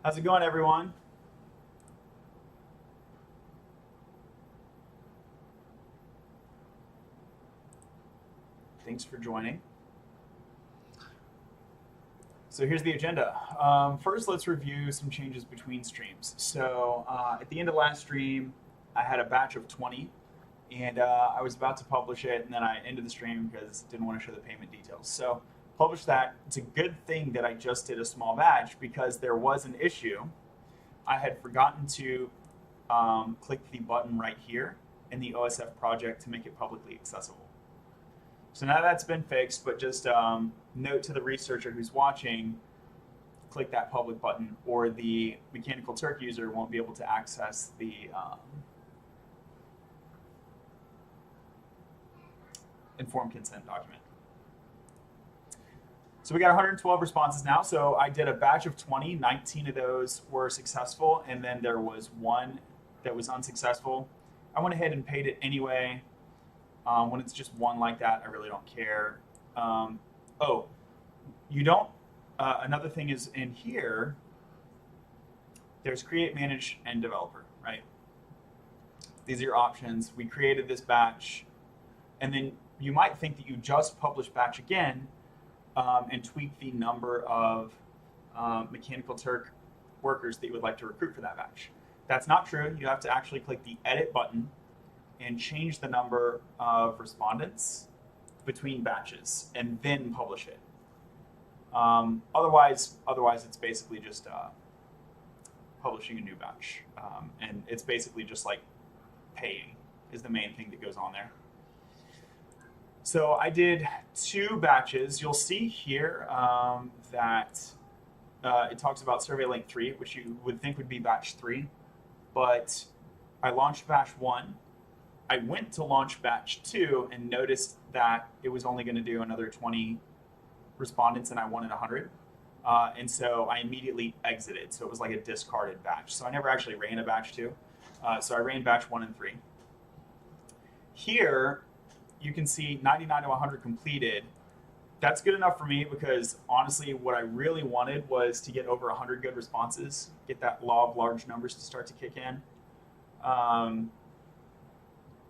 How's it going, everyone? Thanks for joining. So here's the agenda. First, let's review some changes between streams. So at the end of last stream, I had a batch of 20, and I was about to publish it, and then I ended the stream because I didn't want to show the payment details. So publish that. It's a good thing that I just did a small batch because there was an issue. I had forgotten to click the button right here in the OSF project to make it publicly accessible. So now that's been fixed, but just note to the researcher who's watching, click that public button, or the Mechanical Turk user won't be able to access the informed consent document. So we got 112 responses now. So I did a batch of 20, 19 of those were successful, and then there was one that was unsuccessful. I went ahead and paid it anyway. When it's just one like that, I really don't care. Oh, you don't. Another thing is in here, there's create, manage, and developer, right? These are your options. We created this batch, and then you might think that you just publish batch again and tweak the number of Mechanical Turk workers that you would like to recruit for that batch. That's not true. You have to actually click the edit button and change the number of respondents between batches and then publish it. Otherwise, it's basically just publishing a new batch. And it's basically just like paying is the main thing that goes on there. So I did 2 batches. You'll see here that it talks about survey link 3, which you would think would be batch 3. But I launched batch 1. I went to launch batch 2 and noticed that it was only going to do another 20 respondents and I wanted 100. And so I immediately exited. So it was like a discarded batch. So I never actually ran a batch 2. So I ran batch 1 and 3. Here, you can see 99 to 100 completed. That's good enough for me because honestly, what I really wanted was to get over 100 good responses, get that law of large numbers to start to kick in.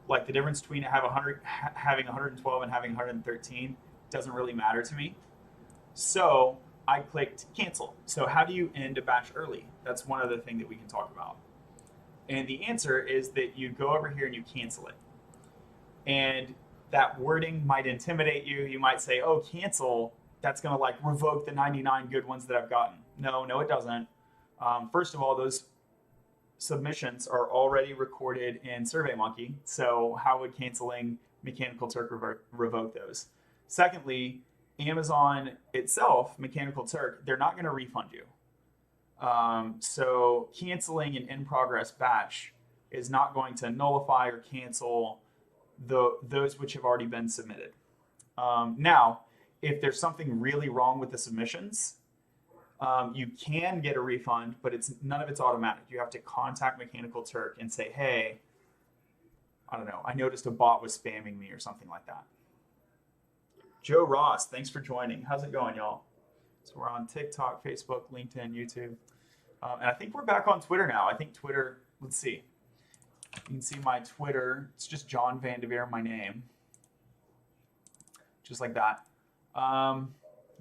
Like the difference between having 112 and having 113 doesn't really matter to me. So I clicked cancel. So how do you end a batch early? That's one other thing that we can talk about. And the answer is that you go over here and you cancel it. And that wording might intimidate you. You might say, oh, cancel, that's going to like revoke the 99 good ones that I've gotten. No, it doesn't. First of all, those submissions are already recorded in SurveyMonkey, so how would canceling Mechanical Turk revoke those? Secondly, Amazon itself, Mechanical Turk, they're not going to refund you. So canceling an in-progress batch is not going to nullify or cancel those which have already been submitted. Now, if there's something really wrong with the submissions, you can get a refund, but none of it's automatic. You have to contact Mechanical Turk and say, hey, I don't know, I noticed a bot was spamming me or something like that. Joe Ross, thanks for joining. How's it going, y'all? So we're on TikTok, Facebook, LinkedIn, YouTube. And I think we're back on Twitter now. I think Twitter, let's see. You can see my Twitter. It's just John Vandeveer, my name. Just like that.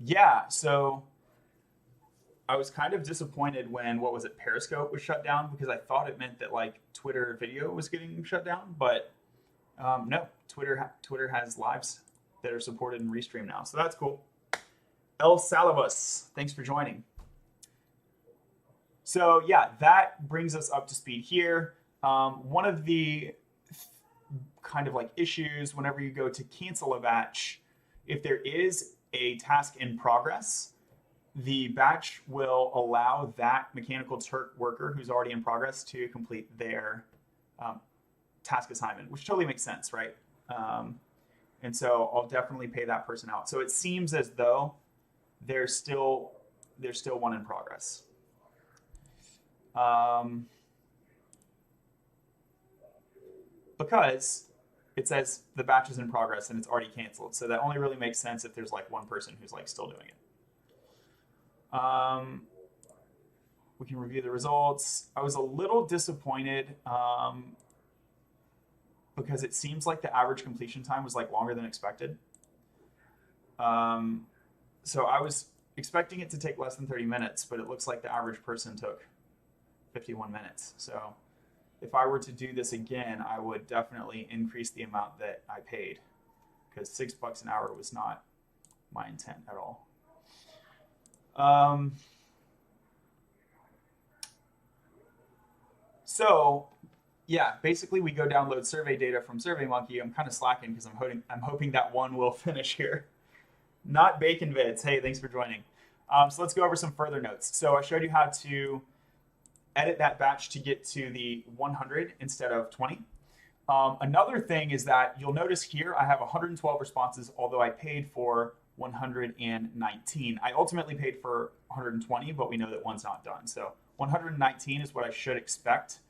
Yeah, so I was kind of disappointed when, Periscope was shut down because I thought it meant that like Twitter video was getting shut down, but no, Twitter has lives that are supported in Restream now, so that's cool. El Salivus, thanks for joining. So yeah, that brings us up to speed here. One of the kind of like issues whenever you go to cancel a batch, if there is a task in progress, the batch will allow that Mechanical Turk worker who's already in progress to complete their task assignment, which totally makes sense, right? And so I'll definitely pay that person out. So it seems as though there's still one in progress. Because it says the batch is in progress and it's already canceled. So that only really makes sense if there's like one person who's like still doing it. We can review the results. I was a little disappointed because it seems like the average completion time was like longer than expected. So I was expecting it to take less than 30 minutes, but it looks like the average person took 51 minutes. So if I were to do this again, I would definitely increase the amount that I paid, because $6 an hour was not my intent at all. So yeah, basically we go download survey data from SurveyMonkey. I'm kind of slacking because I'm hoping that one will finish here. Not Bacon Vids. Hey, thanks for joining. So let's go over some further notes. So I showed you how to edit that batch to get to the 100 instead of 20. Another thing is that you'll notice here I have 112 responses, although I paid for 119. I ultimately paid for 120, but we know that one's not done. So 119 is what I should expect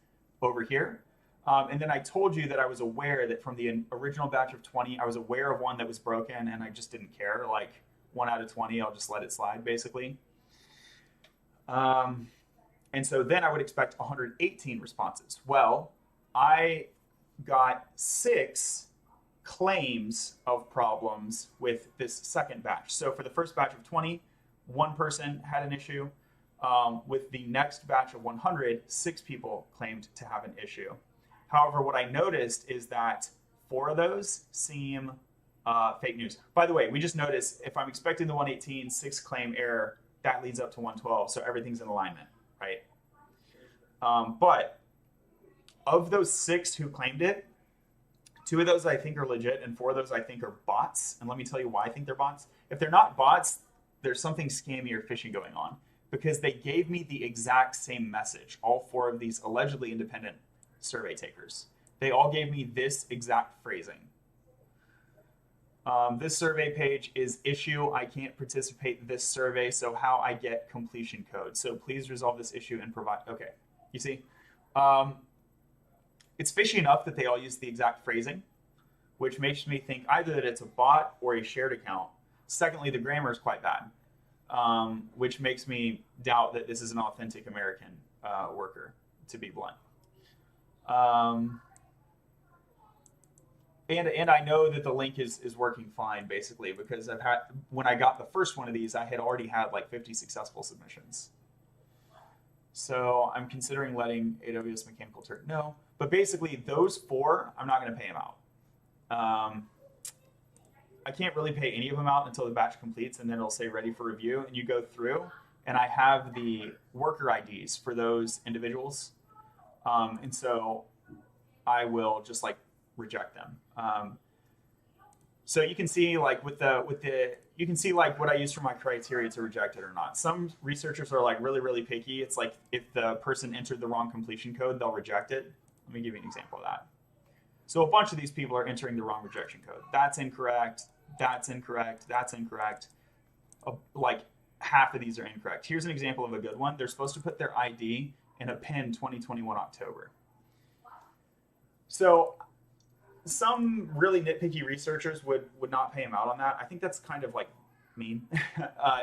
over here. And then I told you that I was aware that from the original batch of 20, I was aware of one that was broken and I just didn't care. Like 1 out of 20, I'll just let it slide basically. And so then I would expect 118 responses. Well, I got 6 claims of problems with this second batch. So for the first batch of 20, one person had an issue. With the next batch of 100, 6 people claimed to have an issue. However, what I noticed is that 4 of those seem fake news. By the way, we just noticed if I'm expecting the 118, 6 claim error, that leads up to 112, so everything's in alignment, right? But of those 6 who claimed it, 2 of those I think are legit, and 4 of those I think are bots. And let me tell you why I think they're bots. If they're not bots, there's something scammy or fishy going on, because they gave me the exact same message. All 4 of these allegedly independent survey takers, they all gave me this exact phrasing. This survey page is issue. I can't participate in this survey, so how I get completion code. So please resolve this issue and provide. Okay, you see, it's fishy enough that they all use the exact phrasing, which makes me think either that it's a bot or a shared account. Secondly, the grammar is quite bad, which makes me doubt that this is an authentic American worker, to be blunt. And I know that the link is working fine, basically, because when I got the first one of these, I had already had like 50 successful submissions. So I'm considering letting AWS Mechanical Turk know. But basically, those 4, I'm not going to pay them out. I can't really pay any of them out until the batch completes, and then it'll say ready for review. And you go through, and I have the worker IDs for those individuals. And so I will just like reject them. So you can see like you can see like what I use for my criteria to reject it or not. Some researchers are like really picky. It's like if the person entered the wrong completion code, they'll reject it. Let me give you an example of that. So a bunch of these people are entering the wrong rejection code. That's incorrect. That's incorrect. That's incorrect. Like half of these are incorrect. Here's an example of a good one. They're supposed to put their ID in a PIN 2021 October. So some really nitpicky researchers would not pay them out on that. I think that's kind of like mean.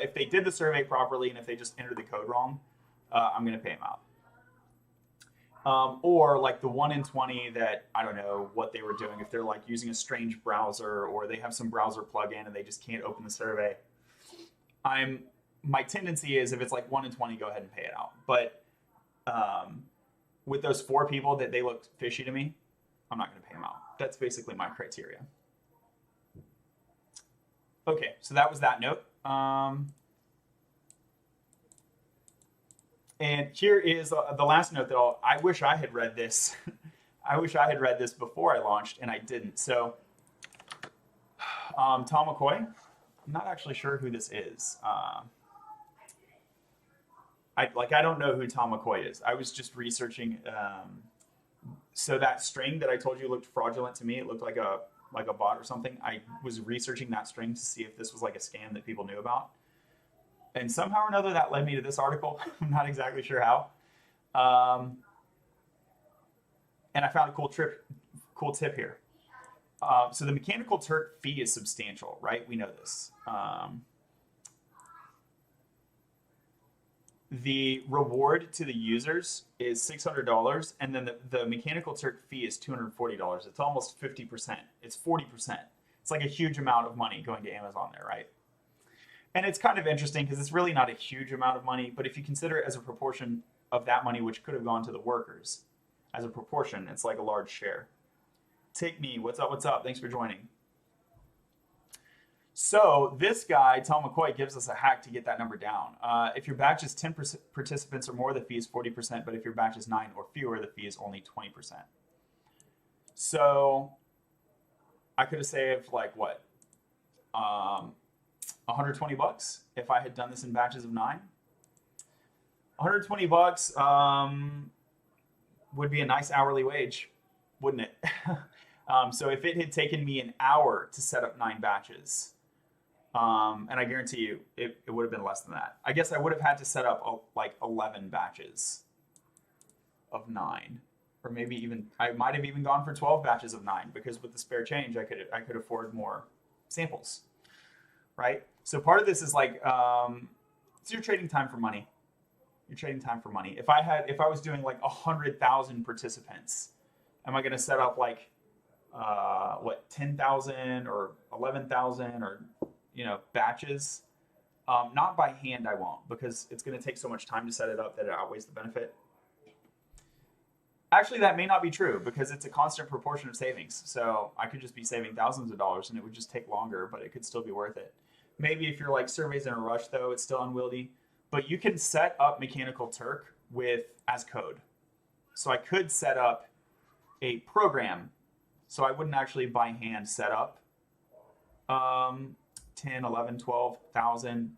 If they did the survey properly and if they just entered the code wrong, I'm going to pay them out. Or like the 1 in 20 that I don't know what they were doing. If they're like using a strange browser or they have some browser plugin and they just can't open the survey. My tendency is if it's like 1 in 20, go ahead and pay it out. But with those 4 people that they look fishy to me, I'm not going to pay them out. That's basically my criteria. Okay, so that was that note. And here is the last note that I wish I had read this. I wish I had read this before I launched, and I didn't. So Tom McCoy, I'm not actually sure who this is. I don't know who Tom McCoy is. I was just researching. So that string that I told you looked fraudulent to me, it looked like a bot or something. I was researching that string to see if this was like a scam that people knew about. And somehow or another that led me to this article. I'm not exactly sure how. And I found a cool tip here. So the Mechanical Turk fee is substantial, right? We know this. the reward to the users is $600, and then the Mechanical Turk fee is $240. It's almost 50%. It's 40%. It's like a huge amount of money going to Amazon there, right? And it's kind of interesting because it's really not a huge amount of money, but if you consider it as a proportion of that money, which could have gone to the workers, as a proportion, it's like a large share. Take me, what's up, what's up? Thanks for joining. So this guy, Tom McCoy, gives us a hack to get that number down. If your batch is 10 participants or more, the fee is 40%, but if your batch is 9 or fewer, the fee is only 20%. So I could have saved like what? 120 bucks if I had done this in batches of 9. 120 bucks would be a nice hourly wage, wouldn't it? So if it had taken me an hour to set up 9 batches, and I guarantee you it would have been less than that. I guess I would have had to set up like 11 batches of 9, or maybe even I might have even gone for 12 batches of 9, because with the spare change I could afford more samples, right? So part of this is like so you're trading time for money. You're trading time for money. If I was doing like 100,000 participants, am I going to set up like what, 10,000 or 11,000 or batches? Not by hand, I won't, because it's going to take so much time to set it up that it outweighs the benefit. Actually, that may not be true, because it's a constant proportion of savings. So I could just be saving thousands of dollars and it would just take longer, but it could still be worth it. Maybe if you're like surveys in a rush, though, it's still unwieldy. But you can set up Mechanical Turk as code. So I could set up a program, so I wouldn't actually by hand set up 10, 11, 12,000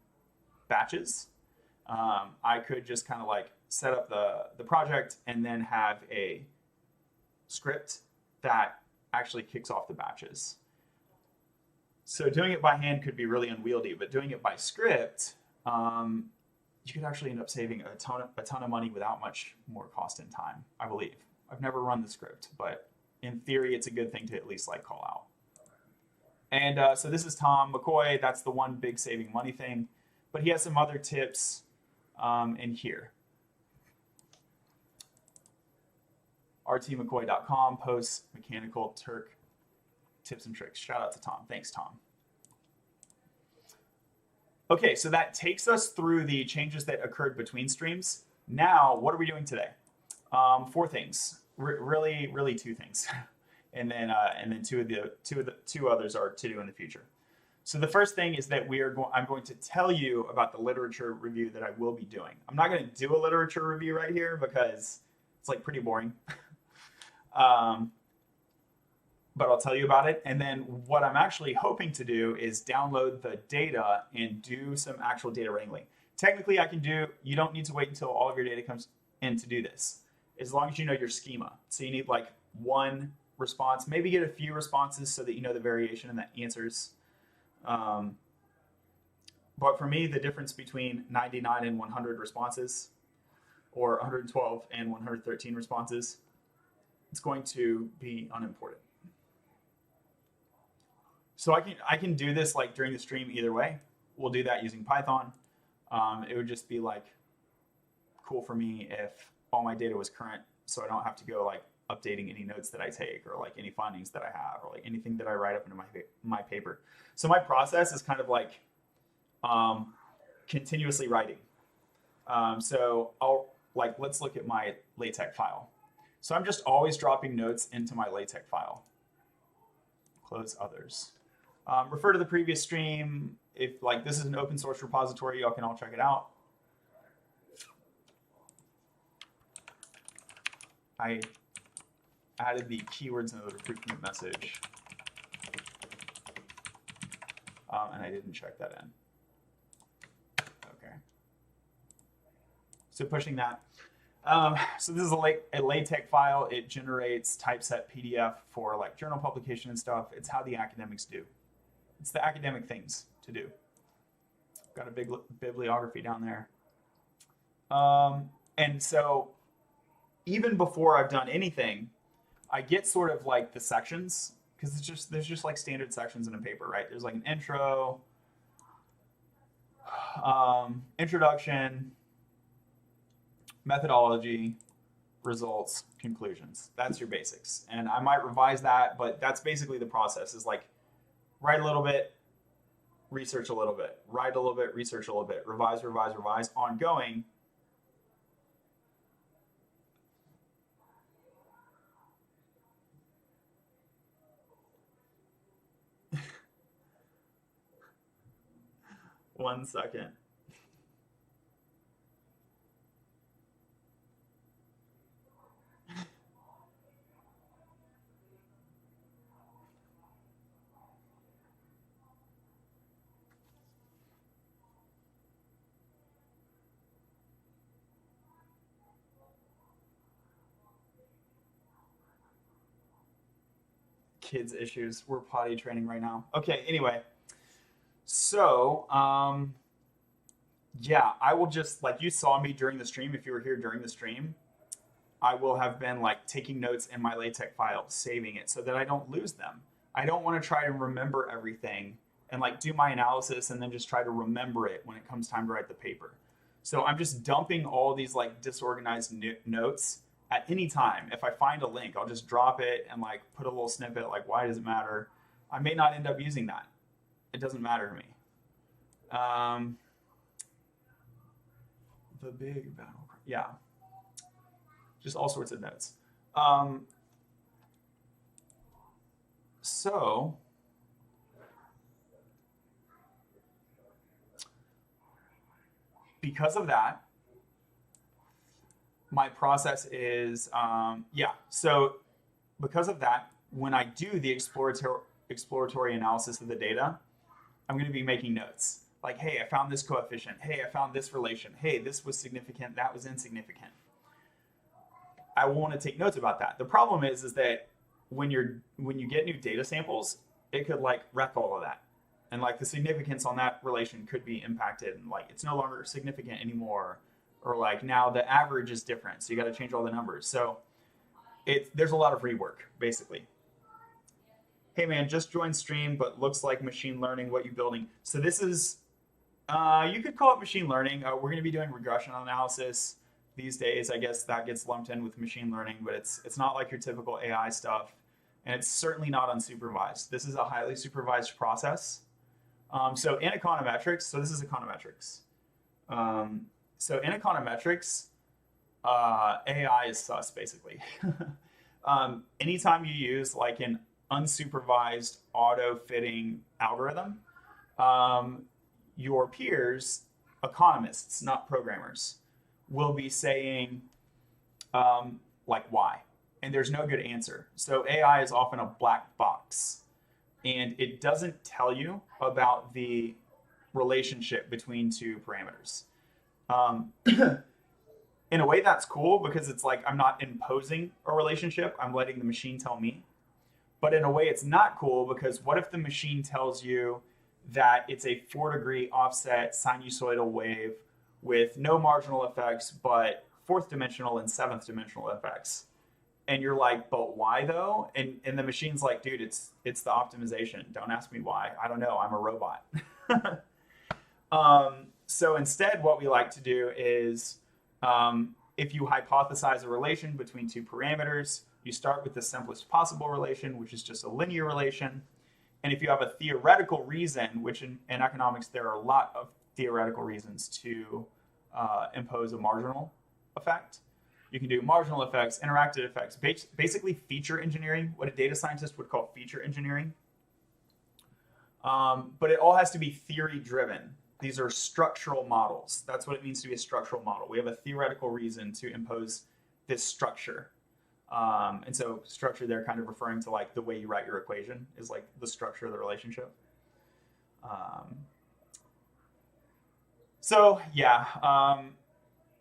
batches. I could just kind of like set up the project and then have a script that actually kicks off the batches. So doing it by hand could be really unwieldy, but doing it by script, you could actually end up saving a ton of money without much more cost and time, I believe. I've never run the script, but in theory, it's a good thing to at least like call out. And so this is Tom McCoy. That's the one big saving money thing. But he has some other tips in here. rtmccoy.com posts Mechanical Turk tips and tricks. Shout out to Tom. Thanks, Tom. Okay, so that takes us through the changes that occurred between streams. Now, what are we doing today? 4 things. Really 2 things. And then two others are to do in the future. So the first thing is that I'm going to tell you about the literature review that I will be doing. I'm not going to do a literature review right here because it's like pretty boring. But I'll tell you about it. And then what I'm actually hoping to do is download the data and do some actual data wrangling. Technically, you don't need to wait until all of your data comes in to do this, as long as you know your schema. So you need like 1 response, maybe get a few responses so that you know the variation in the answers. But for me, the difference between 99 and 100 responses, or 112 and 113 responses, it's going to be unimportant. So I can do this like during the stream either way. We'll do that using Python. It would just be like cool for me if all my data was current, so I don't have to go like updating any notes that I take, or like any findings that I have, or like anything that I write up into my paper. So my process is kind of like continuously writing. So let's look at my LaTeX file. So I'm just always dropping notes into my LaTeX file. Close others. Refer to the previous stream. If like this is an open source repository, y'all can all check it out. I added the keywords into the recruitment message, and I didn't check that in. Okay. So pushing that. So this is a LaTeX file. It generates typeset PDF for like journal publication and stuff. It's how the academics do. It's the academic things to do. Got a big bibliography down there. And so even before I've done anything, I get sort of like the sections, because there's just like standard sections in a paper, right? There's like an intro, introduction, methodology, results, conclusions. That's your basics. And I might revise that, but that's basically the process is like write a little bit, research a little bit, write a little bit, research a little bit, revise, revise, revise, ongoing. One second. Kids issues. We're potty training right now. Okay, anyway. So, yeah, I will just, like you saw me during the stream, if you were here during the stream, I will have been like taking notes in my LaTeX file, saving it so that I don't lose them. I don't want to try to remember everything and like do my analysis and then just try to remember it when it comes time to write the paper. So I'm just dumping all these like disorganized notes at any time. If I find a link, I'll just drop it and like put a little snippet like, why does it matter? I may not end up using that. It doesn't matter to me. The big battle. Yeah. Just all sorts of notes. So because of that, my process is, yeah. So because of that, when I do the exploratory analysis of the data, I'm going to be making notes. Like, hey, I found this coefficient. Hey, I found this relation. Hey, this was significant. That was insignificant. I will want to take notes about that. The problem is that when you get new data samples, it could like wreck all of that. And like the significance on that relation could be impacted and like it's no longer significant anymore. Or like now the average is different. So you got to change all the numbers. So there's a lot of rework basically. Hey man, just joined stream, but looks like machine learning. What you building? So this is, you could call it machine learning. We're going to be doing regression analysis these days. I guess that gets lumped in with machine learning, but it's not like your typical AI stuff, and it's certainly not unsupervised. This is a highly supervised process. So in econometrics, so this is econometrics. So in econometrics, AI is sus basically. Anytime you use like an unsupervised auto-fitting algorithm, your peers, economists, not programmers, will be saying like why, and there's no good answer. So AI is often a black box, and it doesn't tell you about the relationship between two parameters. In a way, that's cool because it's like I'm not imposing a relationship. I'm letting the machine tell me. But in a way, it's not cool because what if the machine tells you that it's a 4-degree offset sinusoidal wave with no marginal effects, but 4th dimensional and 7th dimensional effects? And you're like, but why though? And the machine's like, dude, it's the optimization. Don't ask me why. I don't know. I'm a robot. So instead, what we like to do is if you hypothesize a relation between two parameters, you start with the simplest possible relation, which is just a linear relation. And if you have a theoretical reason, which in economics, there are a lot of theoretical reasons to impose a marginal effect. You can do marginal effects, interactive effects, basically feature engineering, what a data scientist would call feature engineering. But it all has to be theory driven. These are structural models. That's what it means to be a structural model. We have a theoretical reason to impose this structure. And so structure there kind of referring to like the way you write your equation is like the structure of the relationship. So yeah,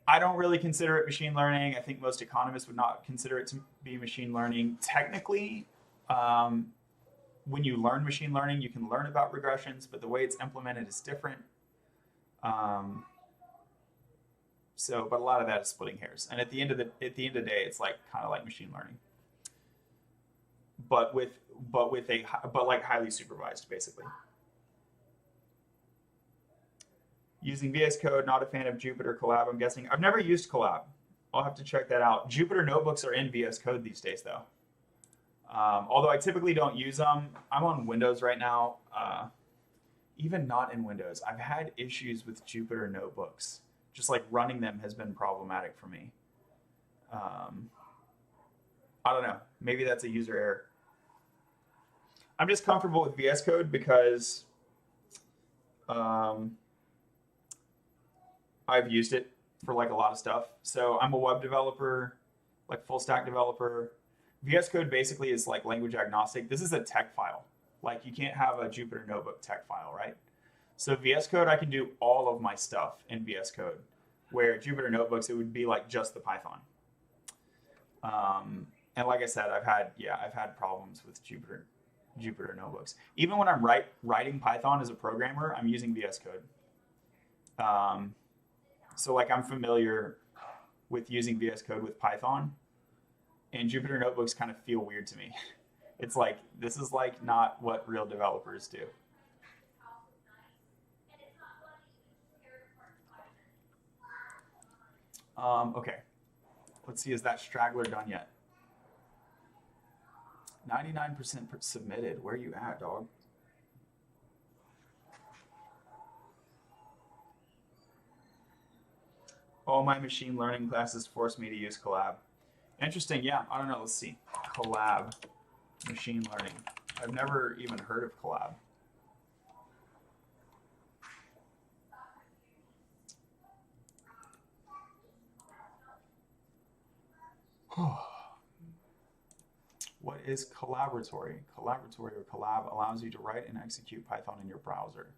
I don't really consider it machine learning. I think most economists would not consider it to be machine learning. Technically, when you learn machine learning, you can learn about regressions, but the way it's implemented is different. But a lot of that is splitting hairs. And at the end of the day, it's like kind of like machine learning, but like highly supervised, basically. Using VS Code, not a fan of Jupyter Collab. I'm guessing I've never used Collab. I'll have to check that out. Jupyter notebooks are in VS Code these days, though. Although I typically don't use them. I'm on Windows right now. Even not in Windows, I've had issues with Jupyter notebooks. Just like running them has been problematic for me. I don't know. Maybe that's a user error. I'm just comfortable with VS Code because I've used it for like a lot of stuff. So I'm a web developer, like full stack developer. VS Code basically is like language agnostic. This is a tech file. Like you can't have a Jupyter Notebook tech file, right? So VS Code, I can do all of my stuff in VS Code, where Jupyter Notebooks, it would be like just the Python. And like I said, I've had problems with Jupyter Notebooks. Even when I'm writing Python as a programmer, I'm using VS Code. So like I'm familiar with using VS Code with Python, and Jupyter Notebooks kind of feel weird to me. It's like, this is like not what real developers do. Okay, let's see, is that straggler done yet? 99% submitted. Where are you at, dog? All my machine learning classes force me to use Collab. Interesting, yeah, I don't know, let's see. Collab, machine learning. I've never even heard of Collab. What is collaboratory? Collaboratory or collab allows you to write and execute Python in your browser.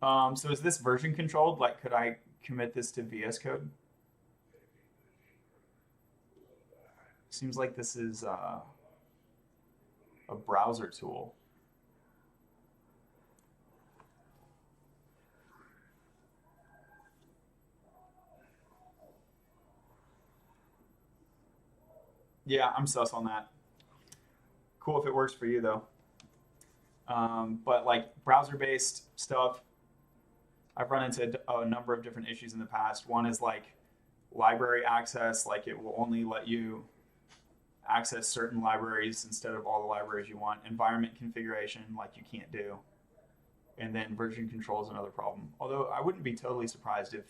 So is this version controlled? Like, could I commit this to VS Code? Seems like this is a browser tool. Yeah, I'm sus on that. Cool if it works for you though. But like browser-based stuff, I've run into a number of different issues in the past. One is like library access, like it will only let you access certain libraries instead of all the libraries you want. Environment configuration, like you can't do. And then version control is another problem. Although I wouldn't be totally surprised if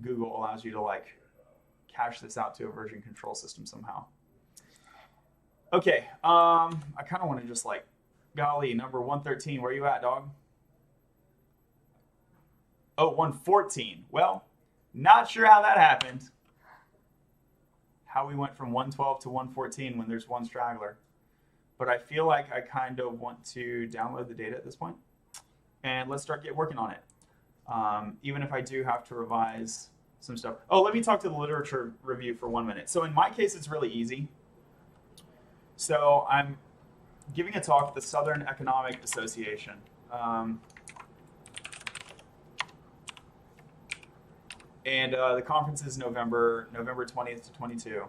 Google allows you to like cache this out to a version control system somehow. Okay, I kind of want to just like, golly, number 113, where you at, dog? Oh, 114. Well, not sure how that happened. How we went from 112 to 114 when there's one straggler. But I feel like I kind of want to download the data at this point. And let's start working on it. Even if I do have to revise some stuff. Oh, let me talk to the literature review for 1 minute. So in my case, it's really easy. So I'm giving a talk at the Southern Economic Association. And the conference is November 20th to 22.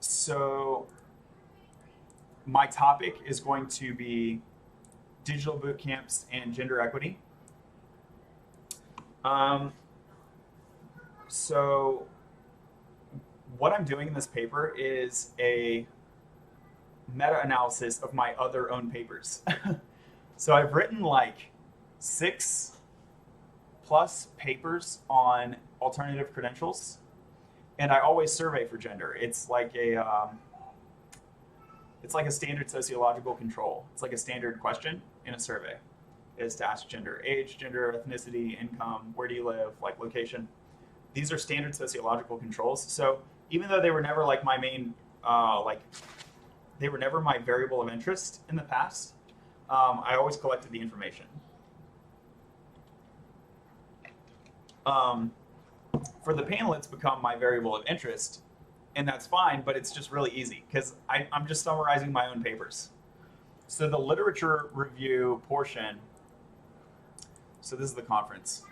So my topic is going to be digital boot camps and gender equity. So what I'm doing in this paper is a meta-analysis of my other own papers. So I've written like 6+ papers on alternative credentials, and I always survey for gender. It's like a standard sociological control. It's like a standard question in a survey is to ask gender, age, gender, ethnicity, income, where do you live, like location. These are standard sociological controls. So even though they were never like my main, they were never my variable of interest in the past, I always collected the information. For the panel, it's become my variable of interest, and that's fine, but it's just really easy because I'm just summarizing my own papers. So the literature review portion, so this is the conference.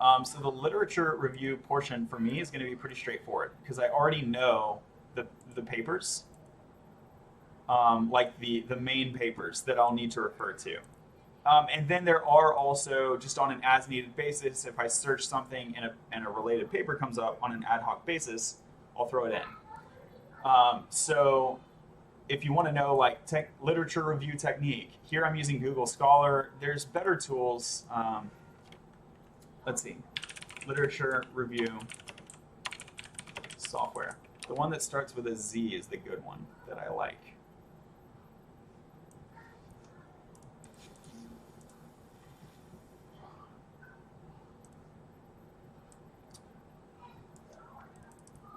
So the literature review portion for me is going to be pretty straightforward because I already know the papers, like the main papers that I'll need to refer to. And then there are also, just on an as-needed basis, if I search something and a related paper comes up on an ad hoc basis, I'll throw it in. So if you want to know like literature review technique, here I'm using Google Scholar. There's better tools. Let's see, literature review software. The one that starts with a Z is the good one that I like.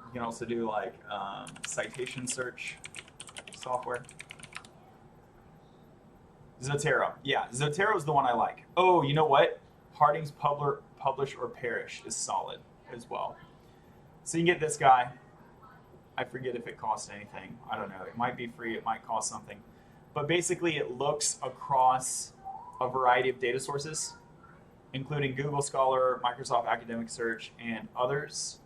You can also do like citation search software. Zotero. Yeah, Zotero is the one I like. Oh, you know what? Harding's Publish or Perish is solid as well. So you can get this guy. I forget if it costs anything. I don't know. It might be free. It might cost something. But basically, it looks across a variety of data sources, including Google Scholar, Microsoft Academic Search, and others.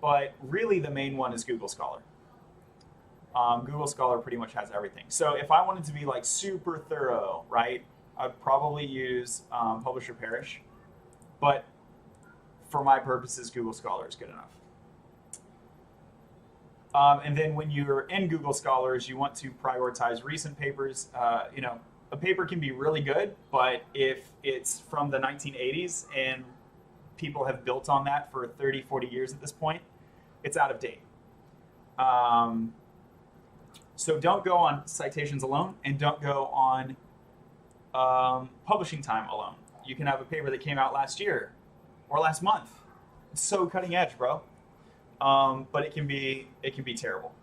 But really, the main one is Google Scholar. Google Scholar pretty much has everything. So if I wanted to be like super thorough, right, I'd probably use Publish or Perish. But for my purposes, Google Scholar is good enough. And then when you're in Google Scholars, you want to prioritize recent papers. You know, a paper can be really good, but if it's from the 1980s and people have built on that for 30, 40 years at this point, it's out of date. So don't go on citations alone, and don't go on publishing time alone. You can have a paper that came out last year or last month. It's so cutting edge, bro. But it can be terrible.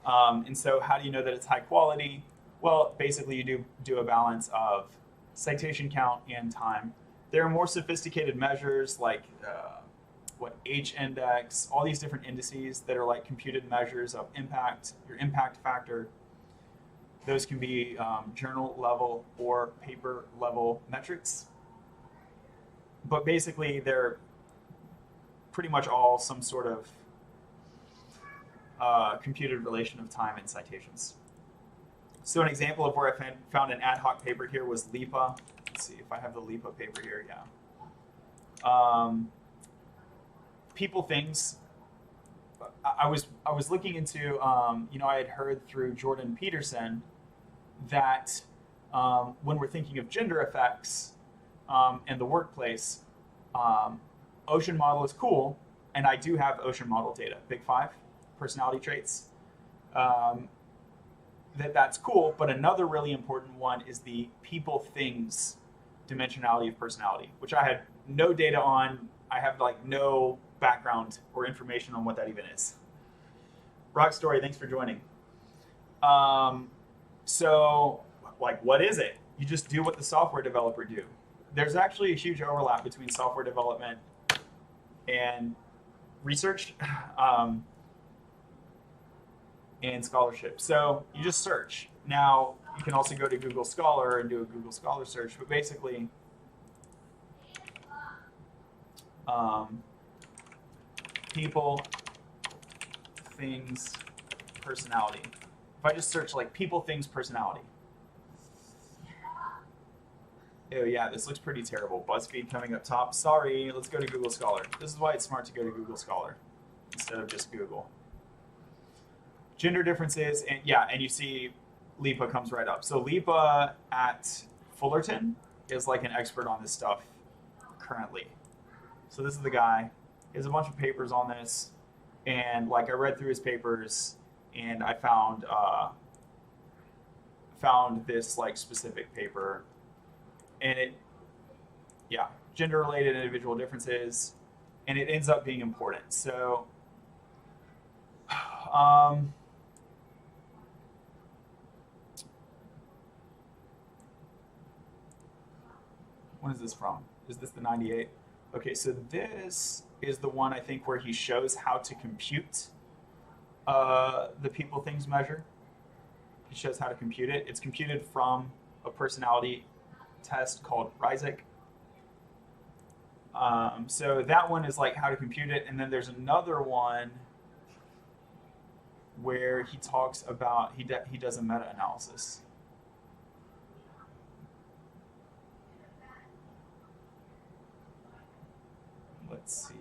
And so how do you know that it's high quality? Well, basically you do a balance of citation count and time. There are more sophisticated measures like H-index, all these different indices that are like computed measures of impact, your impact factor. Those can be journal level or paper level metrics. But basically they're pretty much all some sort of computed relation of time and citations. So an example of where I found an ad hoc paper here was LIPA. Let's see if I have the LIPA paper here, yeah. People things. I was looking into, you know, I had heard through Jordan Peterson that when we're thinking of gender effects in the workplace, Ocean model is cool, and I do have Ocean model data, Big 5 personality traits. That's cool, but another really important one is the people things dimensionality of personality, which I had no data on. I have like no background or information on what that even is. Rock Story, thanks for joining. So, like, what is it? You just do what the software developer do. There's actually a huge overlap between software development and research and scholarship. So you just search. Now, you can also go to Google Scholar and do a Google Scholar search, but basically, people, things, personality. If I just search like people, things, personality. Oh yeah, this looks pretty terrible. BuzzFeed coming up top. Sorry, let's go to Google Scholar. This is why it's smart to go to Google Scholar instead of just Google. Gender differences, and yeah, and you see LIPA comes right up. So LIPA at Fullerton is like an expert on this stuff currently. So this is the guy. He has a bunch of papers on this, and like I read through his papers, and I found this like specific paper, and it, yeah, gender-related individual differences, and it ends up being important. So, when is this from? Is this the 98? Okay, so this is the one I think where he shows how to compute the people things measure. He shows how to compute it. It's computed from a personality test called Risic. So that one is like how to compute it, and then there's another one where he talks about he does a meta-analysis. Let's see.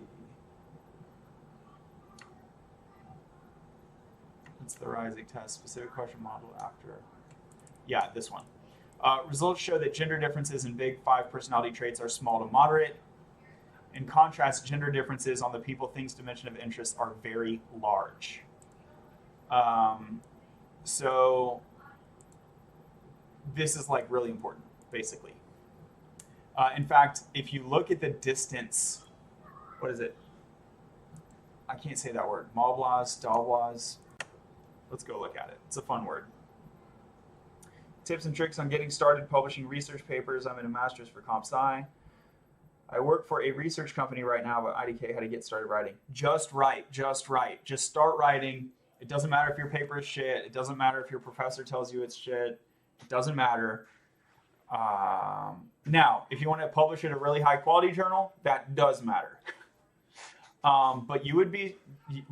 What's the Rising test? Specific question model after. Yeah, this one. Results show that gender differences in big five personality traits are small to moderate. In contrast, gender differences on the people, things, dimension of interest are very large. So this is like really important, basically. In fact, if you look at the distance, what is it? I can't say that word. Malblas, Dalblas. Let's go look at it. It's a fun word. Tips and tricks on getting started publishing research papers. I'm in a master's for comp sci. I work for a research company right now, but IDK, how to get started writing. Just write, just write. Just start writing. It doesn't matter if your paper is shit. It doesn't matter if your professor tells you it's shit. It doesn't matter. Now, if you want to publish in a really high quality journal, that does matter. But you would be,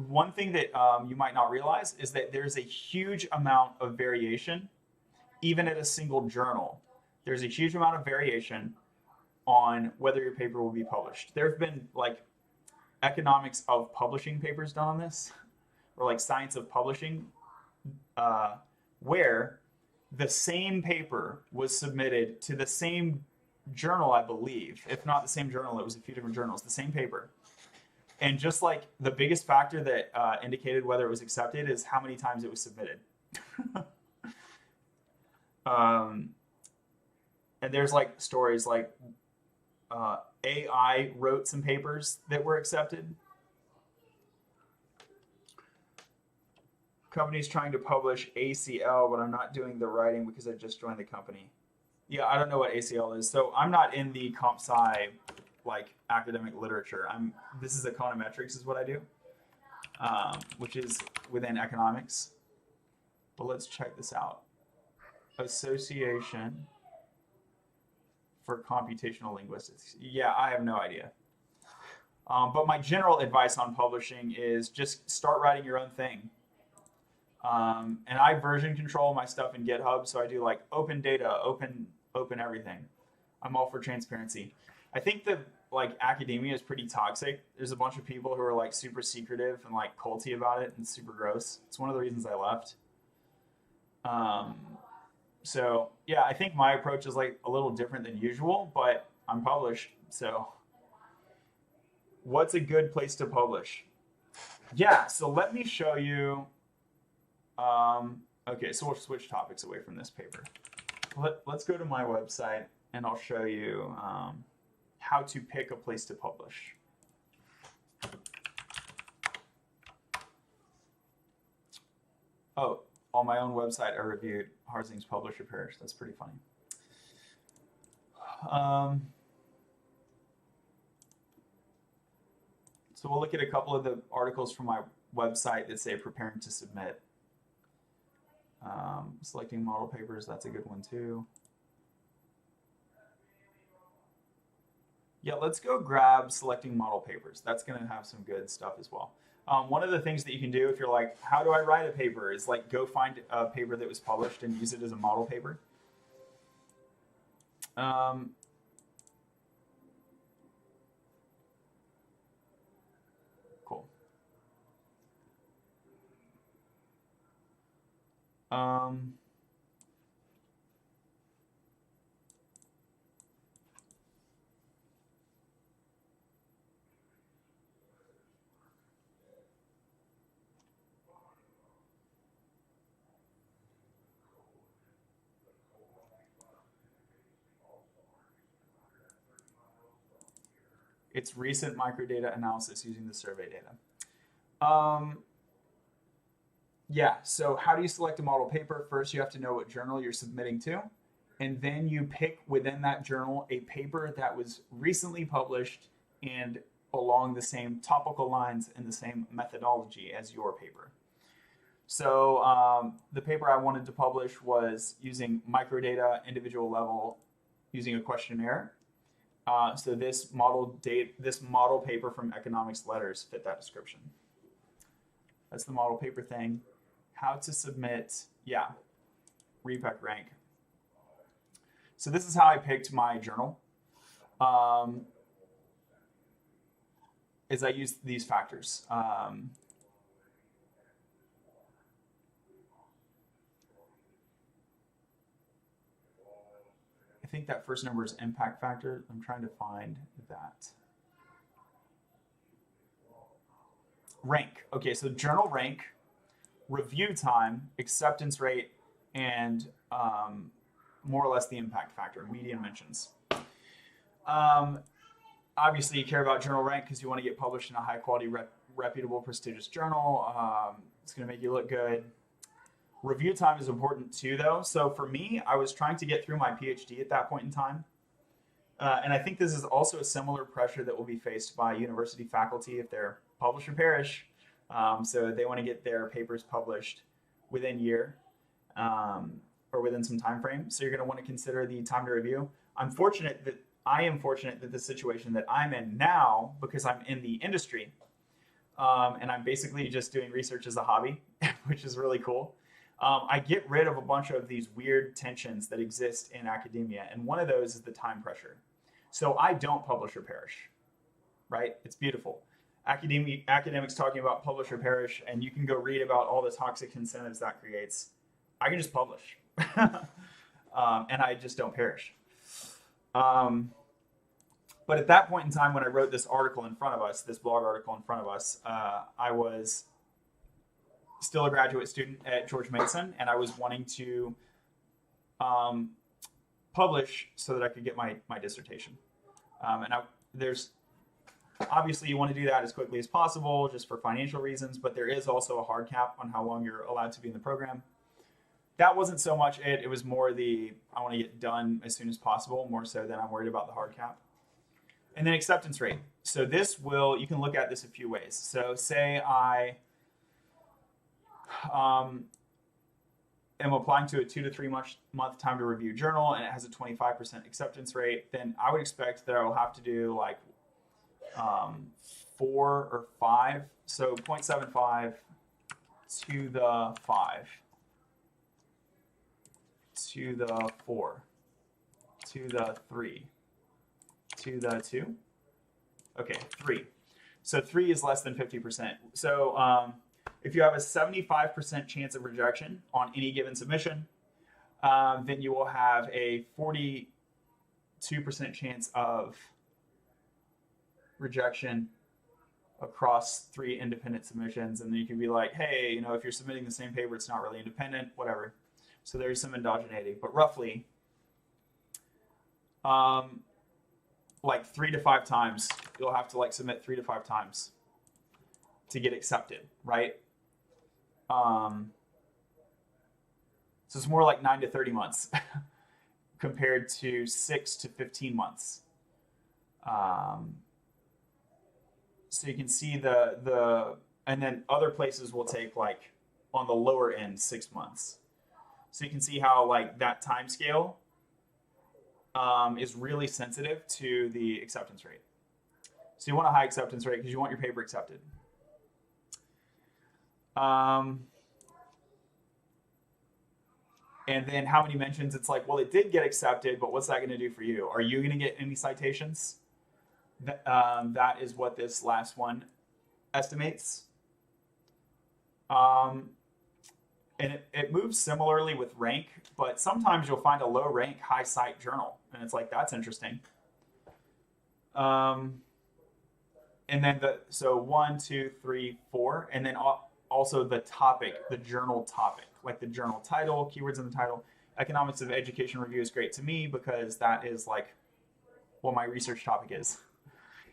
one thing that you might not realize is that there's a huge amount of variation, even at a single journal. There's a huge amount of variation on whether your paper will be published. There have been like economics of publishing papers done on this, or like science of publishing, where the same paper was submitted to the same journal, I believe. If not the same journal, it was a few different journals, the same paper. And just like the biggest factor that indicated whether it was accepted is how many times it was submitted. And there's like stories like AI wrote some papers that were accepted. Company's trying to publish ACL, but I'm not doing the writing because I just joined the company. Yeah, I don't know what ACL is. So I'm not in the comp sci like academic literature. This is econometrics is what I do, which is within economics. But let's check this out. Association for Computational Linguistics. Yeah, I have no idea. But my general advice on publishing is just start writing your own thing. And I version control my stuff in GitHub, so I do like open data, open everything. I'm all for transparency. I think that like academia is pretty toxic. There's a bunch of people who are like super secretive and like culty about it and super gross. It's one of the reasons I left. So yeah, I think my approach is like a little different than usual, but I'm published. So what's a good place to publish? Yeah, so let me show you. Okay, so we'll switch topics away from this paper. Let's go to my website and I'll show you how to pick a place to publish. Oh, on my own website, I reviewed Harzing's Publisher Parish. That's pretty funny. So we'll look at a couple of the articles from my website that say preparing to submit. Selecting model papers, that's a good one too. Yeah, let's go grab selecting model papers. That's going to have some good stuff as well. One of the things that you can do if you're like, how do I write a paper, is like go find a paper that was published and use it as a model paper. Cool. It's recent microdata analysis using the survey data. Yeah, so how do you select a model paper? First, you have to know what journal you're submitting to, and then you pick within that journal a paper that was recently published and along the same topical lines and the same methodology as your paper. So the paper I wanted to publish was using microdata, individual level, using a questionnaire. So this model paper from Economics Letters fit that description. That's the model paper thing. How to submit, yeah, Repec rank. So this is how I picked my journal. is I use these factors. I think that first number is impact factor. I'm trying to find that. Rank. Okay, so journal rank, review time, acceptance rate, and more or less the impact factor, median mentions. Obviously, you care about journal rank because you want to get published in a high quality, reputable, prestigious journal. It's going to make you look good. Review time is important too, though. So for me, I was trying to get through my PhD at that point in time. And I think this is also a similar pressure that will be faced by university faculty if they're publish or perish. So they want to get their papers published within a year or within some time frame. So you're going to want to consider the time to review. I am fortunate that the situation that I'm in now, because I'm in the industry, and I'm basically just doing research as a hobby, which is really cool. I get rid of a bunch of these weird tensions that exist in academia, and one of those is the time pressure. So I don't publish or perish, right? It's beautiful. Academics talking about publish or perish, and you can go read about all the toxic incentives that creates. I can just publish, and I just don't perish. But at that point in time, when I wrote this article in front of us, this blog article in front of us, I was still a graduate student at George Mason, and I was wanting to publish so that I could get my dissertation. There's obviously you want to do that as quickly as possible just for financial reasons, but there is also a hard cap on how long you're allowed to be in the program. That wasn't so much it. It was more I want to get done as soon as possible, more so than I'm worried about the hard cap. And then acceptance rate. So you can look at this a few ways. So say I am applying to a 2 to 3 month time to review journal and it has a 25% acceptance rate, then I would expect that I will have to do like 4 or 5. So 0.75 to the 5. To the 4, to the 3, to the 2. Okay, 3. So 3 is less than 50%. So if you have a 75% chance of rejection on any given submission, then you will have a 42% chance of rejection across 3 independent submissions. And then you can be like, hey, if you're submitting the same paper, it's not really independent, whatever. So there's some endogeneity, but roughly like 3 to 5 times, you'll have to submit 3 to 5 times to get accepted, right? So it's more like 9 to 30 months compared to 6 to 15 months. So you can see and then other places will take on the lower end 6 months. So you can see how that time scale is really sensitive to the acceptance rate. So you want a high acceptance rate because you want your paper accepted. And then how many mentions? It's well, it did get accepted, but what's that going to do for you? Are you going to get any citations? That is what this last one estimates. And it moves similarly with rank, but sometimes you'll find a low rank, high cite journal. And it's that's interesting. And then so 1, 2, 3, 4, and then also the topic, the journal topic, like the journal title, keywords in the title. Economics of Education Review is great to me because that is what my research topic is.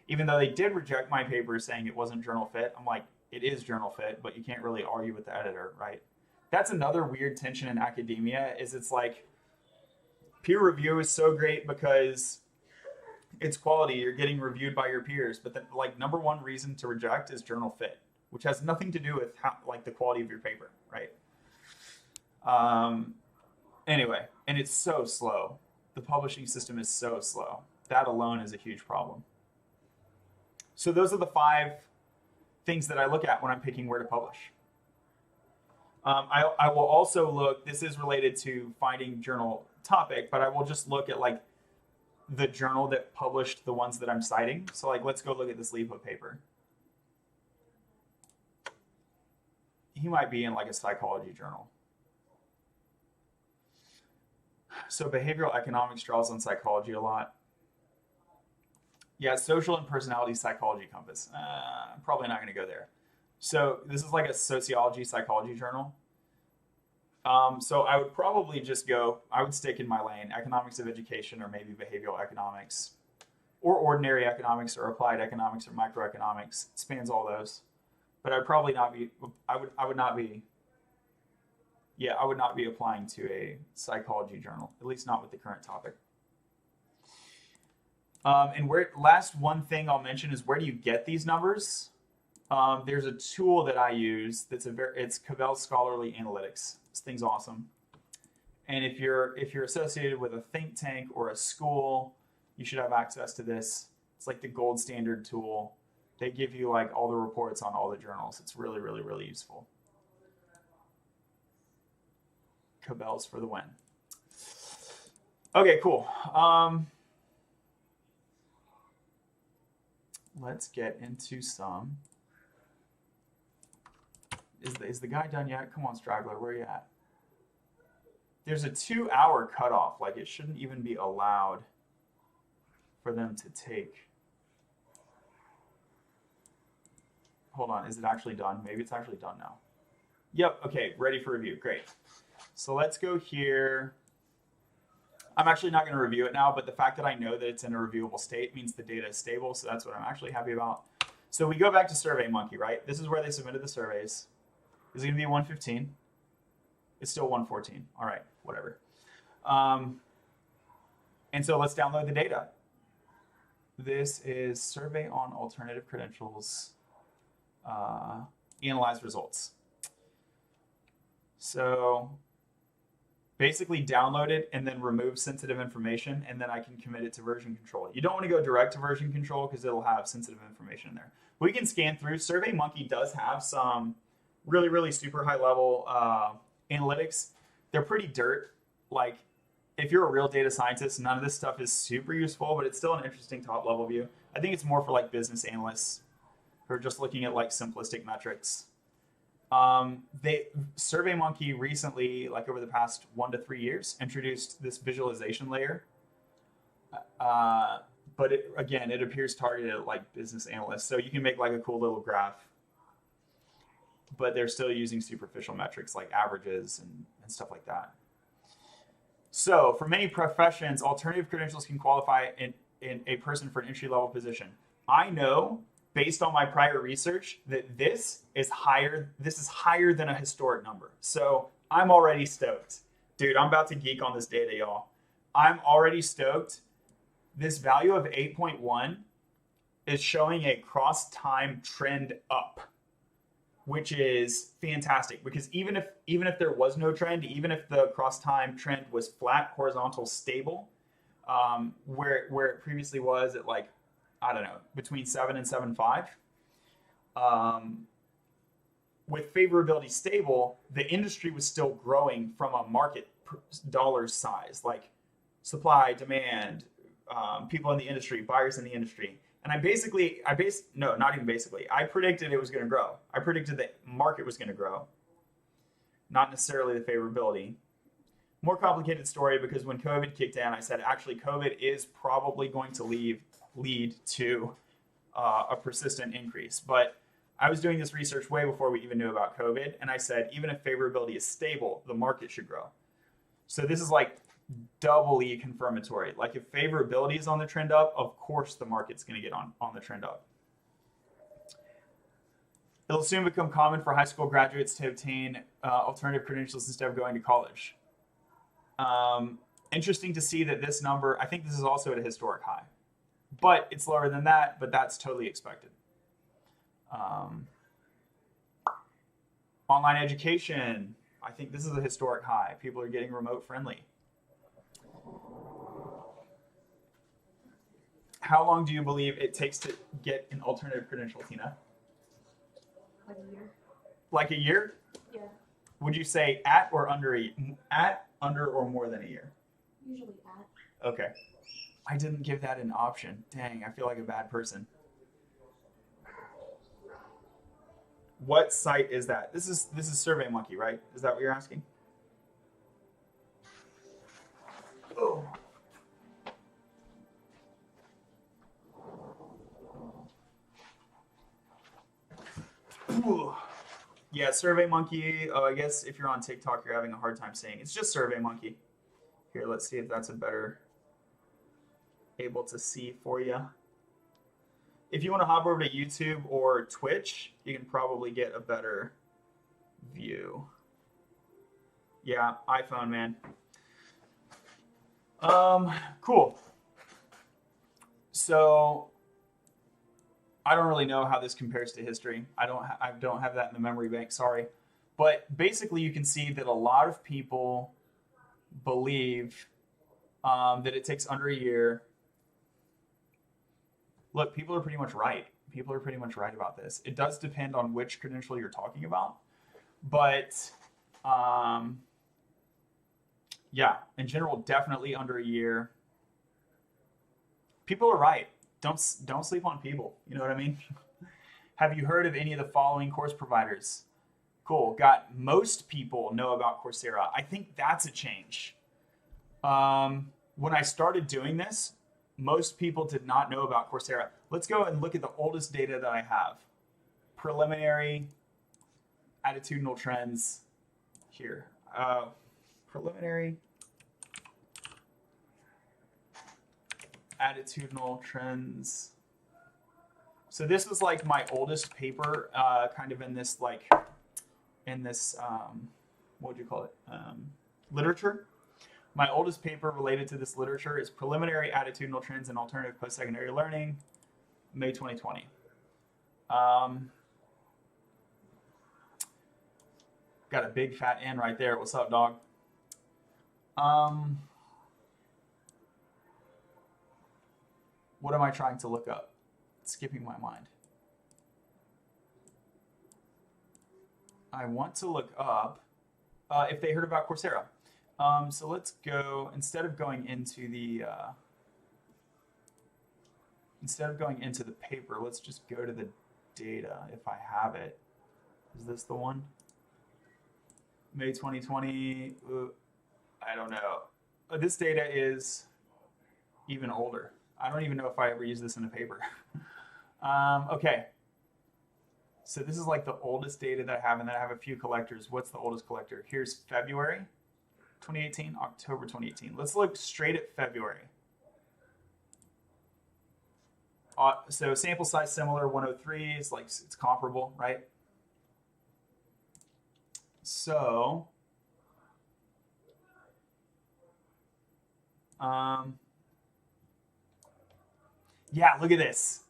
Even though they did reject my paper saying it wasn't journal fit, I'm it is journal fit, but you can't really argue with the editor, right? That's another weird tension in academia is it's peer review is so great because it's quality. You're getting reviewed by your peers. But then number one reason to reject is journal fit, which has nothing to do with how, the quality of your paper, right? Anyway, and it's so slow. The publishing system is so slow. That alone is a huge problem. So those are the 5 things that I look at when I'm picking where to publish. I will also look, this is related to finding journal topic, but I will just look at the journal that published the ones that I'm citing. So let's go look at this LEPO paper. he might be in like a psychology journal. So behavioral economics draws on psychology a lot. Yeah, social and personality psychology compass. I'm probably not going to go there. So this is like a sociology psychology journal. So I would probably just go, I would stick in my lane, economics of education or maybe behavioral economics or ordinary economics or applied economics or microeconomics. It spans all those. But I'd probably not be, I would not be, yeah, I would not be applying to a psychology journal, at least not with the current topic. And last one thing I'll mention is where do you get these numbers? There's a tool that I use it's Cabell's Scholarly Analytics. This thing's awesome. And if you're associated with a think tank or a school, you should have access to this. It's like the gold standard tool. They give you like all the reports on all the journals. It's really, really, really useful. Cabell's for the win. Okay, cool. Let's get into some. Is the guy done yet? Come on, Straggler, where are you at? There's a 2-hour cutoff. Like, it shouldn't even be allowed for them to take. Hold on, is it actually done? Maybe it's actually done now. Yep, okay, ready for review, great. So let's go here. I'm actually not going to review it now, but the fact that I know that it's in a reviewable state means the data is stable, so that's what I'm actually happy about. So we go back to SurveyMonkey, right? This is where they submitted the surveys. Is it going to be 115? It's still 114. All right, whatever. And so let's download the data. This is Survey on Alternative Credentials, Analyze Results. So basically download it and then remove sensitive information, and then I can commit it to version control. You don't want to go direct to version control because it'll have sensitive information in there. We can scan through. SurveyMonkey does have some really, really super high level analytics. They're pretty dirt. Like, if you're a real data scientist, none of this stuff is super useful, but it's still an interesting top level view. I think it's more for like business analysts who are just looking at like simplistic metrics. SurveyMonkey recently, like over the past 1 to 3 years, introduced this visualization layer. But it appears targeted at like business analysts. So you can make like a cool little graph, but they're still using superficial metrics like averages and stuff like that. So for many professions, alternative credentials can qualify in a person for an entry-level position. I know, based on my prior research, that this is higher than a historic number. So I'm already stoked. Dude, I'm about to geek on this data, y'all. I'm already stoked. This value of 8.1 is showing a cross-time trend up, which is fantastic, because even if there was no trend, even if the cross-time trend was flat, horizontal, stable, where it previously was at like, I don't know, between 7 and 7.5, with favorability stable, the industry was still growing from a market dollar size, like supply, demand, people in the industry, buyers in the industry. And I predicted it was going to grow. I predicted the market was going to grow, not necessarily the favorability. More complicated story, because when COVID kicked in, I said, actually, COVID is probably going to lead to a persistent increase. But I was doing this research way before we even knew about COVID. And I said, even if favorability is stable, the market should grow. So this is like doubly confirmatory. Like, if favorability is on the trend up, of course the market's going to get on the trend up. It'll soon become common for high school graduates to obtain alternative credentials instead of going to college. Interesting to see that this number, I think this is also at a historic high, but it's lower than that, but that's totally expected. Online education, I think this is a historic high. People are getting remote friendly. How long do you believe it takes to get an alternative credential, Tina? Like a year. Like a year? Yeah. Would you say at, under, or more than a year? Usually at. Okay. I didn't give that an option. Dang, I feel like a bad person. What site is that? This is SurveyMonkey, right? Is that what you're asking? Oh. Ooh. Yeah, SurveyMonkey. I guess if you're on TikTok, you're having a hard time saying it's just SurveyMonkey. Here, let's see if that's a better able to see for you. If you want to hop over to YouTube or Twitch, you can probably get a better view. Yeah, iPhone, man. Cool. So I don't really know how this compares to history. I don't have that in the memory bank. Sorry, but basically, you can see that a lot of people believe that it takes under a year. Look, people are pretty much right. People are pretty much right about this. It does depend on which credential you're talking about, but yeah, in general, definitely under a year. People are right. Don't sleep on people. You know what I mean? Have you heard of any of the following course providers? Cool. Got most people know about Coursera. I think that's a change. When I started doing this, most people did not know about Coursera. Let's go and look at the oldest data that I have. Preliminary attitudinal trends here. Preliminary attitudinal trends. So this was like my oldest paper, kind of in this what would you call it? Literature. My oldest paper related to this literature is Preliminary Attitudinal Trends in Alternative Post-Secondary Learning, May 2020. Got a big fat N right there. What's up, dog? What am I trying to look up? It's skipping my mind. I want to look up if they heard about Coursera. So let's go, instead of going into the paper, let's just go to the data if I have it. Is this the one? May 2020, I don't know. This data is even older. I don't even know if I ever used this in a paper. Okay. So this is like the oldest data that I have, and then I have a few collectors. What's the oldest collector? Here's February 2018, October 2018. Let's look straight at February. So sample size similar, 103 is like, it's comparable, right? So, yeah, look at this.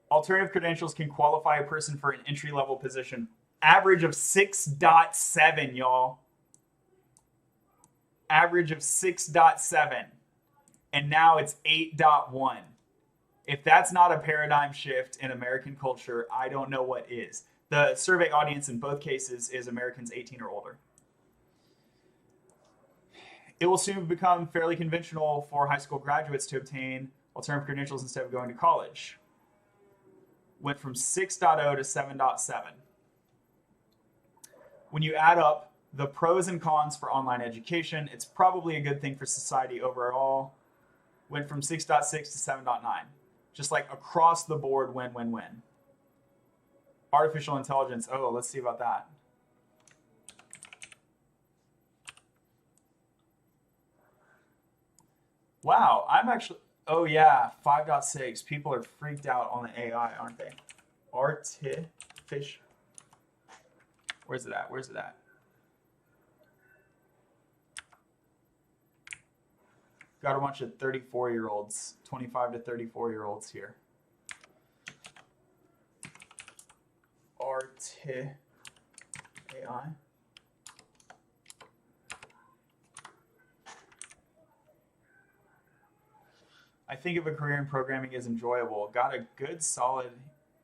Alternative credentials can qualify a person for an entry-level position. Average of 6.7, y'all. Average of 6.7. And now it's 8.1. If that's not a paradigm shift in American culture, I don't know what is. The survey audience in both cases is Americans 18 or older. It will soon become fairly conventional for high school graduates to obtain alternative credentials instead of going to college. Went from 6.0 to 7.7. When you add up the pros and cons for online education, it's probably a good thing for society overall. Went from 6.6 to 7.9. Just like across the board, win, win, win. Artificial intelligence. Oh, let's see about that. Wow, I'm actually, oh yeah, 5.6. People are freaked out on the AI, aren't they? Artificial. Where's it at? Where's it at? Got a bunch of 34-year-olds, 25 to 34-year-olds here. AI. I think of a career in programming as enjoyable. Got a good solid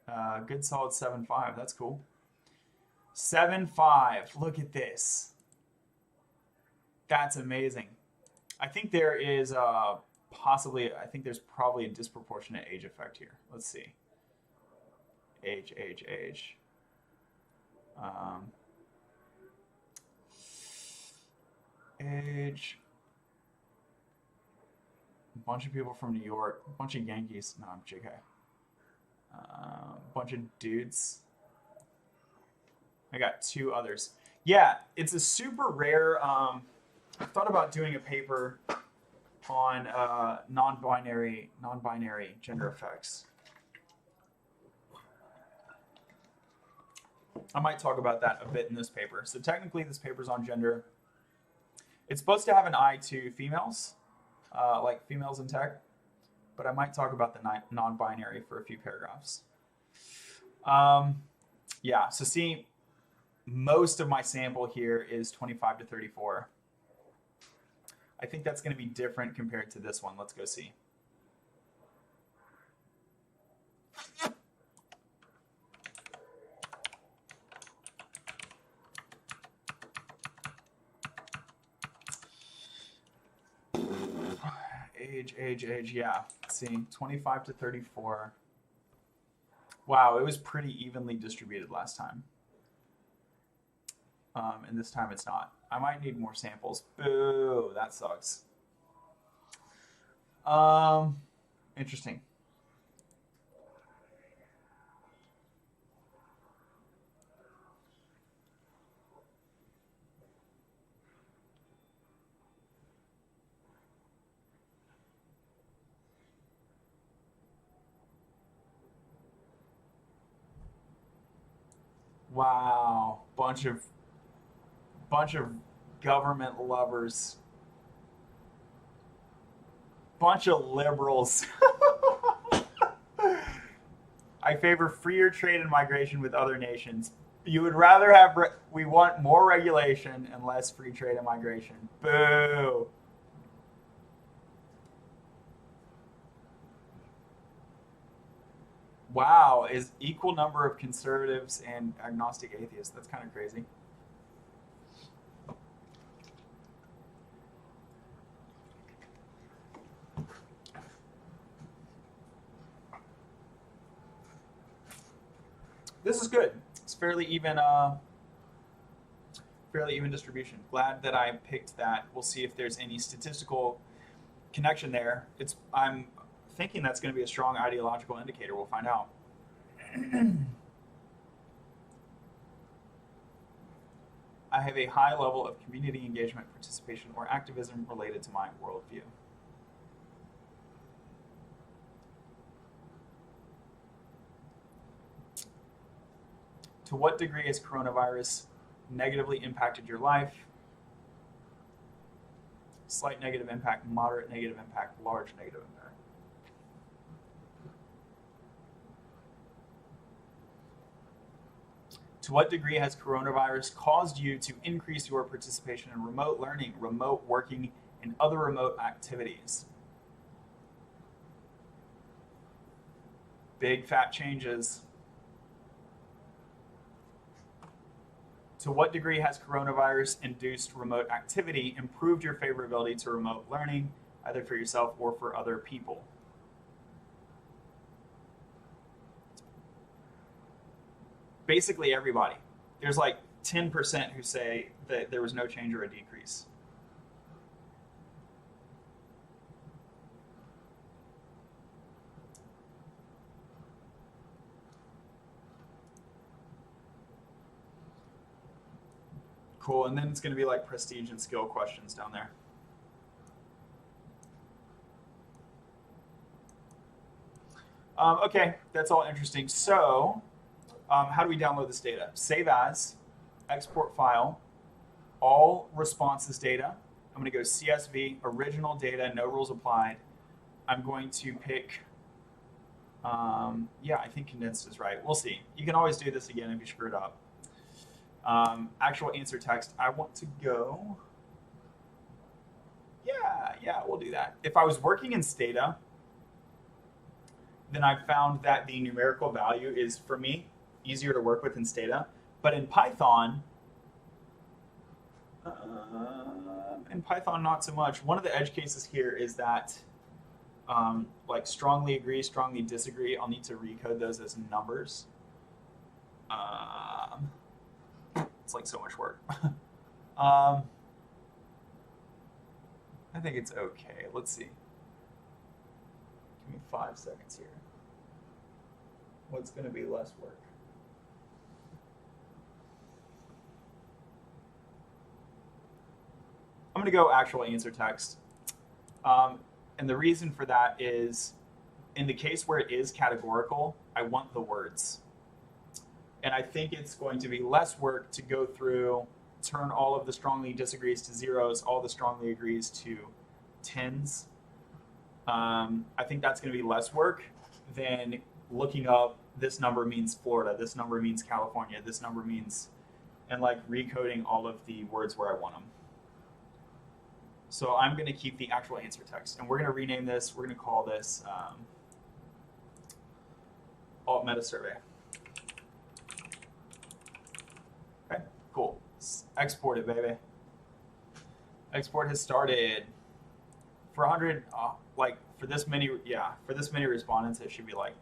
7.5. That's cool. 7.5. Look at this. That's amazing. I think there is I think there's probably a disproportionate age effect here. Let's see. age. Age. A bunch of people from New York. A bunch of Yankees. No, I'm JK. A bunch of dudes. I got 2 others. Yeah, it's a super rare. I thought about doing a paper on non-binary gender effects. I might talk about that a bit in this paper. So technically, this paper's on gender. It's supposed to have an eye to females, like females in tech, but I might talk about the non-binary for a few paragraphs. Yeah, so see, most of my sample here is 25 to 34. I think that's going to be different compared to this one. Let's go see. Age, yeah. Let's see, 25 to 34. Wow, it was pretty evenly distributed last time. And this time it's not. I might need more samples. Boo, that sucks. Interesting. Wow, bunch of government lovers, bunch of liberals. I favor freer trade and migration with other nations. You would rather have, we want more regulation and less free trade and migration. Boo. Wow, is equal number of conservatives and agnostic atheists. That's kind of crazy. This is good. It's fairly even distribution. Glad that I picked that. We'll see if there's any statistical connection there. I'm thinking that's going to be a strong ideological indicator. We'll find out. I have a high level of community engagement, participation, or activism related to my worldview. To what degree has coronavirus negatively impacted your life? Slight negative impact, moderate negative impact, large negative impact. To what degree has coronavirus caused you to increase your participation in remote learning, remote working, and other remote activities? Big fat changes. To what degree has coronavirus-induced remote activity improved your favorability to remote learning, either for yourself or for other people? Basically everybody. There's like 10% who say that there was no change or a decrease. Cool, and then it's going to be like prestige and skill questions down there. Okay, that's all interesting. So, how do we download this data? Save as, export file, all responses data. I'm going to go CSV, original data, no rules applied. I'm going to pick, yeah, I think condensed is right. We'll see. You can always do this again if you screw it up. Actual answer text, I want to go, yeah, we'll do that. If I was working in Stata, then I found that the numerical value is, for me, easier to work with in Stata. But in Python, not so much. One of the edge cases here is that like strongly agree, strongly disagree, I'll need to recode those as numbers. It's like so much work. I think it's okay. Let's see. Give me 5 seconds here. What's going to be less work? I'm going to go actual answer text. And the reason for that is in the case where it is categorical, I want the words. And I think it's going to be less work to go through, turn all of the strongly disagrees to zeros, all the strongly agrees to tens. I think that's going to be less work than looking up this number means Florida, this number means California, this number means, and like recoding all of the words where I want them. So I'm going to keep the actual answer text, and we're going to rename this. We're going to call this alt meta survey. Okay, cool. Let's export it, baby. Export has started. For 100, like for this many, for this many respondents, it should be like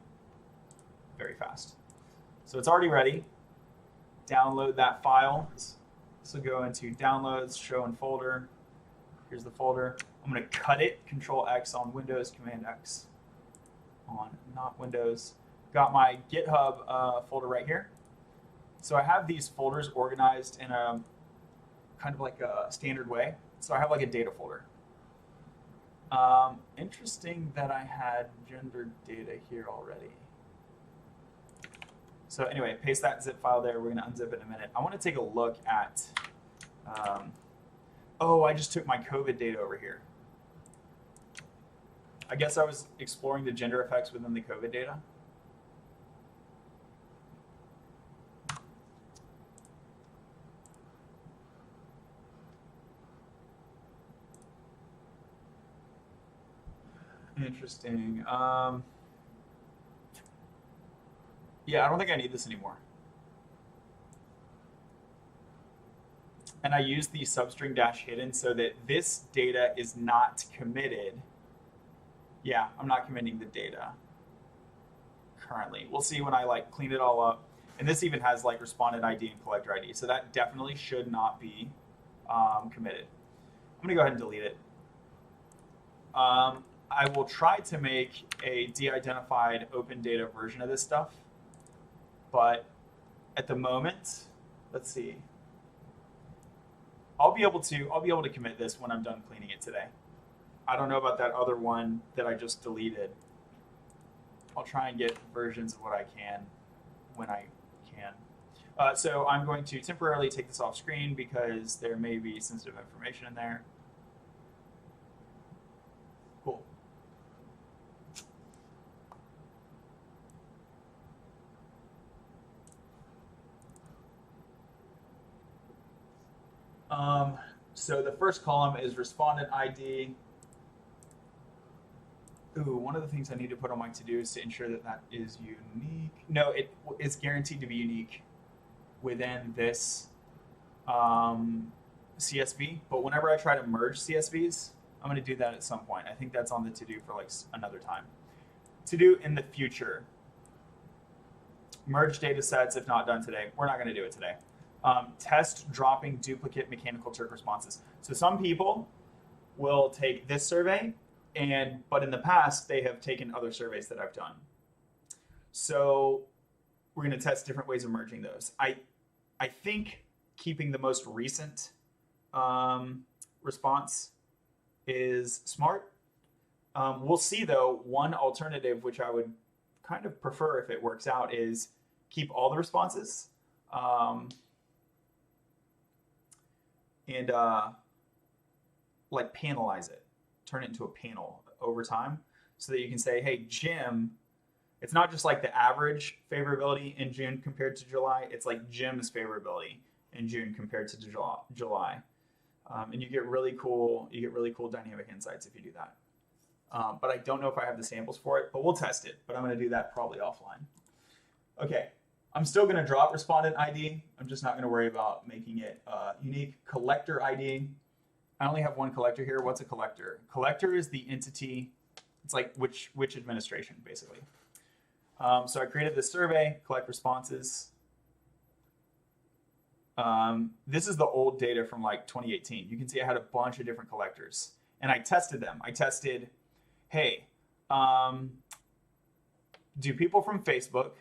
very fast. So it's already ready. Download that file. So go into downloads, show in folder. Here's the folder. I'm going to cut it, Control X on Windows, Command X on not Windows. Got my GitHub folder right here. So I have these folders organized in a kind of like a standard way. So I have like a data folder. Interesting that I had gender data here already. So anyway, paste that zip file there. We're going to unzip it in a minute. I want to take a look at, oh, I just took my COVID data over here. I guess I was exploring the gender effects within the COVID data. Interesting. Yeah, I don't think I need this anymore. And I use the substring dash hidden so that this data is not committed. Yeah, I'm not committing the data currently. We'll see when I like clean it all up. And this even has like respondent ID and collector ID. So that definitely should not be committed. I'm gonna go ahead and delete it. I will try to make a de-identified open data version of this stuff, but at the moment, let's see. I'll be able to commit this when I'm done cleaning it today. I don't know about that other one that I just deleted. I'll try and get versions of what I can when I can. So I'm going to temporarily take this off screen because there may be sensitive information in there. Cool. So the first column is respondent ID. Ooh, one of the things I need to put on my to-do is to ensure that that is unique. No, it is guaranteed to be unique within this CSV. But whenever I try to merge CSVs, I'm going to do that at some point. I think that's on the to-do for like another time. To do in the future. Merge data sets if not done today. We're not going to do it today. Test dropping duplicate mechanical Turk responses. So some people will take this survey, but in the past they have taken other surveys that I've done. So we're going to test different ways of merging those. I think keeping the most recent response is smart. We'll see though. One alternative, which I would kind of prefer if it works out, is keep all the responses. And like panelize it, turn it into a panel over time so that you can say, hey, Jim, it's not just like the average favorability in June compared to July. It's like Jim's favorability in June compared to July. And you get really cool dynamic insights if you do that. But I don't know if I have the samples for it, but we'll test it. But I'm going to do that probably offline. Okay. I'm still going to drop respondent ID. I'm just not going to worry about making it unique. Collector ID. I only have one collector here. What's a collector? Collector is the entity. It's like which administration, basically. So I created this survey, collect responses. This is the old data from like 2018. You can see I had a bunch of different collectors, and I tested them. I tested, hey, do people from Facebook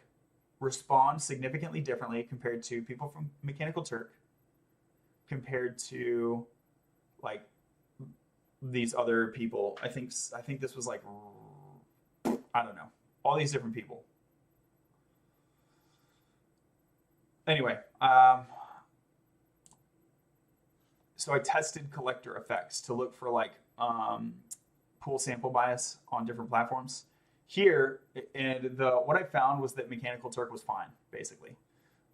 respond significantly differently compared to people from Mechanical Turk, compared to like these other people? I think this was like, I don't know, all these different people. Anyway, so I tested collector effects to look for like pool sample bias on different platforms. Here, and what I found was that Mechanical Turk was fine, basically.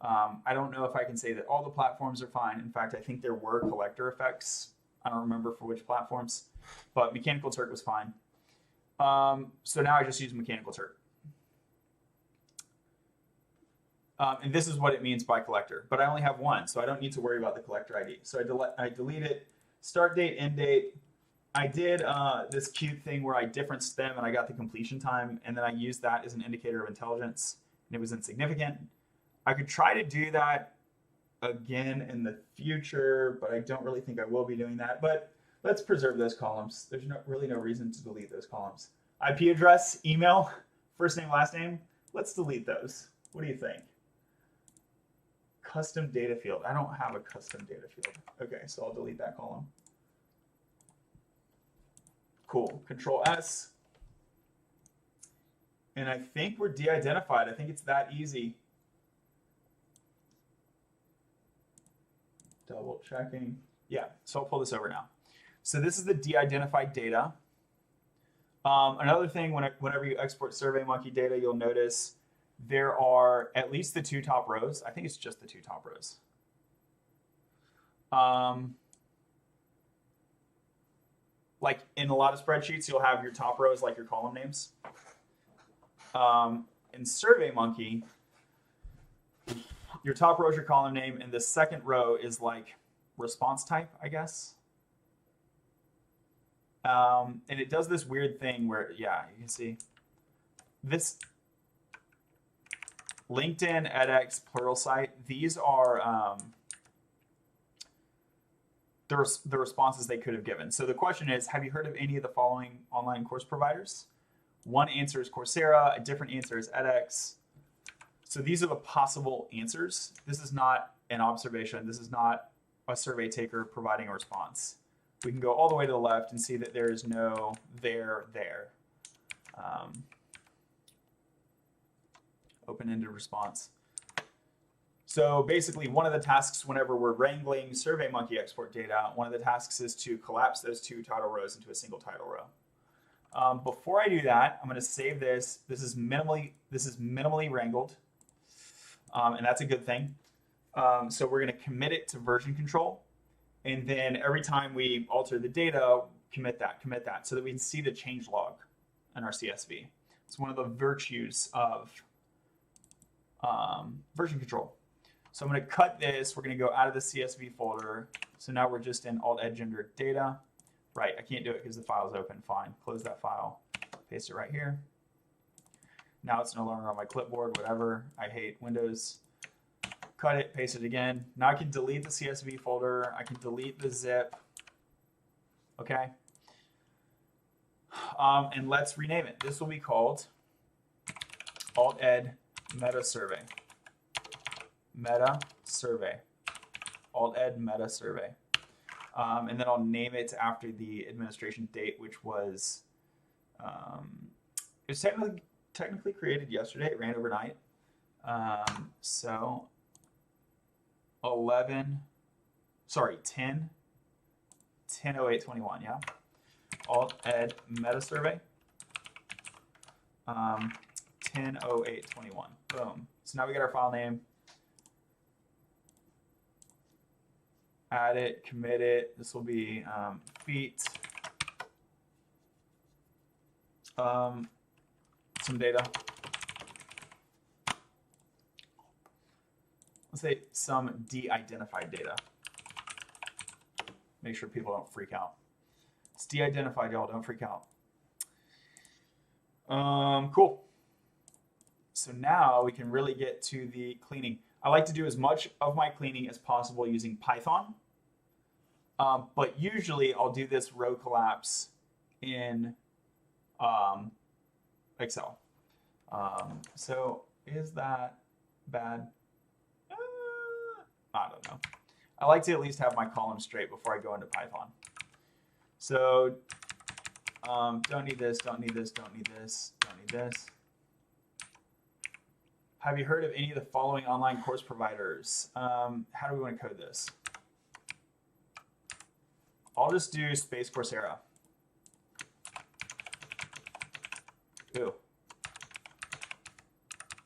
I don't know if I can say that all the platforms are fine. In fact, I think there were collector effects. I don't remember for which platforms, but Mechanical Turk was fine. So now I just use Mechanical Turk. And this is what it means by collector, but I only have one, so I don't need to worry about the collector ID. So I delete it, start date, end date. I did this cute thing where I differenced them and I got the completion time, and then I used that as an indicator of intelligence, and it was insignificant. I could try to do that again in the future, but I don't really think I will be doing that. But let's preserve those columns. There's really no reason to delete those columns. IP address, email, first name, last name. Let's delete those. What do you think? Custom data field. I don't have a custom data field. Okay, so I'll delete that column. Cool. Control S. And I think we're de-identified. I think it's that easy. Double checking. Yeah, so I'll pull this over now. So this is the de-identified data. Another thing, whenever you export SurveyMonkey data, you'll notice there are at least the two top rows. I think it's just the two top rows. Like in a lot of spreadsheets, you'll have your top rows like your column names. In SurveyMonkey, your top row is your column name, and the second row is like response type, I guess. And it does this weird thing where, yeah, you can see this LinkedIn, edX, Pluralsight. These are the responses they could have given. So the question is, have you heard of any of the following online course providers? One answer is Coursera, a different answer is edX. So these are the possible answers. This is not an observation. This is not a survey taker providing a response. We can go all the way to the left and see that there is no there. Open-ended response. So basically, one of the tasks whenever we're wrangling SurveyMonkey export data, one of the tasks is to collapse those two title rows into a single title row. Before I do that, I'm going to save this. This is minimally wrangled, and that's a good thing. So we're going to commit it to version control, and then every time we alter the data, commit that, so that we can see the change log in our CSV. It's one of the virtues of version control. So I'm going to cut this. We're going to go out of the CSV folder. So now we're just in alt ed gender data. Right, I can't do it because the file's open. Fine, close that file, paste it right here. Now it's no longer on my clipboard, whatever. I hate Windows. Cut it, paste it again. Now I can delete the CSV folder. I can delete the zip. Okay. And let's rename it. This will be called alt ed meta survey. Meta survey. Alt ed meta survey. And then I'll name it after the administration date, which was, it was technically created yesterday. It ran overnight. So 10/08/21, yeah. Alt ed meta survey. 10/08/21. Boom. So now we got our file name. Add it, commit it. This will be feet. Some data. Let's say some de-identified data. Make sure people don't freak out. It's de-identified, y'all. Don't freak out. Cool. So now we can really get to the cleaning. I like to do as much of my cleaning as possible using Python. But usually I'll do this row collapse in Excel. So is that bad? I don't know. I like to at least have my columns straight before I go into Python. So don't need this, don't need this, don't need this, don't need this. Have you heard of any of the following online course providers? How do we want to code this? I'll just do space Coursera. Ooh.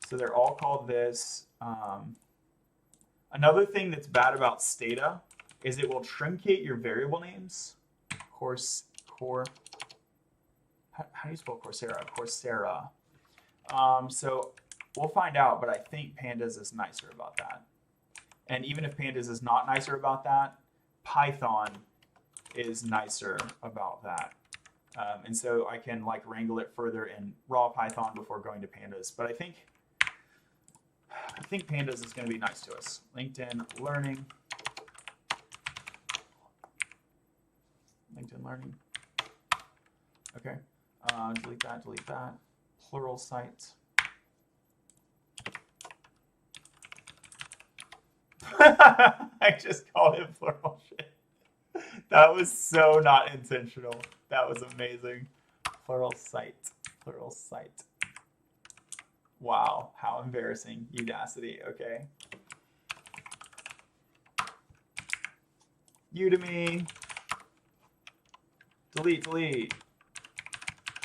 So they're all called this. Another thing that's bad about Stata is it will truncate your variable names. How do you spell Coursera? Coursera. So we'll find out, but I think Pandas is nicer about that. And even if Pandas is not nicer about that, Python is nicer about that. And so I can like wrangle it further in raw Python before going to Pandas. But I think Pandas is going to be nice to us. LinkedIn Learning. LinkedIn Learning. Okay. Delete that, delete that. Plural site. I just called it plural shit. That was so not intentional. That was amazing. Plural site. Plural site. Wow, how embarrassing. Udacity, okay. Udemy. Delete, delete.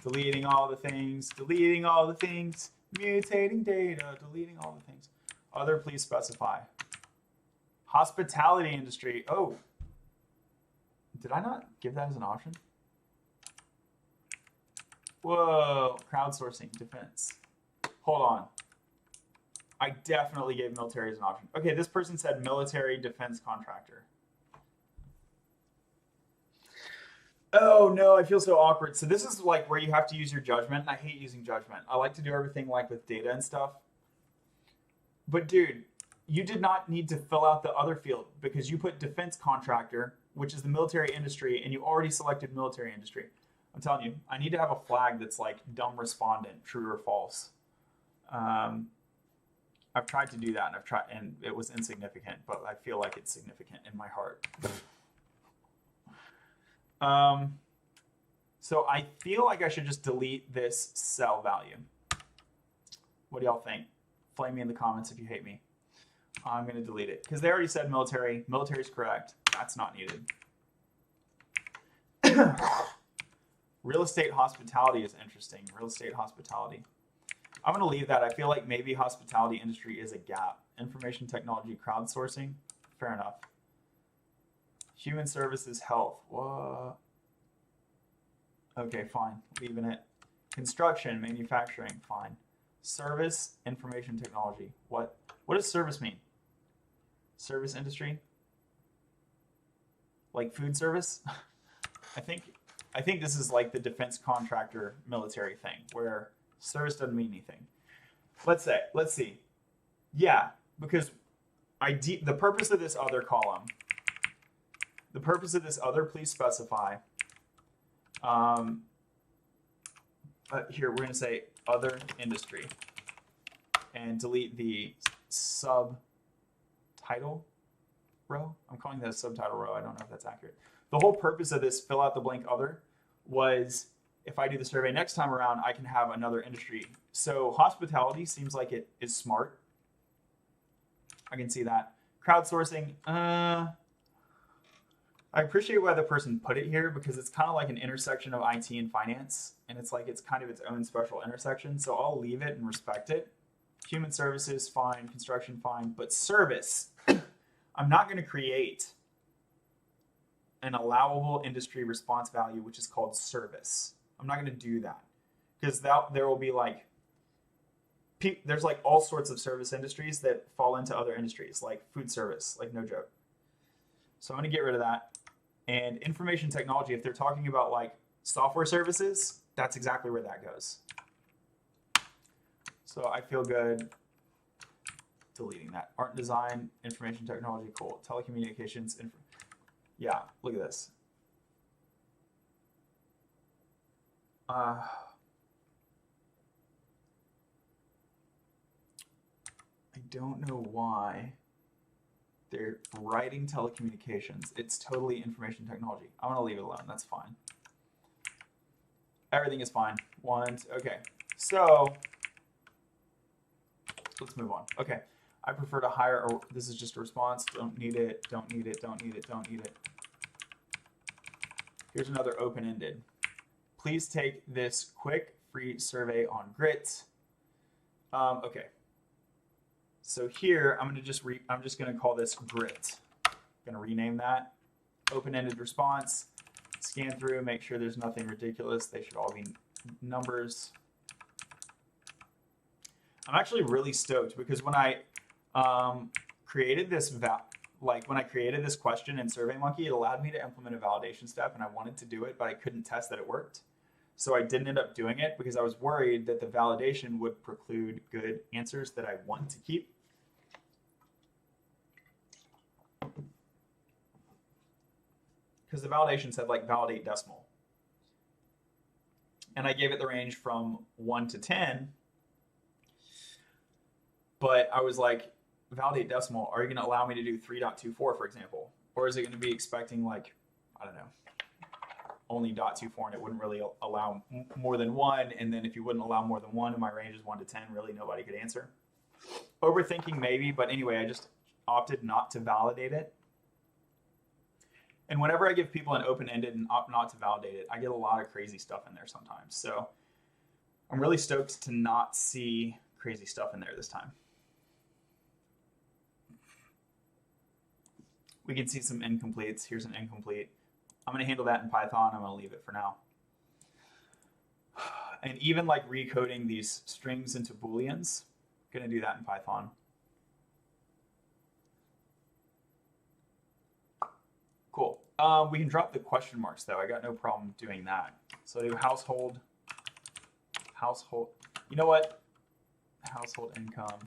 Deleting all the things. Deleting all the things. Mutating data. Deleting all the things. Other, please specify. Hospitality industry. Oh. Did I not give that as an option? Whoa. Crowdsourcing. Defense. Hold on. I definitely gave military as an option. Okay, this person said military defense contractor. Oh no, I feel so awkward. So this is like where you have to use your judgment. I hate using judgment. I like to do everything like with data and stuff. But dude, you did not need to fill out the other field because you put defense contractor, which is the military industry, and you already selected military industry. I'm telling you, I need to have a flag that's like dumb respondent, true or false. I've tried to do that, and it was insignificant, but I feel like it's significant in my heart. So I feel like I should just delete this cell value. What do y'all think? Flame me in the comments if you hate me. I'm going to delete it because they already said military. Military is correct. That's not needed. Real estate hospitality is interesting. Real estate hospitality. I'm going to leave that. I feel like maybe hospitality industry is a gap. Information technology, crowdsourcing. Fair enough. Human services, health. What? Okay, fine. Leaving it. Construction, manufacturing, fine. Service, information technology. What does service mean? Service industry? Like food service? I think this is like the defense contractor military thing where service doesn't mean anything. Let's see. Yeah, because the purpose of this other column, the purpose of this other, please specify. Here, we're going to say other industry and delete the subtitle row. I'm calling that a subtitle row. I don't know if that's accurate. The whole purpose of this fill out the blank other was if I do the survey next time around, I can have another industry. So hospitality seems like it is smart. I can see that. Crowdsourcing, I appreciate why the person put it here because it's kind of like an intersection of IT and finance. And it's like it's kind of its own special intersection. So I'll leave it and respect it. Human services, fine. Construction, fine. But service, I'm not going to create an allowable industry response value, which is called service. I'm not going to do that because there will be like, there's like all sorts of service industries that fall into other industries, like food service, like no joke. So I'm going to get rid of that. And information technology, if they're talking about like software services, that's exactly where that goes. So I feel good. deleting that. Art and design, information technology, cool. Telecommunications, yeah, look at this. I don't know why they're writing telecommunications. It's totally information technology. I'm gonna leave it alone, that's fine. Everything is fine. Okay, so let's move on. Okay, I prefer to hire, or this is just a response. Don't need it, don't need it, don't need it, don't need it. Here's another open-ended. Please take this quick free survey on grit. Okay. So here I'm just gonna call this grit. I'm gonna rename that. Open-ended response. Scan through, make sure there's nothing ridiculous. They should all be numbers. I'm actually really stoked because when I created this question in SurveyMonkey, it allowed me to implement a validation step, and I wanted to do it, but I couldn't test that it worked. So I didn't end up doing it because I was worried that the validation would preclude good answers that I want to keep. Because the validation said like validate decimal. And I gave it the range from 1 to 10. But I was like, validate decimal, are you going to allow me to do 3.24, for example? Or is it going to be expecting like, I don't know, only .24 and it wouldn't really allow more than 1? And then if you wouldn't allow more than 1 and my range is 1 to 10, really nobody could answer. Overthinking maybe, but anyway, I just opted not to validate it. And whenever I give people an open-ended and opt not to validate it, I get a lot of crazy stuff in there sometimes. So I'm really stoked to not see crazy stuff in there this time. We can see some incompletes. Here's an incomplete. I'm going to handle that in Python. I'm going to leave it for now. And even like recoding these strings into Booleans, I'm going to do that in Python. Cool. We can drop the question marks though. I got no problem doing that. So I do household. You know what? Household income.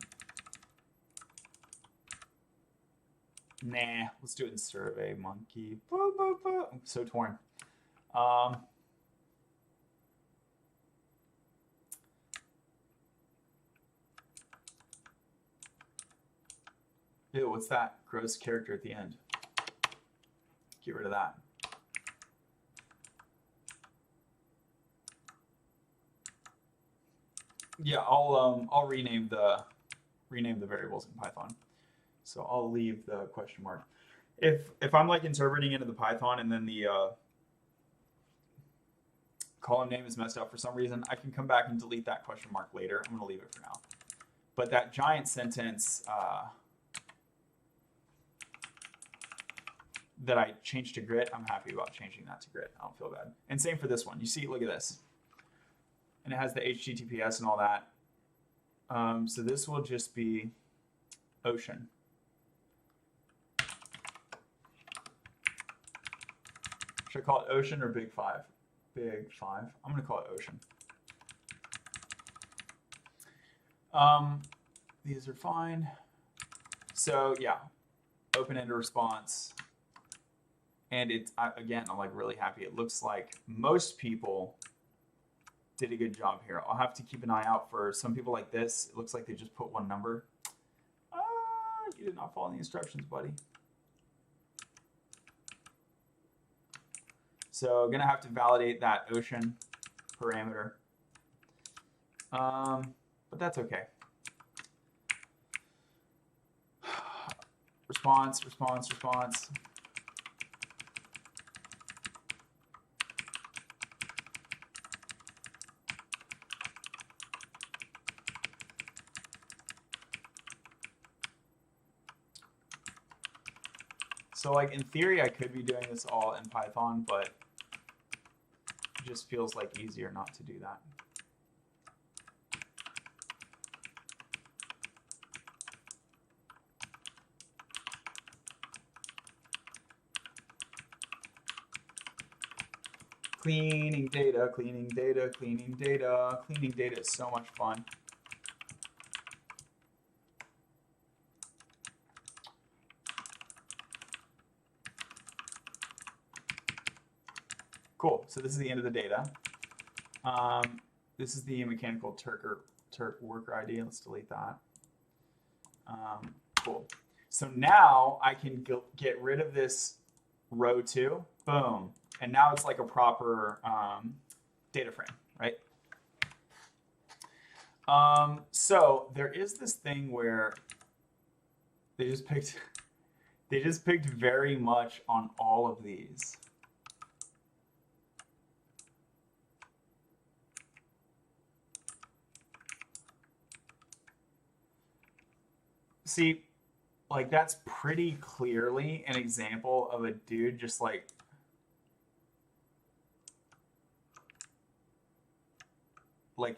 Nah, let's do it in SurveyMonkey. I'm so torn. Ew, what's that? Gross character at the end. Get rid of that. Yeah, I'll rename the variables in Python. So I'll leave the question mark. If I'm like interpreting into the Python and then the column name is messed up for some reason, I can come back and delete that question mark later. I'm going to leave it for now. But that giant sentence that I changed to grit, I'm happy about changing that to grit. I don't feel bad. And same for this one. You see, look at this. And it has the HTTPS and all that. So this will just be ocean. Should I call it ocean or big 5? Big 5. I'm going to call it ocean. These are fine. So yeah, open-ended response. And it's, again, I'm like really happy. It looks like most people did a good job here. I'll have to keep an eye out for some people like this. It looks like they just put one number. You did not follow the instructions, buddy. So I'm gonna have to validate that ocean parameter. But that's okay. Response, response, response. So like in theory, I could be doing this all in Python, but it just feels like easier not to do that. Cleaning data, cleaning data, cleaning data. Cleaning data is so much fun. Cool. So this is the end of the data. This is the mechanical Turk worker ID. Let's delete that. Cool. So now I can get rid of this row 2. Boom. And now it's like a proper data frame, right? So there is this thing where they just picked very much on all of these. See, like that's pretty clearly an example of a dude just like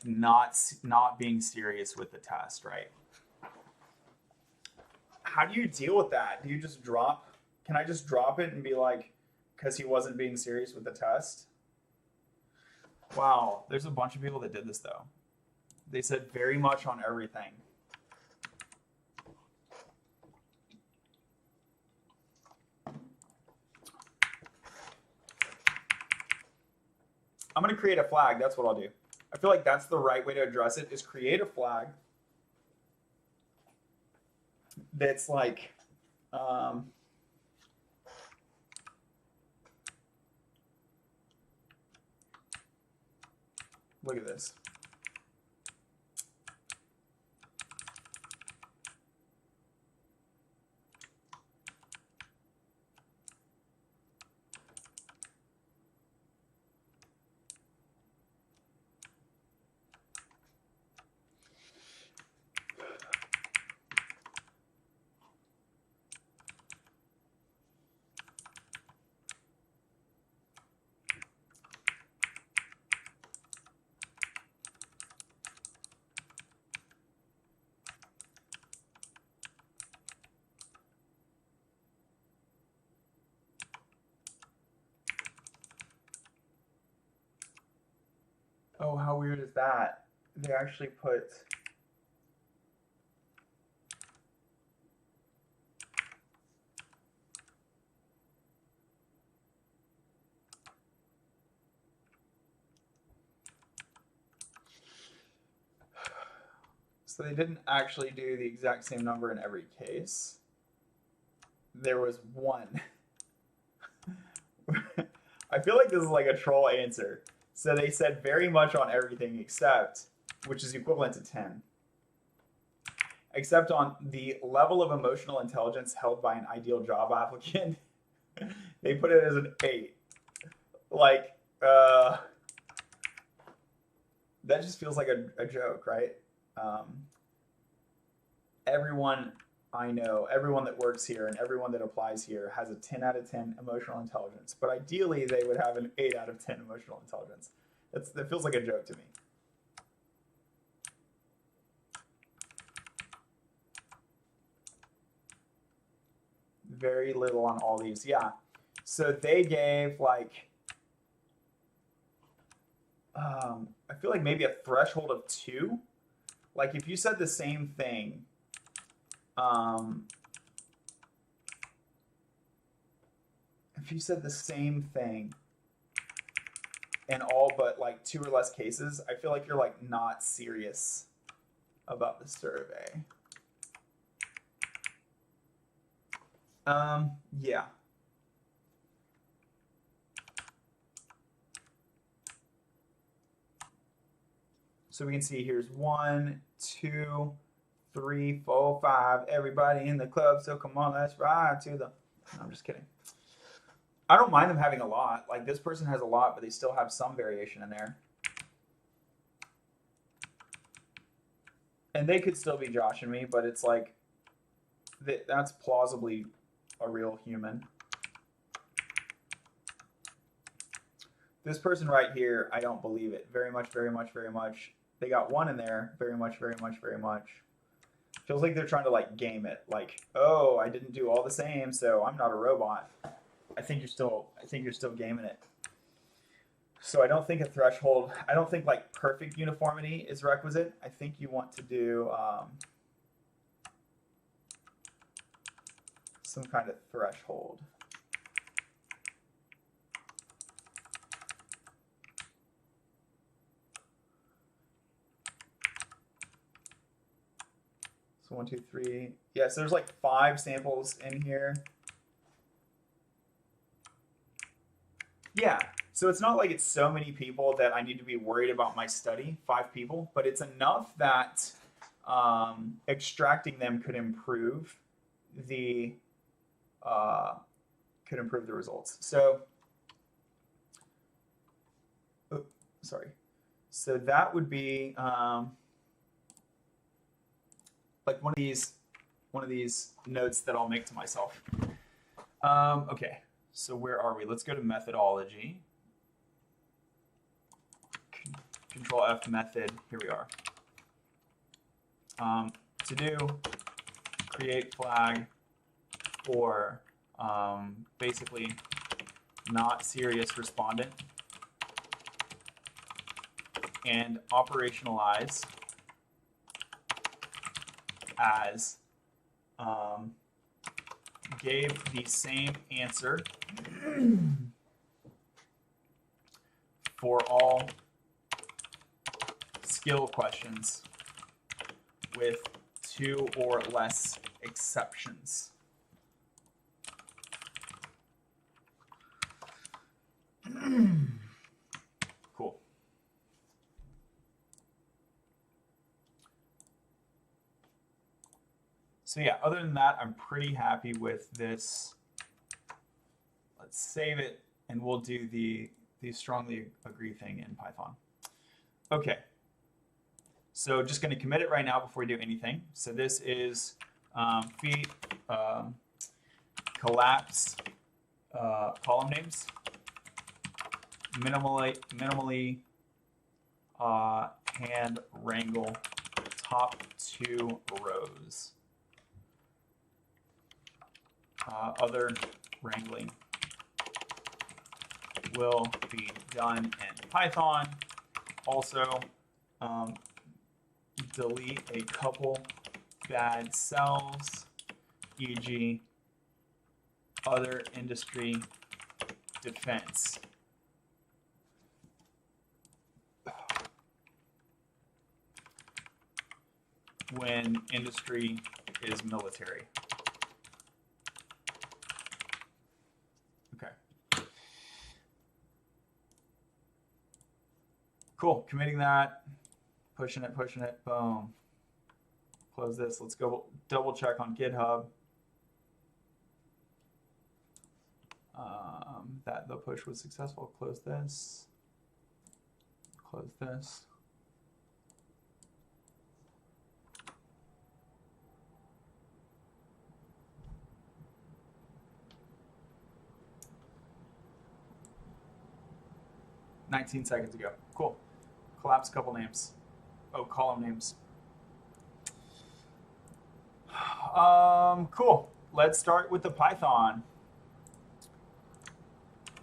not being serious with the test, right? How do you deal with that? Do you just drop? Can I just drop it and be like, because he wasn't being serious with the test? Wow, there's a bunch of people that did this though. They said very much on everything. I'm going to create a flag. That's what I'll do. I feel like that's the right way to address it, is create a flag that's like, look at this. Oh, how weird is that? They actually put... So they didn't actually do the exact same number in every case. There was one. I feel like this is like a troll answer. So they said very much on everything except, which is equivalent to 10. Except on the level of emotional intelligence held by an ideal job applicant. They put it as an 8. Like, that just feels like a joke, right? Everyone I know, everyone that works here and everyone that applies here has a 10 out of 10 emotional intelligence. But ideally, they would have an 8 out of 10 emotional intelligence. That feels like a joke to me. Very little on all these. Yeah. So they gave like, I feel like maybe a threshold of 2. Like if you said the same thing, if you said the same thing in all but like 2 or less cases, I feel like you're like not serious about the survey. Yeah. So we can see here's 1, 2, 3, 4, 5. Everybody in the club, so come on, let's ride to the... No, I'm just kidding. I don't mind them having a lot. Like this person has a lot, but they still have some variation in there. And they could still be Josh and me, but it's like, that's plausibly a real human. This person right here, I don't believe it. Very much, very much, very much. They got 1 in there. Very much, very much, very much. Feels like they're trying to like game it. Like, oh, I didn't do all the same, so I'm not a robot. I think you're still gaming it. So I don't think a threshold, I don't think like perfect uniformity is requisite. I think you want to do some kind of threshold. So 1, 2, 3. Yeah, so there's like 5 samples in here. Yeah, so it's not like it's so many people that I need to be worried about my study, 5 people, but it's enough that extracting them could improve the results. So, oh, sorry. So that would be like one of these notes that I'll make to myself. Okay, so where are we? Let's go to methodology. Control F method. Here we are. To do create flag for basically not serious respondent and operationalize as gave the same answer for all skill questions with 2 or less exceptions. Cool. So yeah, other than that, I'm pretty happy with this. Let's save it, and we'll do the strongly agree thing in Python. Okay. So just going to commit it right now before we do anything. So this is feat collapse column names, minimally hand wrangle top 2 rows. Other wrangling will be done in Python. Also, delete a couple bad cells, e.g. other industry defense. When industry is military. Okay. Cool, committing that, pushing it, boom. Close this, let's go double check on GitHub. That the push was successful, close this. 19 seconds ago. Cool. Collapse a couple names. Oh, column names. Cool. Let's start with the Python.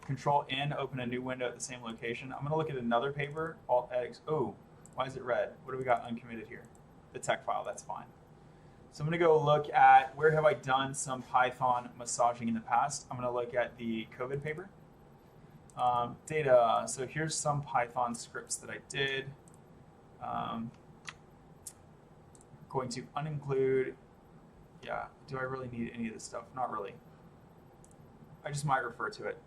Control N, open a new window at the same location. I'm going to look at another paper. Alt X. Oh, why is it red? What do we got uncommitted here? The tech file. That's fine. So I'm going to go look at where have I done some Python massaging in the past. I'm going to look at the COVID paper. Data. So here's some Python scripts that I did. Going to uninclude. Yeah, do I really need any of this stuff? Not really. I just might refer to it.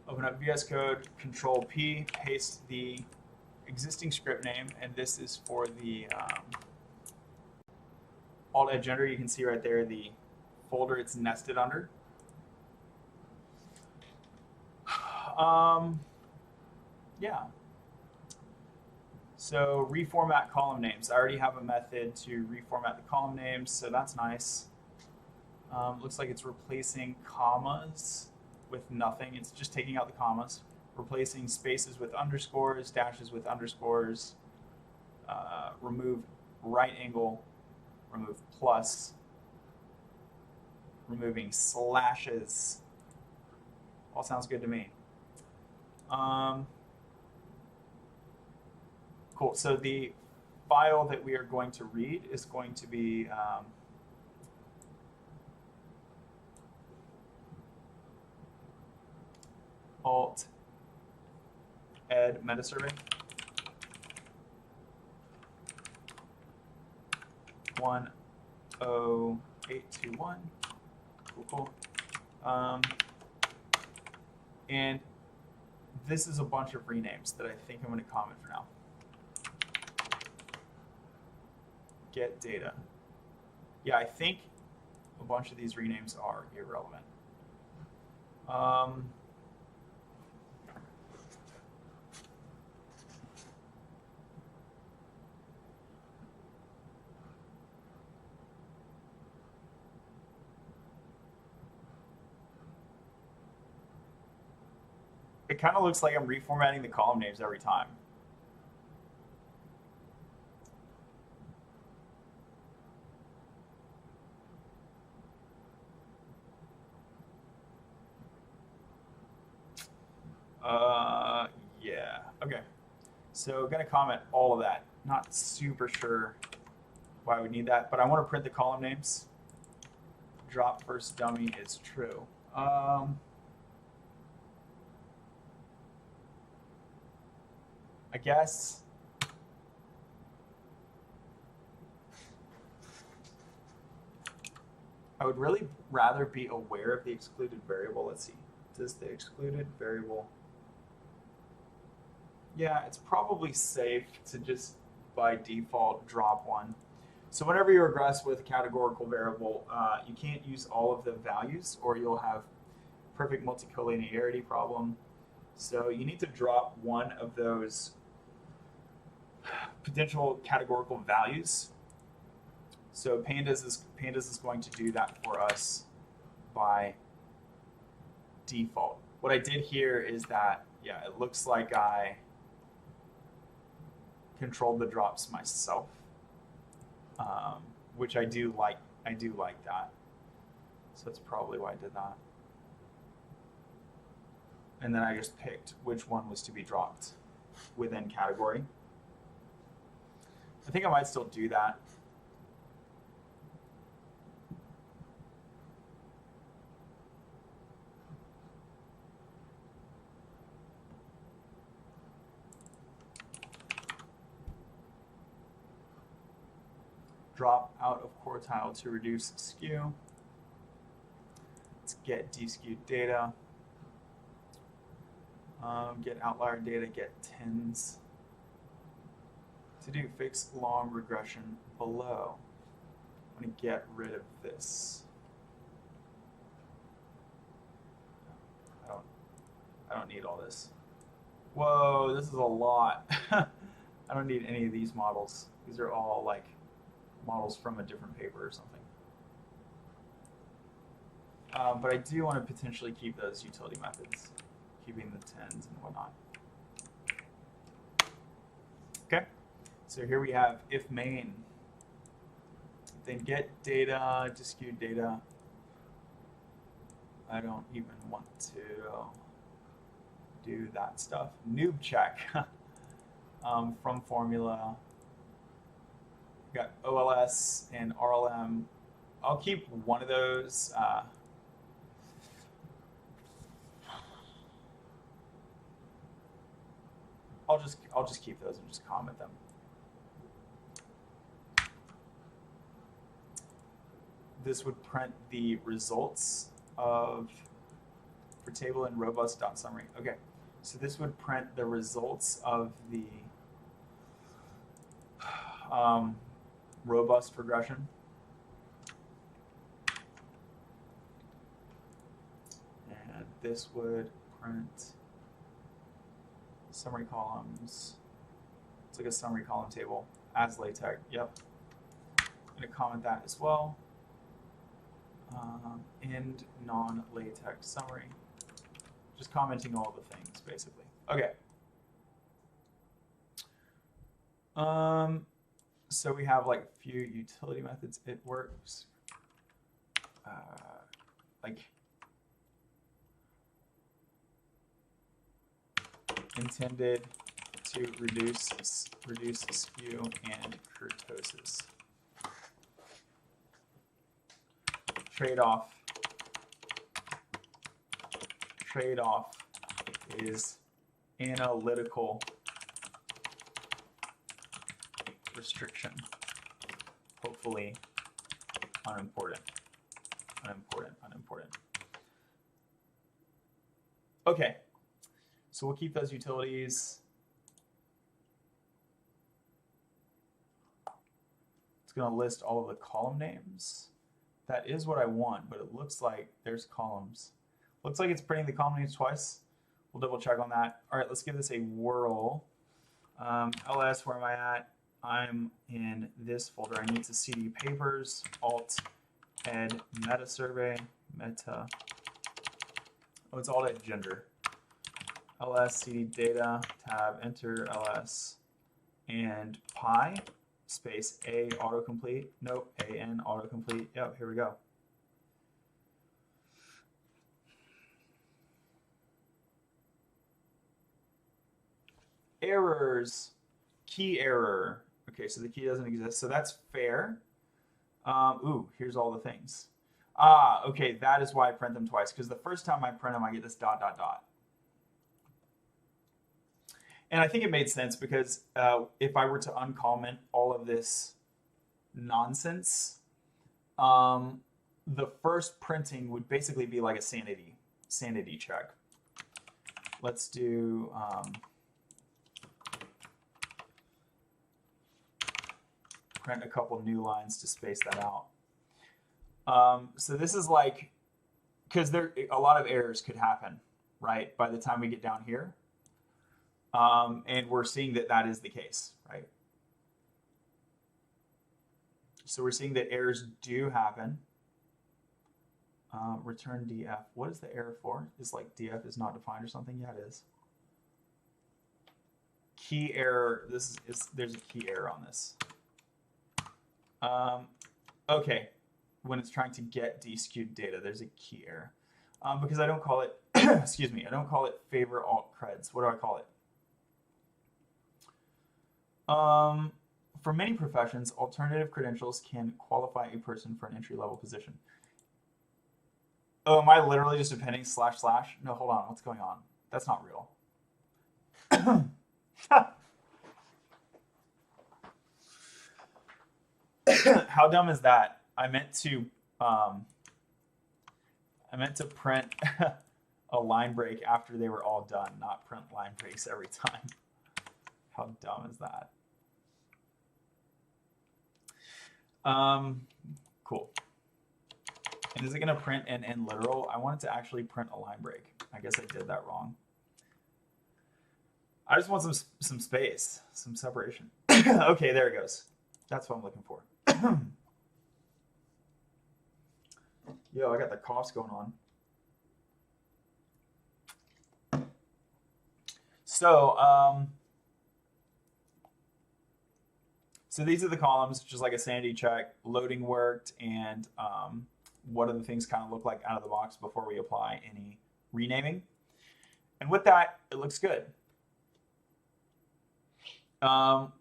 Open up VS Code, Control P, paste the existing script name, and this is for the Alt Edge Enter. You can see right there the folder it's nested under. Yeah. So reformat column names. I already have a method to reformat the column names, so that's nice. Looks like it's replacing commas with nothing. It's just taking out the commas, replacing spaces with underscores, dashes with underscores, remove right angle, remove plus, removing slashes. All sounds good to me. Cool. So the file that we are going to read is going to be alt ed meta survey. 10821. Cool. And this is a bunch of renames that I think I'm going to comment for now. Get data. Yeah, I think a bunch of these renames are irrelevant. It kind of looks like I'm reformatting the column names every time. Yeah, okay. So gonna comment all of that. Not super sure why we need that, but I want to print the column names. Drop first dummy is true. I guess I would really rather be aware of the excluded variable. Let's see. Does the excluded variable... Yeah, it's probably safe to just by default drop one. So whenever you regress with a categorical variable, you can't use all of the values or you'll have perfect multicollinearity problem. So you need to drop one of those potential categorical values. So pandas is going to do that for us by default. What I did here is that, yeah, it looks like I controlled the drops myself, which I do like. I do like that. So that's probably why I did that. And then I just picked which one was to be dropped within category. I think I might still do that. Drop out of quartile to reduce skew. Let's get deskewed data. Get outlier data, get tens. To do fix long regression below. I'm going to get rid of this. I don't need all this. Whoa, this is a lot. I don't need any of these models. These are all like models from a different paper or something. But I do want to potentially keep those utility methods, keeping the tens and whatnot. Okay, so here we have if main, then get data, deskewed data. I don't even want to do that stuff. Noob check from formula. Got OLS and RLM. I'll keep one of those. I'll just keep those and just comment them. This would print the results of for table and robust.summary. Okay, so this would print the results of the robust regression. And this would print summary columns. It's like a summary column table as LaTeX. Yep. I'm going to comment that as well. End non-LaTeX summary. Just commenting all the things, basically. Okay. So we have like few utility methods. It works. Like intended to reduce skew and kurtosis. Trade-off is analytical restriction. hopefully unimportant. Unimportant. Okay, so we'll keep those utilities. It's going to list all of the column names. That is what I want, but it looks like there's columns. Looks like it's printing the column names twice. We'll double check on that. All right, let's give this a whirl. ls, where am I at? I'm in this folder. I need to cd papers, alt, ed, meta survey, meta. Oh, it's alt ed gender. ls, cd data, tab, enter, ls, and pi, space a autocomplete. Nope, an autocomplete. Yep, here we go. Errors, key error. Okay, so the key doesn't exist, so that's fair. Ooh, here's all the things. Okay, that is why I print them twice, because the first time I print them, I get this ... And I think it made sense because if I were to uncomment all of this nonsense, the first printing would basically be like a sanity check. Let's do print a couple new lines to space that out. So this is like, because a lot of errors could happen, right? By the time we get down here. And we're seeing that that is the case, right? So we're seeing that errors do happen. Return df. What is the error for? Is like df is not defined or something? Yeah, it is. Key error. There's a key error on this. Okay, when it's trying to get dskewed data, there's a key error. Because I don't call it, excuse me, I don't call it favor alt creds. What do I call it? For many professions, alternative credentials can qualify a person for an entry-level position. Oh, am I literally just appending //? No, hold on. What's going on? That's not real. How dumb is that? I meant to print a line break after they were all done, not print line breaks every time. How dumb is that? Cool. And is it going to print an literal? I wanted to actually print a line break. I guess I did that wrong. I just want some space, some separation. Okay, there it goes. That's what I'm looking for. Yo, I got the coughs going on. So, so these are the columns, just like a sanity check. Loading worked, and what do the things kind of look like out of the box before we apply any renaming. And with that, it looks good. How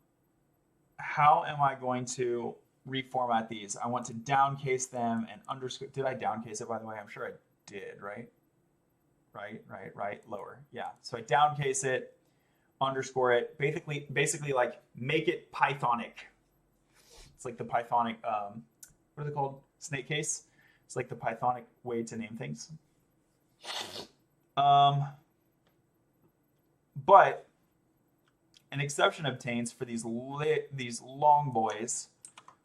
am I going to reformat these? I want to downcase them and underscore. Did I downcase it, by the way? I'm sure I did, right? Right, lower. Yeah, so I downcase it, underscore it, basically like make it Pythonic. It's like the Pythonic, what is it called? Snake case. It's like the Pythonic way to name things. But an exception obtains for these long boys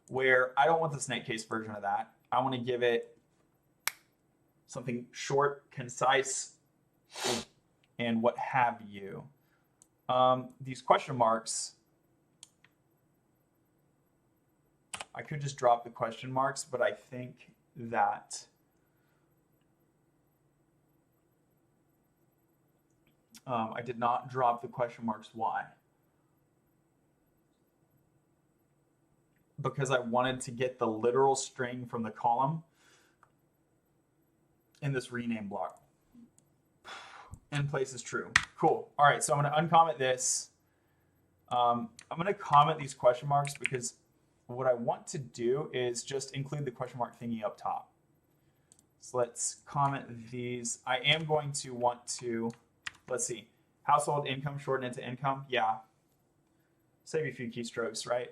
where I don't want the snake case version of that. I want to give it something short, concise, and what have you. These question marks, I could just drop the question marks, but I think that I did not drop the question marks. Why? Because I wanted to get the literal string from the column in this rename block. In place is true. Cool. All right, so I'm going to uncomment this. I'm going to comment these question marks because what I want to do is just include the question mark thingy up top. So let's comment these. I am going to want to, let's see, household income shorten into income. Yeah. Save you a few keystrokes, right?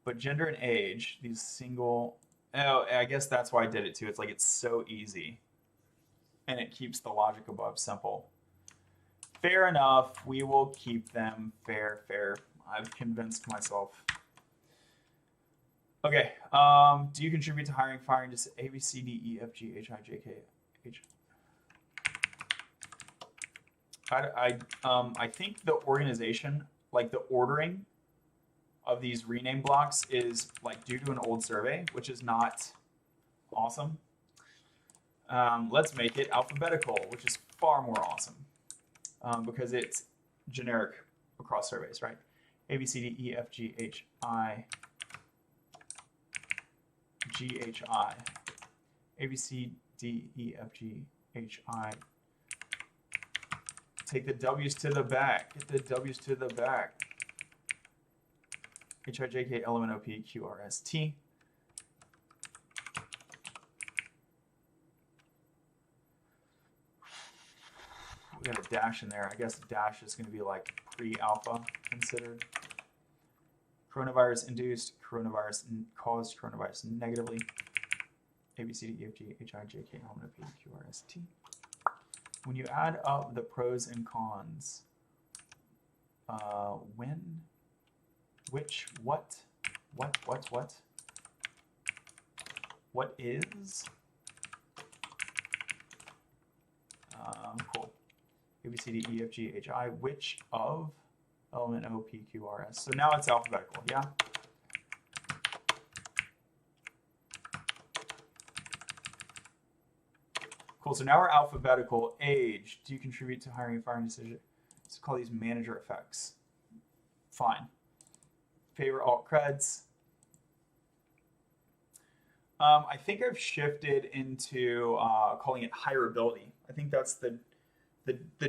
But gender and age, these single, oh, I guess that's why I did it too. It's like it's so easy. And it keeps the logic above simple. Fair enough. We will keep them fair, fair. I've convinced myself. Okay. Do you contribute to hiring, firing, just A, B, C, D, E, F, G, H, I, J, K, H? I think the organization, like the ordering of these rename blocks is like due to an old survey, which is not awesome. Let's make it alphabetical, which is far more awesome because it's generic across surveys, right? A, B, C, D, E, F, G, H, I, G, H, I. A, B, C, D, E, F, G, H, I. Take the W's to the back. Get the W's to the back. H, I, J, K, L, M, N, O, P, Q, R, S, T. We got a dash in there. I guess dash is going to be like pre-alpha considered. Coronavirus induced, coronavirus caused, coronavirus negatively. A, B, C, D, E, F, G, H, I, J, K, L, M, N, O, P, Q, R, S, T. When you add up the pros and cons, when, which, what is, cool. A, B, C, D, E, F, G, H, I, which of, L, M, N, O, P, Q, R, S. So now it's alphabetical, yeah? Cool, so now we're alphabetical. Age, do you contribute to hiring and firing decision? Let's call these manager effects. Fine. Favorite alt creds. I think I've shifted into calling it hireability. I think that's the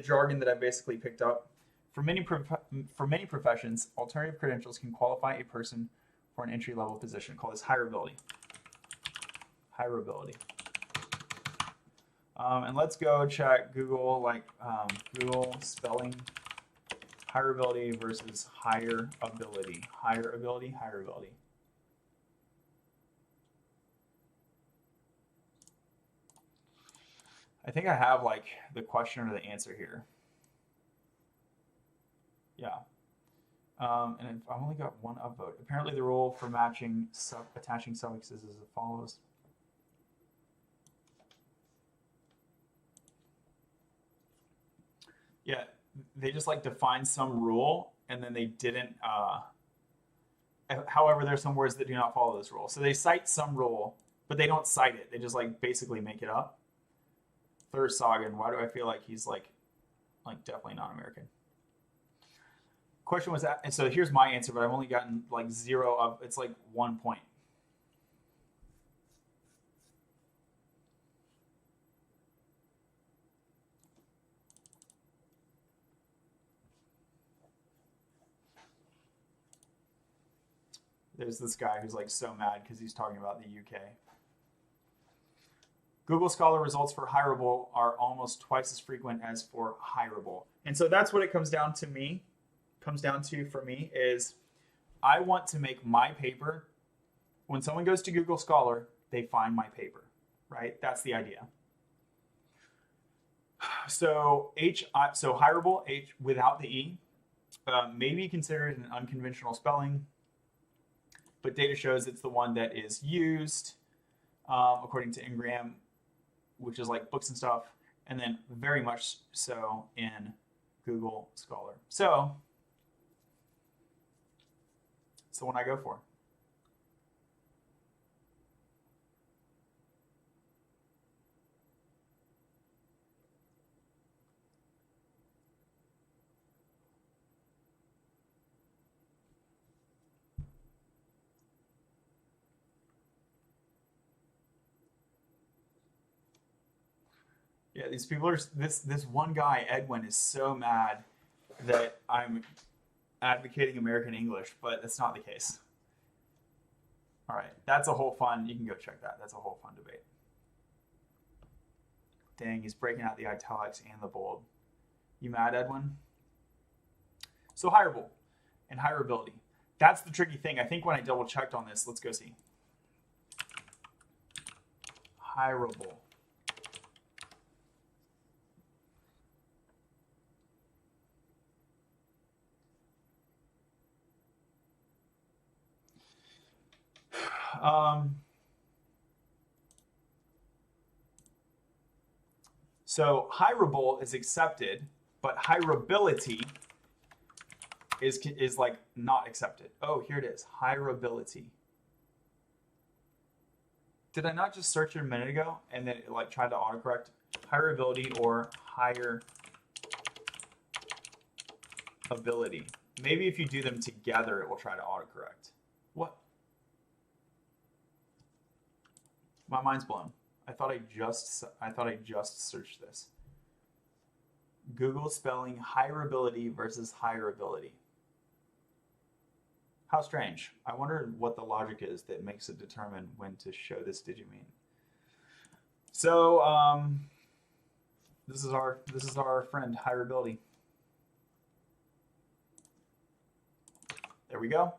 jargon that I basically picked up. For many professions, alternative credentials can qualify a person for an entry-level position. Call this hireability. Hireability. And let's go check Google, like Google spelling hireability versus hireability. Hireability, hireability. I think I have like the question or the answer here. Yeah. And I've only got one upvote. Apparently the rule for matching attaching suffixes is as follows. Yeah, they just like define some rule and then they didn't, however, there's some words that do not follow this rule. So they cite some rule, but they don't cite it. They just like basically make it up. Thursagan, why do I feel like he's like definitely not American? Question was that, and so here's my answer, but I've only gotten like 0 of, it's like 1 point. There's this guy who's like so mad because he's talking about the UK. Google Scholar results for hireable are almost twice as frequent as for hireable. And so that's what it comes down to for me is I want to make my paper, when someone goes to Google Scholar, they find my paper, right? That's the idea. So hireable, H without the E, may be considered an unconventional spelling, but data shows it's the one that is used according to Ingram, which is like books and stuff, and then very much so in Google Scholar. So it's the one I go for. Yeah, these people are, this one guy, Edwin, is so mad that I'm advocating American English, but that's not the case. All right, that's a whole fun, you can go check that. That's a whole fun debate. Dang, he's breaking out the italics and the bold. You mad, Edwin? So hireable and hireability. That's the tricky thing. I think when I double checked on this, let's go see. Hireable. So hireable is accepted, but hireability is like not accepted. Oh, here it is. Hireability. Did I not just search it a minute ago and then it like tried to autocorrect? Hireability or hireability. Maybe if you do them together, it will try to autocorrect. What? My mind's blown. I thought I just searched this. Google spelling hireability versus hireability. How strange. I wonder what the logic is that makes it determine when to show this digimane. So this is our friend hireability. There we go.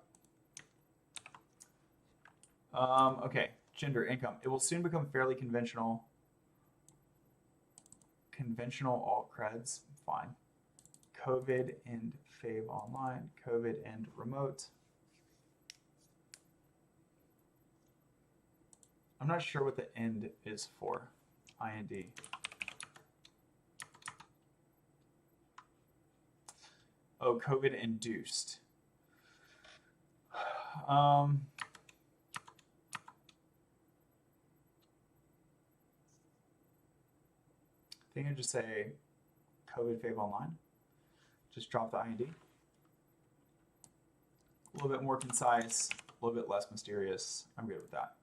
Okay, gender, income. It will soon become fairly conventional. Conventional alt creds, fine. COVID and fave online. COVID and remote. I'm not sure what the end is for. IND. Oh, COVID induced. I think I just say COVID fave online. Just drop the IND. A little bit more concise, a little bit less mysterious. I'm good with that.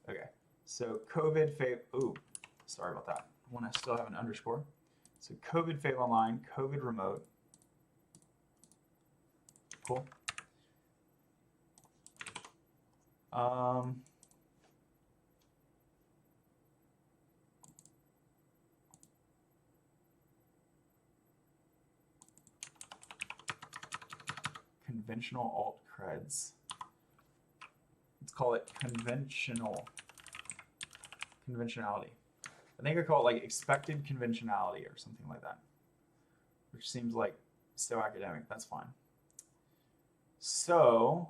Okay, so COVID fave, ooh, sorry about that. I want to still have an underscore. So COVID fave online, COVID remote. Cool. Conventional alt creds. Let's call it conventionality. I think I call it like expected conventionality or something like that, which seems like so academic. That's fine. So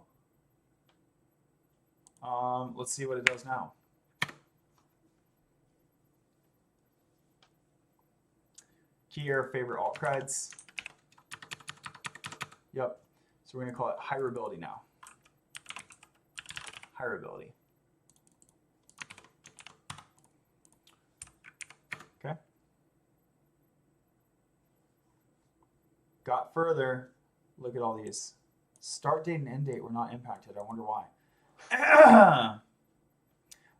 let's see what it does now. Key error favorite alt creds. Yep. So we're going to call it hireability now. Hireability. Okay. Got further. Look at all these. Start date and end date were not impacted. I wonder why.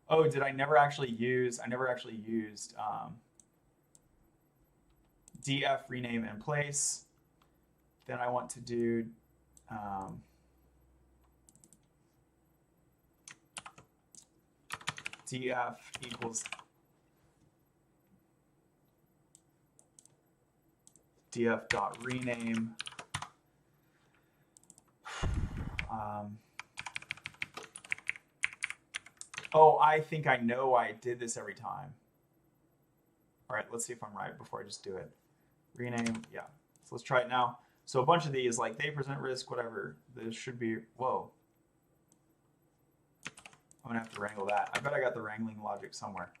Oh, did I never actually use? I never actually used df rename in place. Then I want to do df equals df dot rename. Oh, I think I know why I did this every time. All right, let's see if I'm right before I just do it. Rename, yeah. So let's try it now. So a bunch of these, like they present risk, whatever. This should be, whoa. I'm gonna have to wrangle that. I bet I got the wrangling logic somewhere.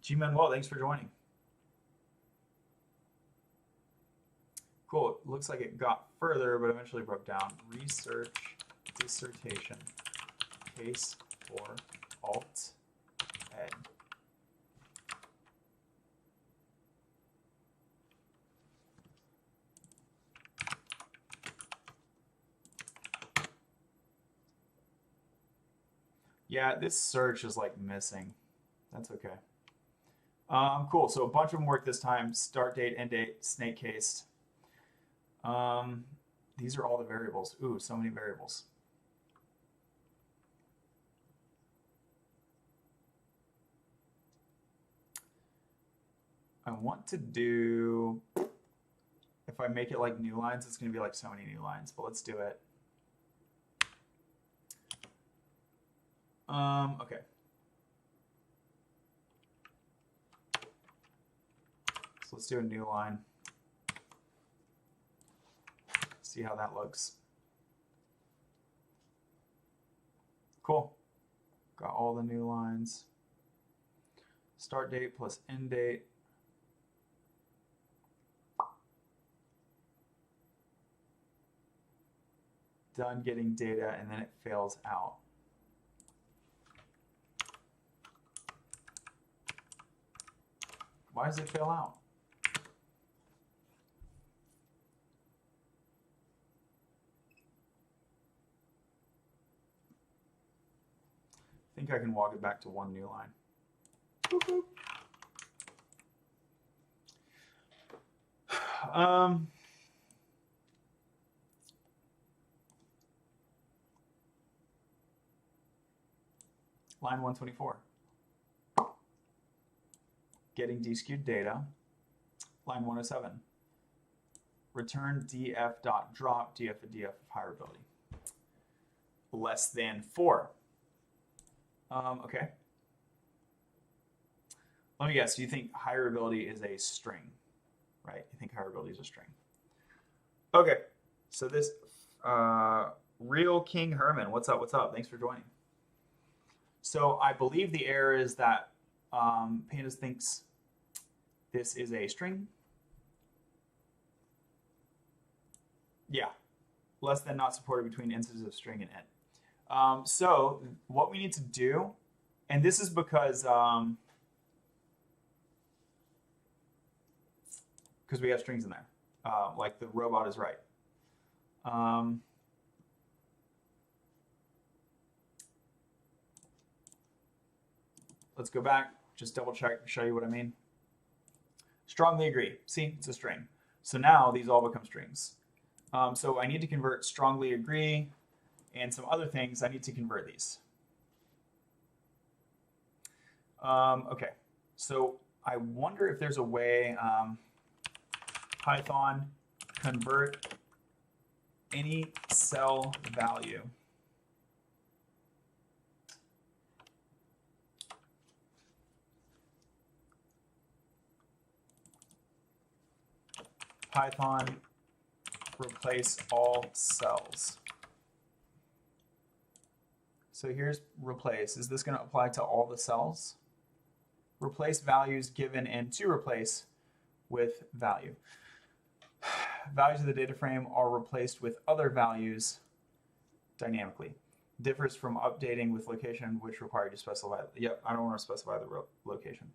G-Manuel, thanks for joining. Cool, it looks like it got further, but eventually broke down. Research dissertation case for alt ed. Yeah, this search is like missing. That's okay. Cool, so a bunch of them work this time. Start date, end date, snake cased. These are all the variables. Ooh, so many variables. I want to do, if I make it like new lines, it's going to be like so many new lines, but let's do it. Okay. So let's do a new line. See how that looks. Cool. Got all the new lines. Start date plus end date. Done getting data, and then it fails out. Why does it fail out? I think I can walk it back to one new line. Boop, boop. Line 124. Getting dskewed data. Line 107. Return df.drop df of df of higher ability. Less than 4. Okay. Let me guess. Do you think higher ability is a string? Right? You think higher ability is a string. Okay. So this Real King Herman. What's up? What's up? Thanks for joining. So I believe the error is that Pandas thinks this is a string. Yeah. Less than not supported between instances of string and int. So what we need to do, and this is because we have strings in there, like the robot is right. Let's go back, just double check, show you what I mean. Strongly agree. See, it's a string. So now these all become strings. So I need to convert strongly agree and some other things. I need to convert these. Okay, so I wonder if there's a way Python convert any cell value. Python replace all cells. So here's replace. Is this going to apply to all the cells? Replace values given in to replace with value. Values of the data frame are replaced with other values dynamically. Differs from updating with location, which require you to specify. Yep, I don't want to specify the location.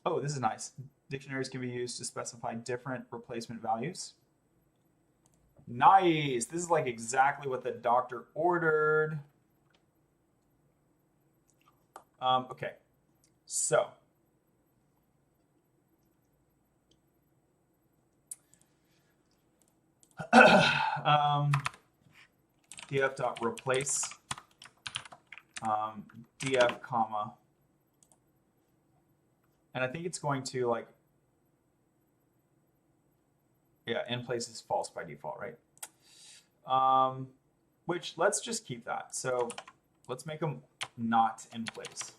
Oh, this is nice. Dictionaries can be used to specify different replacement values. Nice. This is like exactly what the doctor ordered. Okay, so df.replace df comma, and I think it's going to like, yeah, in place is false by default, right? Which let's just keep that. So let's make them not in place,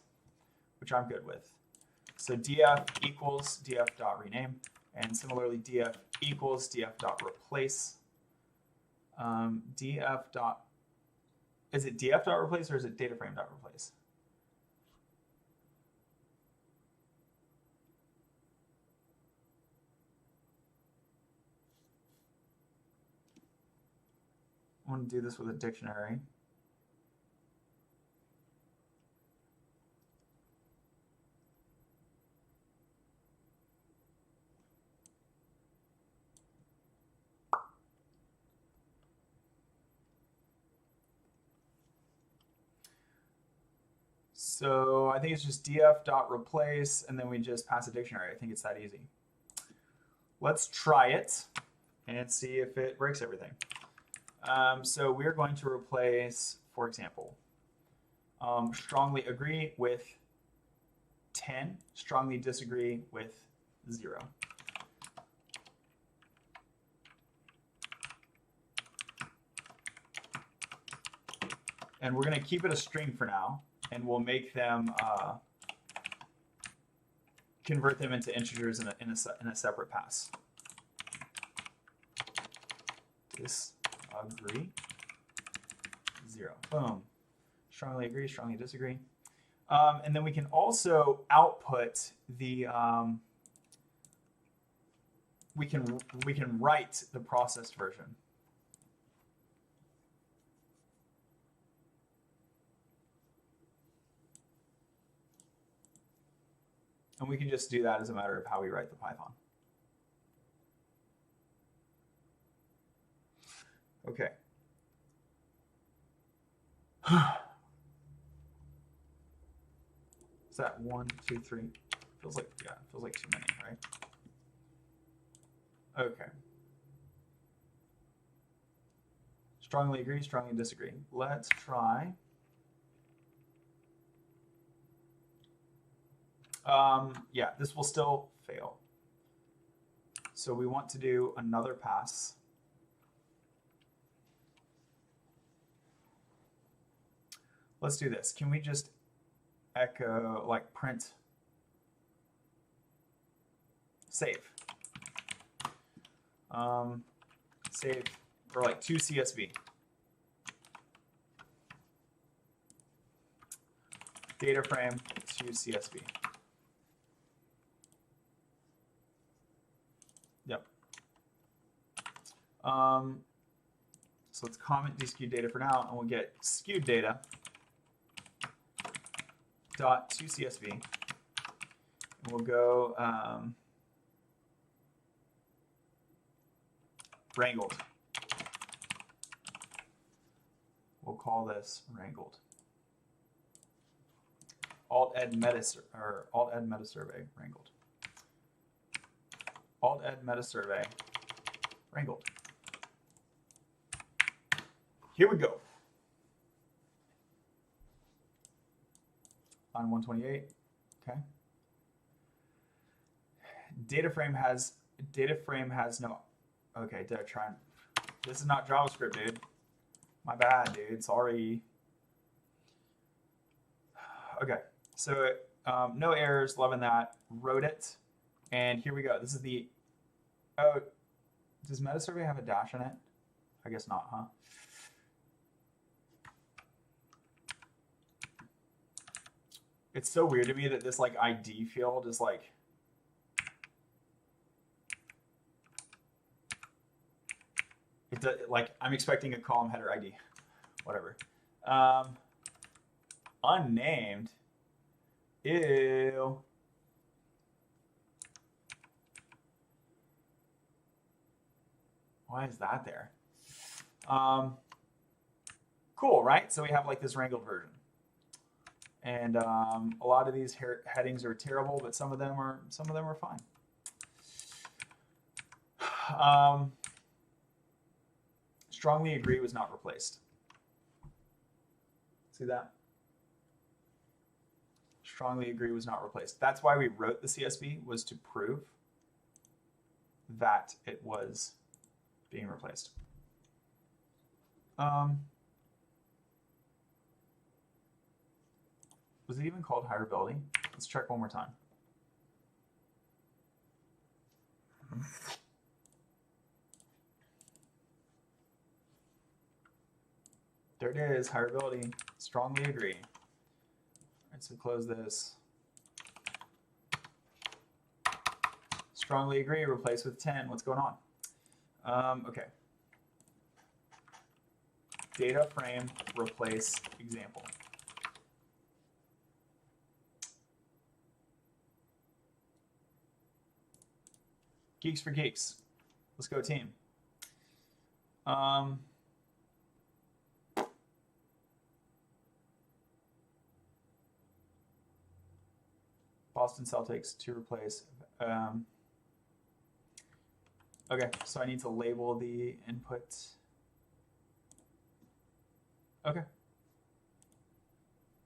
which I'm good with. So df equals df.rename, and similarly df equals df.replace. Is it df.replace or is it dataframe.replace? I want to do this with a dictionary. So I think it's just df.replace, and then we just pass a dictionary. I think it's that easy. Let's try it and see if it breaks everything. So we're going to replace, for example, strongly agree with 10, strongly disagree with 0. And we're going to keep it a string for now, and we'll make them convert them into integers in a separate pass. Disagree, 0. Boom. Strongly agree, strongly disagree. And then we can also output the we can write the processed version. And we can just do that as a matter of how we write the Python. Okay. Is that 1, 2, 3? Feels like, yeah, feels like too many, right? Okay. Strongly agree, strongly disagree. Let's try. Yeah, this will still fail. So we want to do another pass. Let's do this. Can we just echo, like print, save? Save, or like to CSV. Data frame to CSV. Yep. So let's comment deskewed data for now, and we'll get skewed data dot to CSV. And we'll go wrangled. We'll call this wrangled. Alt-ed meta survey wrangled. Alt-ed meta survey wrangled. Here we go. On 128. Okay. Data frame has no. Okay, did I try and, this is not JavaScript, dude. My bad, dude. Sorry. Okay, so no errors, loving that. Wrote it, and here we go. This is the. Oh, does meta survey have a dash in it? I guess not, huh? It's so weird to me that this like ID field is like. It does, like I'm expecting a column header ID, whatever. Unnamed. Ew. Why is that there? Cool, right? So we have like this wrangled version. And a lot of these headings are terrible, but some of them are fine. Strongly agree was not replaced. See that? Strongly agree was not replaced. That's why we wrote the CSV, was to prove that it was being replaced. Was it even called hireability? Let's check one more time. There it is, hireability. Strongly agree. All right, so close this. Strongly agree, replace with 10. What's going on? Okay. Data frame, replace example. Geeks for geeks. Let's go team. Boston Celtics to replace. Okay, so I need to label the input. Okay.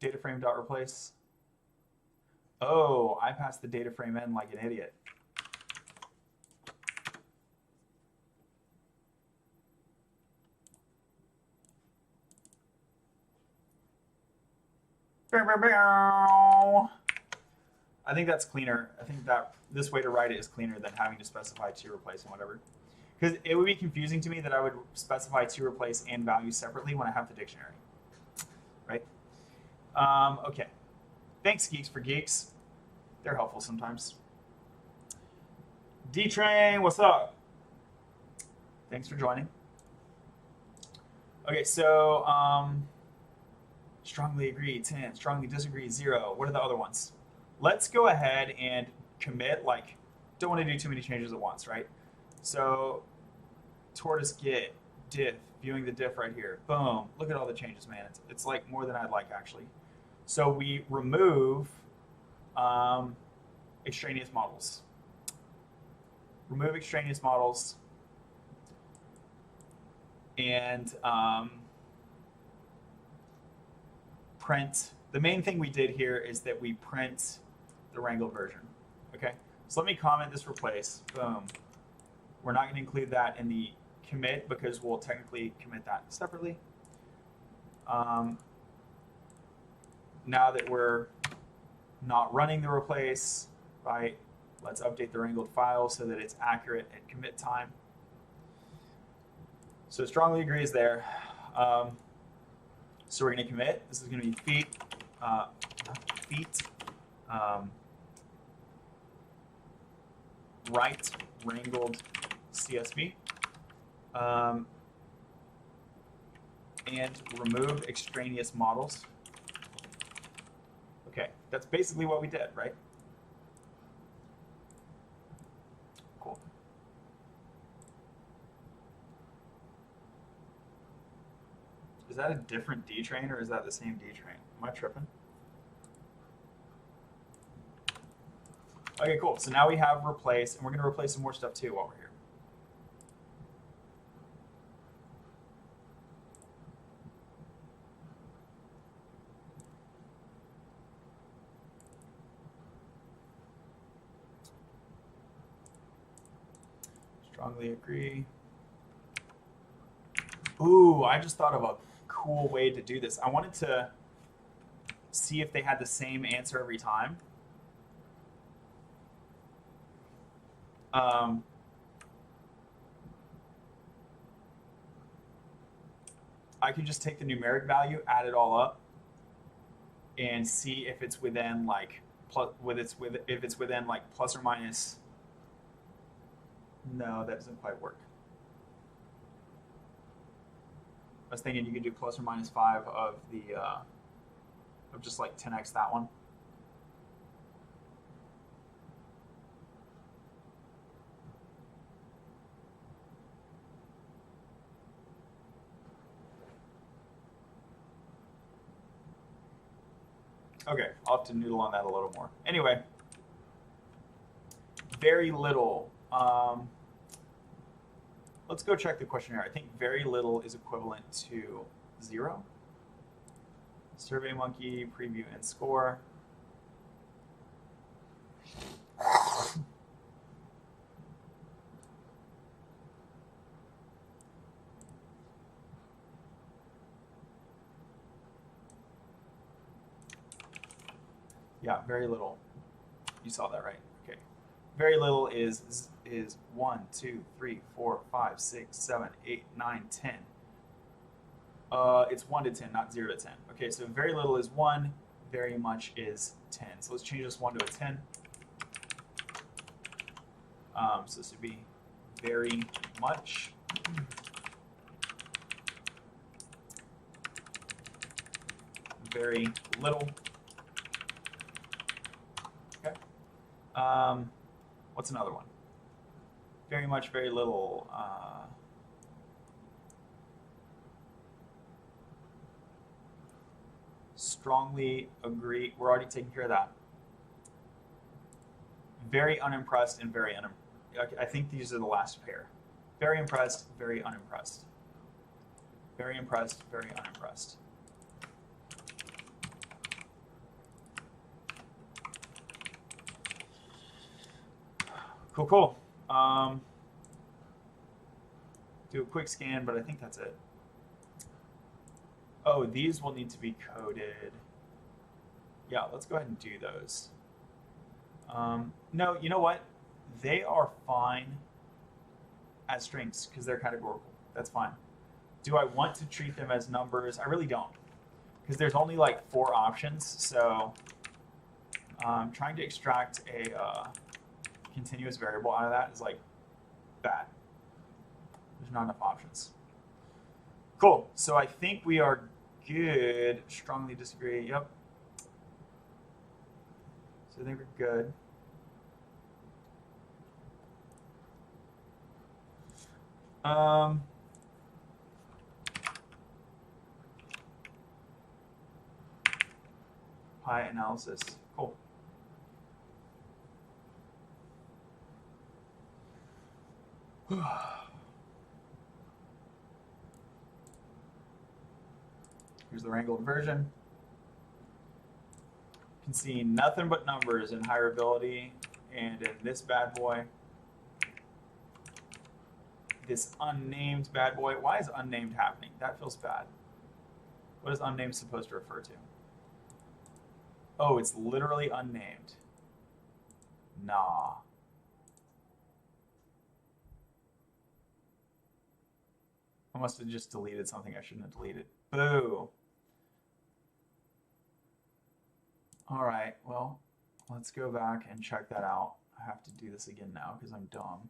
Data frame dot replace. Oh, I passed the data frame in like an idiot. I think that's cleaner. I think that this way to write it is cleaner than having to specify to replace and whatever. Because it would be confusing to me that I would specify to replace and value separately when I have the dictionary, right? Okay. Thanks, Geeks for Geeks. They're helpful sometimes. D-Train, what's up? Thanks for joining. Okay, so strongly agree, 10. Strongly disagree, 0. What are the other ones? Let's go ahead and commit, like, don't want to do too many changes at once, right? So tortoise get, diff, viewing the diff right here. Boom. Look at all the changes, man. It's like more than I'd like, actually. So we remove extraneous models. Remove extraneous models. And print. The main thing we did here is that we print the wrangled version. Okay, so let me comment this replace. Boom. We're not going to include that in the commit because we'll technically commit that separately. Now that we're not running the replace, right, let's update the wrangled file so that it's accurate at commit time. So strongly agree is there. So we're going to commit. This is going to be feet, right wrangled CSV, and remove extraneous models. Okay, that's basically what we did, right? Cool. Is that a different D train or is that the same D train? Am I tripping? Okay, cool. So now we have replace, and we're going to replace some more stuff too while we're here. Strongly agree. Ooh, I just thought of a cool way to do this. I wanted to see if they had the same answer every time. I could just take the numeric value, add it all up, and see if it's within like if it's within like plus or minus. No, that doesn't quite work. I was thinking you could do plus or minus 5 of the of just like 10x that one. Okay, I'll have to noodle on that a little more. Anyway, very little. Let's go check the questionnaire. I think very little is equivalent to 0. SurveyMonkey, preview, and score. Yeah, very little. You saw that, right? Okay. Very little is 1, 2, 3, 4, 5, 6, 7, 8, 9, 10. It's 1 to 10, not 0 to 10. Okay, so very little is 1, very much is 10. So let's change this 1 to a 10. So this would be very much. Very little. Okay. What's another one? Very much, very little. Strongly agree. We're already taking care of that. very unimpressed, and very I think these are the last pair. Very impressed, very unimpressed. Very impressed, very unimpressed. Cool, cool. Do a quick scan, but I think that's it. Oh, these will need to be coded. Yeah, let's go ahead and do those. No, you know what? They are fine as strings because they're categorical. That's fine. Do I want to treat them as numbers? I really don't, because there's only like 4 options. So trying to extract a continuous variable out of that is like bad. There's not enough options. Cool. So I think we are good. Strongly disagree. Yep. So I think we're good. Pi analysis. Cool. Here's the wrangled version. You can see nothing but numbers in hireability, and in this bad boy, this unnamed bad boy. Why is unnamed happening? That feels bad. What is unnamed supposed to refer to? Oh, it's literally unnamed. Nah. I must have just deleted something I shouldn't have deleted. Boo. All right, well, let's go back and check that out. I have to do this again now because I'm dumb.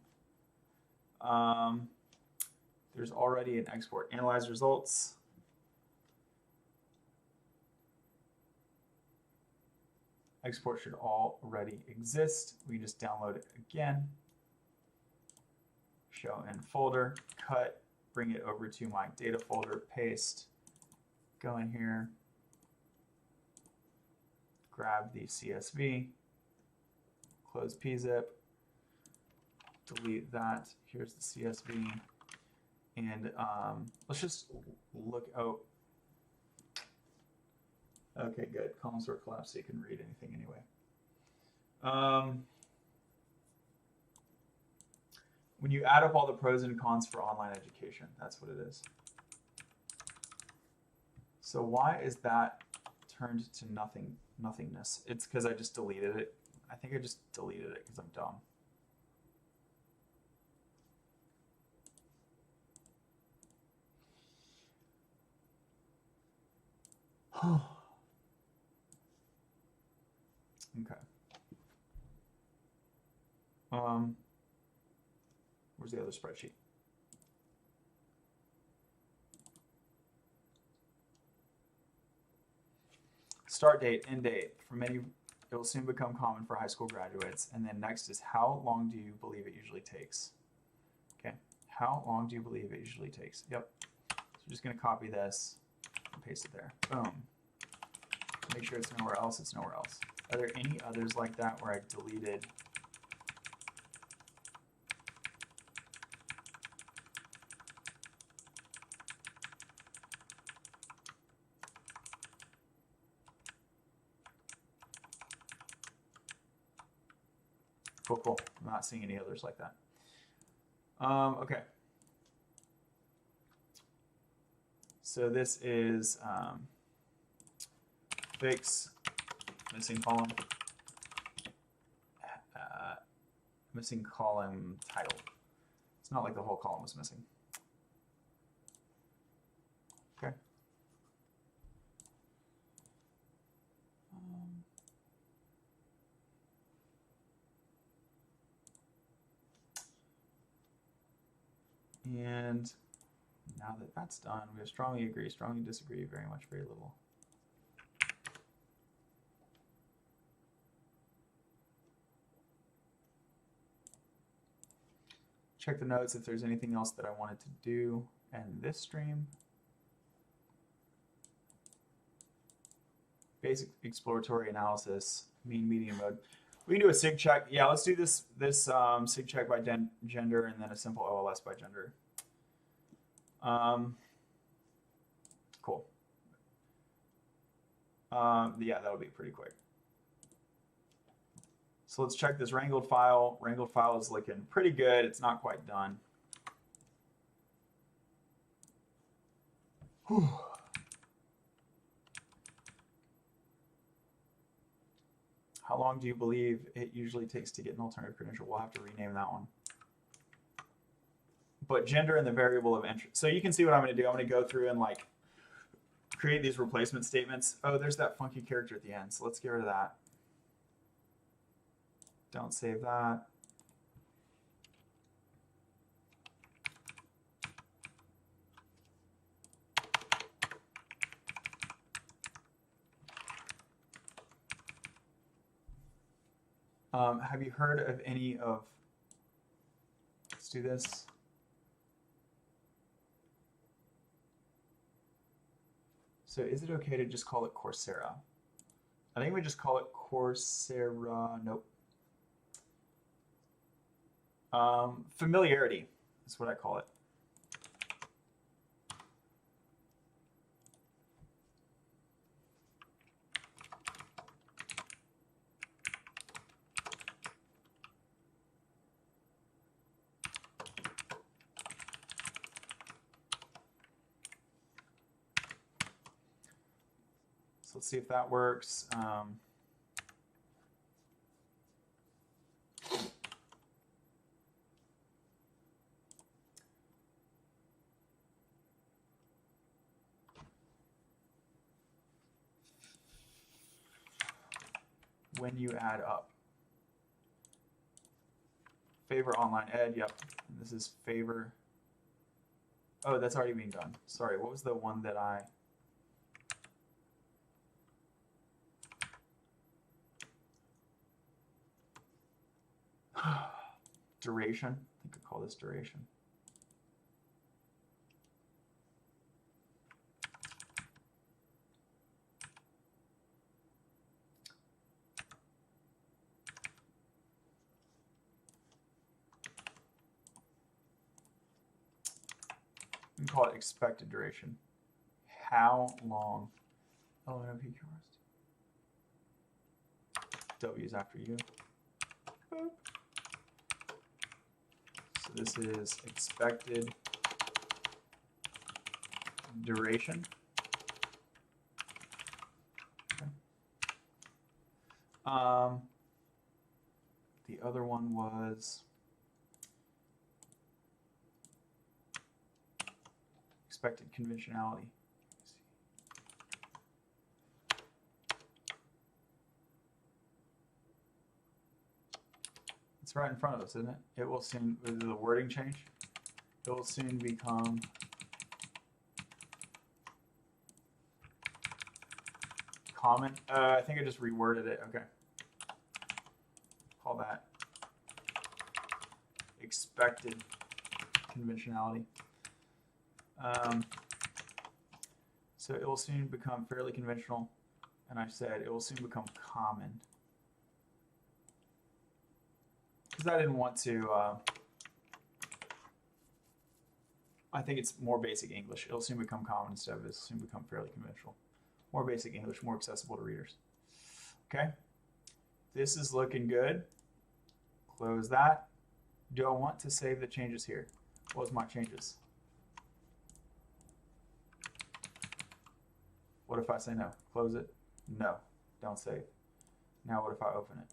There's already an export. Analyze results. Export should already exist. We can just download it again. Show in folder, cut, bring it over to my data folder, paste, go in here, grab the CSV, close pzip, delete that. Here's the CSV. And let's just look out. Okay, good. Column sort collapse so you can read anything anyway. When you add up all the pros and cons for online education, that's what it is. So why is that turned to nothingness? It's because I just deleted it. I think I just deleted it because I'm dumb. Okay. Where's the other spreadsheet? Start date, end date. For many, it will soon become common for high school graduates. And then next is, how long do you believe it usually takes? Okay. How long do you believe it usually takes? Yep. So I'm just going to copy this and paste it there. Boom. Make sure it's nowhere else. It's nowhere else. Are there any others like that where I deleted? Cool, cool. I'm not seeing any others like that. Okay. So this is fix missing column, missing column title. It's not like the whole column was missing. Okay. And now that that's done, we have strongly agree, strongly disagree, very much, very little. Check the notes if there's anything else that I wanted to do in this stream. Basic exploratory analysis, mean median mode. We can do a sig check. Yeah, let's do this sig check by gender and then a simple OLS by gender. Cool. Yeah, that'll be pretty quick. So let's check this wrangled file. Wrangled file is looking pretty good. It's not quite done. Whew. How long do you believe it usually takes to get an alternative credential? We'll have to rename that one. But gender and the variable of entry. So you can see what I'm going to do. I'm going to go through and like create these replacement statements. Oh, there's that funky character at the end. So let's get rid of that. Don't save that. Have you heard of any of, let's do this. So is it okay to just call it Coursera? I think we just call it Coursera, nope. Familiarity is what I call it. So let's see if that works. When you add up. Favor online ed, yep. This is favor. Oh, that's already being done. Sorry, what was the one that I... Duration. I think I call this duration. We can call it expected duration. How long? Oh, no PQRs. W is after you. Boop. So this is expected duration. Okay. The other one was expected conventionality. It's right in front of us, isn't it? It will soon, with the wording change, it will soon become common. I think I just reworded it. Okay. Call that expected conventionality. So it will soon become fairly conventional, and I said it will soon become common. Because I didn't want to, I think it's more basic English. It'll soon become common instead of it'll soon become fairly conventional. More basic English, more accessible to readers. Okay, this is looking good. Close that. Do I want to save the changes here? What was my changes? What if I say no? Close it. No, don't save. Now what if I open it?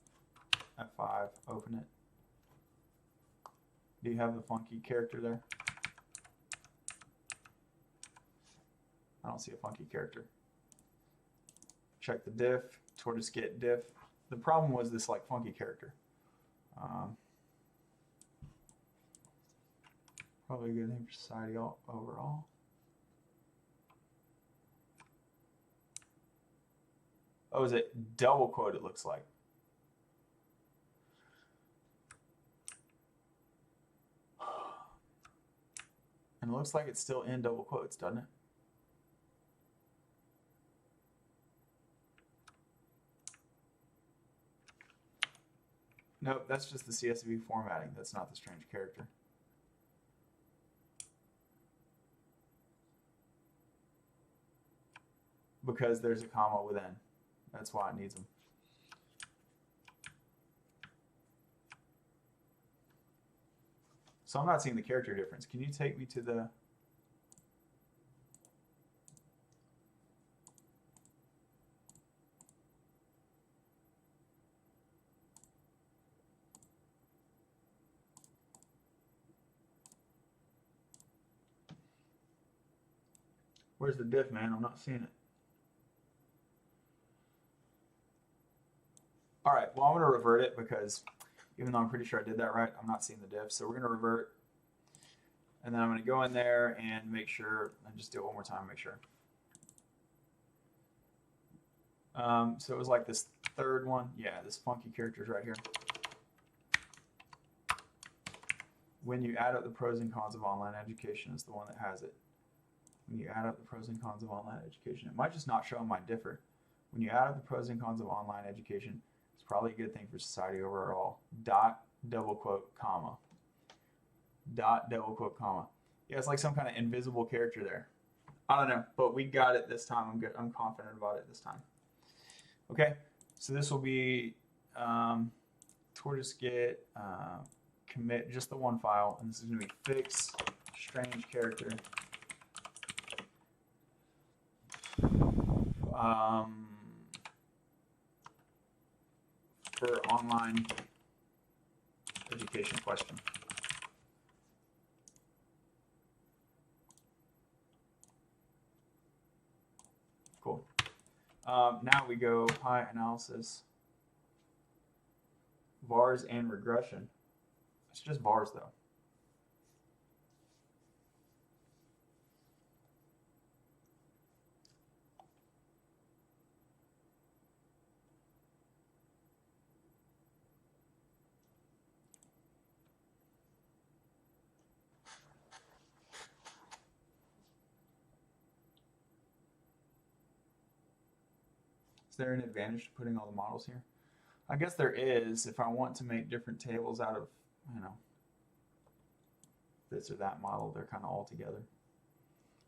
F5, open it. Do you have the funky character there? I don't see a funky character. Check the diff, tortoise get diff. The problem was this like funky character. Probably a good thing for society overall. Oh, is it double quote it looks like? And it looks like it's still in double quotes, doesn't it? Nope, that's just the CSV formatting. That's not the strange character. Because there's a comma within. That's why it needs them. So I'm not seeing the character difference. Can you take me to the... Where's the diff, man? I'm not seeing it. All right, well, I'm going to revert it because even though I'm pretty sure I did that right, I'm not seeing the diff. So we're going to revert. And then I'm going to go in there and make sure, and just do it one more time, make sure. So it was like this third one. Yeah, this funky character's right here. When you add up the pros and cons of online education is the one that has it. When you add up the pros and cons of online education, it might just not show in my differ. When you add up the pros and cons of online education, it's probably a good thing for society overall. Dot, double quote, comma. Dot, double quote, comma. Yeah, it's like some kind of invisible character there. I don't know, but we got it this time. I'm good. I'm confident about it this time. Okay, so this will be tortoise get commit just the one file, and this is going to be fix strange character. For online education question. Cool. Now we go pi analysis, vars and regression. It's just vars though. Is there an advantage to putting all the models here? I guess there is if I want to make different tables out of, you know, this or that model. They're kind of all together.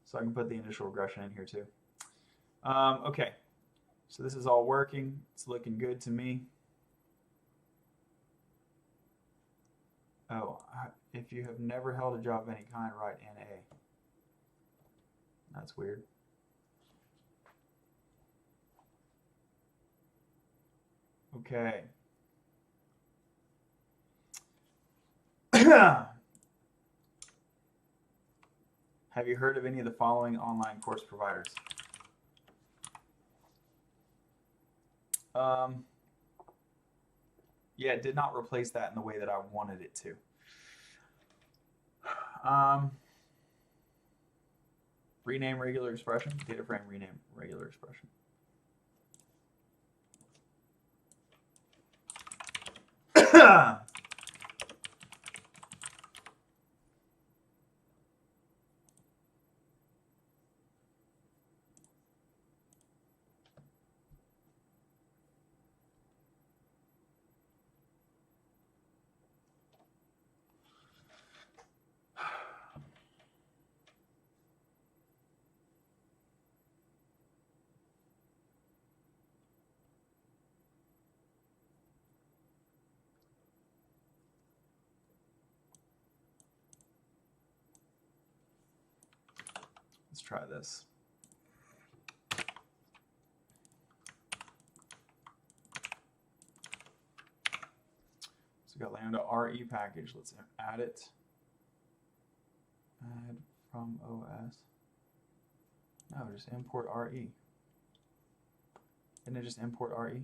So I can put the initial regression in here too. Okay, so this is all working. It's looking good to me. Oh, if you have never held a job of any kind, write NA. That's weird. Okay. Have you heard of any of the following online course providers? Yeah, it did not replace that in the way that I wanted it to. Rename regular expression, data frame rename regular expression. Let's try this. So we got Lambda RE package. Let's add it. Add from OS. No, just import RE. Didn't it just import RE?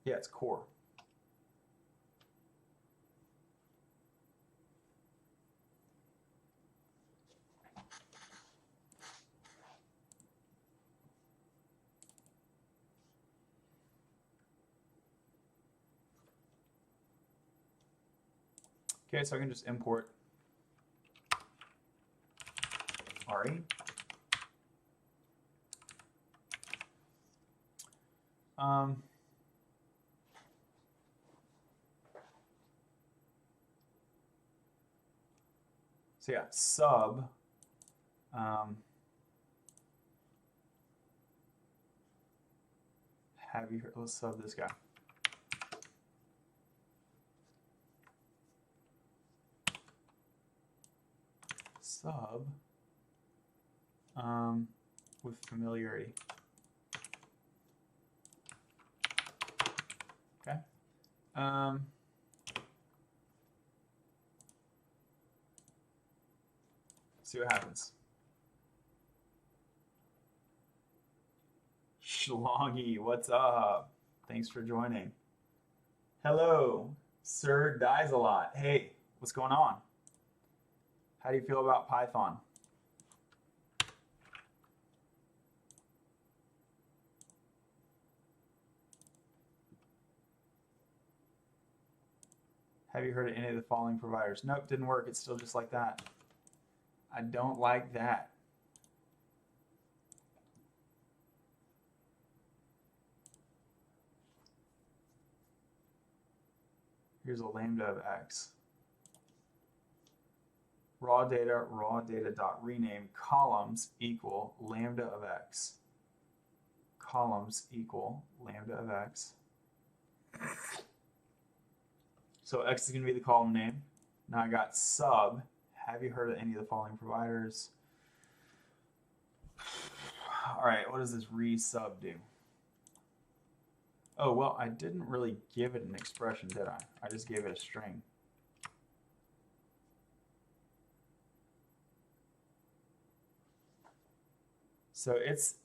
Yeah, it's core. Okay, so I can just import Sorry. So yeah, sub. Have you heard? Let's sub this guy. Sub with familiarity. Okay. See what happens. Shlongy, what's up? Thanks for joining. Hello, Sir Dies a Lot. Hey, what's going on? How do you feel about Python? Have you heard of any of the following providers? Nope, didn't work. It's still just like that. I don't like that. Here's a lambda of x. Raw data dot rename columns equal lambda of x. Columns equal lambda of x. So x is going to be the column name. Now I got sub. Have you heard of any of the following providers? All right, what does this resub do? Oh, well, I didn't really give it an expression, did I? I just gave it a string. So it's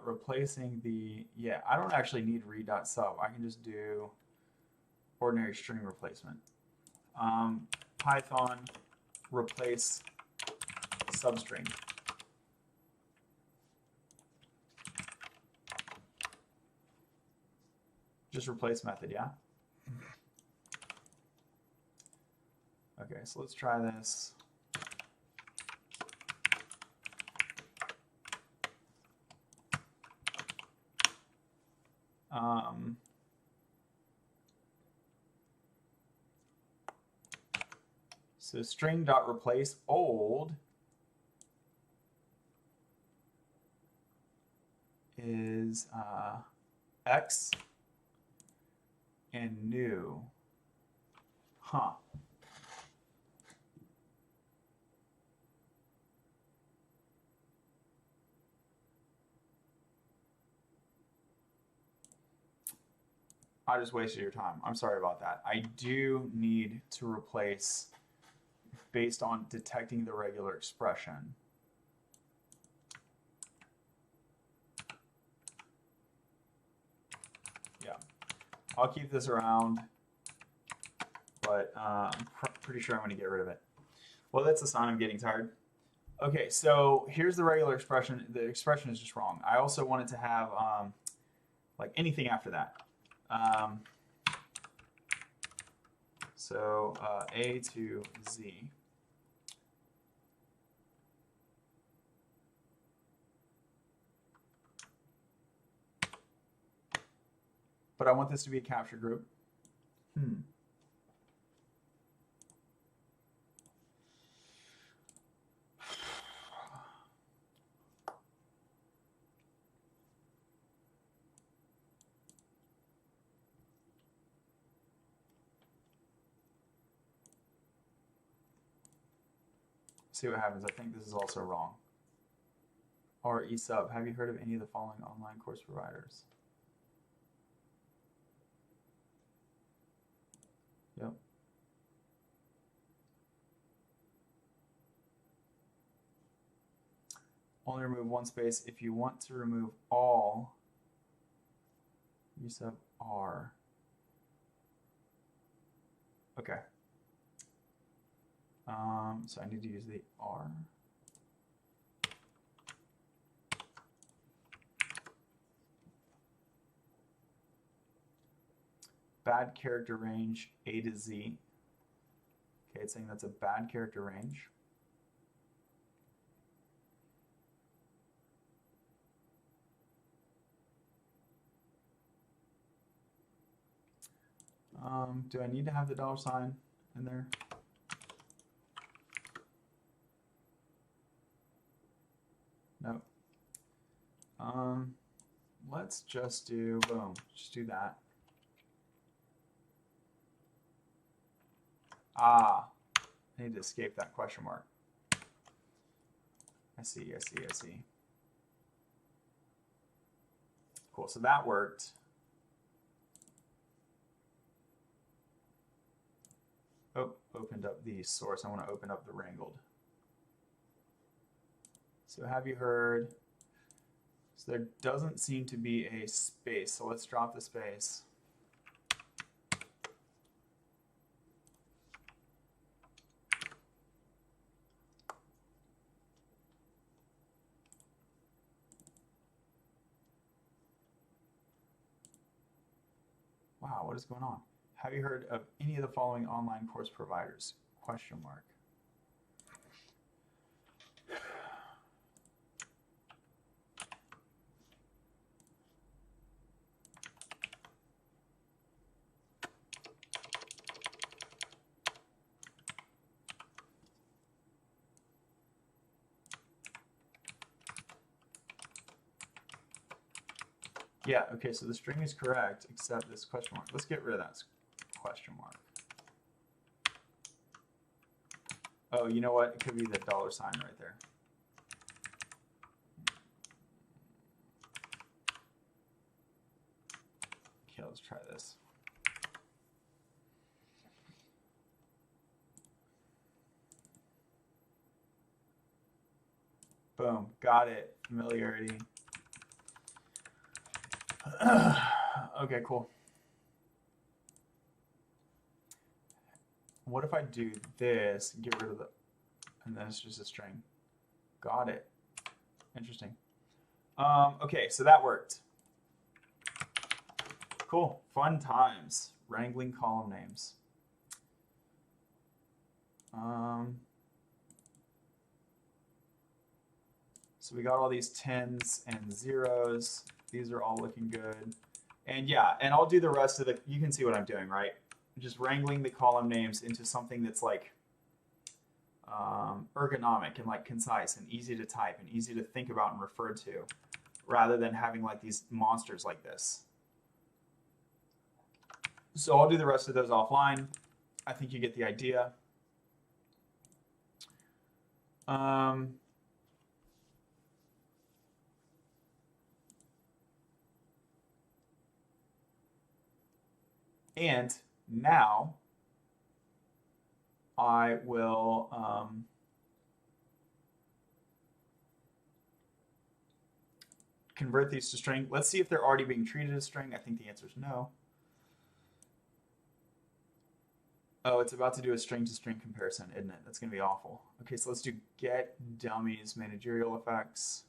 replacing the, yeah, I don't actually need read.sub. I can just do ordinary string replacement. Python replace substring. Just replace method, yeah? Okay, so let's try this. So string.replace old is x and new. Huh. I just wasted your time. I'm sorry about that. I do need to replace based on detecting the regular expression. Yeah, I'll keep this around, but I'm pretty sure I'm going to get rid of it. Well, that's a sign I'm getting tired. Okay, so here's the regular expression. The expression is just wrong. I also wanted to have like anything after that. So A to Z. But I want this to be a capture group. See what happens. I think this is also wrong. Or eSub. Have you heard of any of the following online course providers? Yep. Only remove one space. If you want to remove all, eSub R. Okay. So I need to use the R. Bad character range A to Z. Okay, it's saying that's a bad character range. Do I need to have the $ in there? No. Let's just do, boom, just do that. Ah, I need to escape that question mark. I see. Cool, so that worked. Oh, opened up the source. I want to open up the wrangled. So have you heard? So there doesn't seem to be a space. So let's drop the space. Wow, what is going on? Have you heard of any of the following online course providers? Question mark. Yeah, okay, so the string is correct, except this question mark. Let's get rid of that question mark. Oh, you know what? It could be the $ right there. Okay, let's try this. Boom, got it. Familiarity. Okay, cool. What if I do this, get rid of the, and then it's just a string? Got it. Interesting. Okay, so that worked. Cool. Fun times. Wrangling column names. So we got all these 10s and 0s. These are all looking good. And yeah, and I'll do the rest of the, you can see what I'm doing, right? Just wrangling the column names into something that's like ergonomic and like concise and easy to type and easy to think about and refer to, rather than having like these monsters like this. So I'll do the rest of those offline. I think you get the idea. And now I will convert these to string. Let's see if they're already being treated as string. I think the answer is no. Oh, it's about to do a string to string comparison, isn't it? That's going to be awful. Okay, so let's do get dummies managerial effects.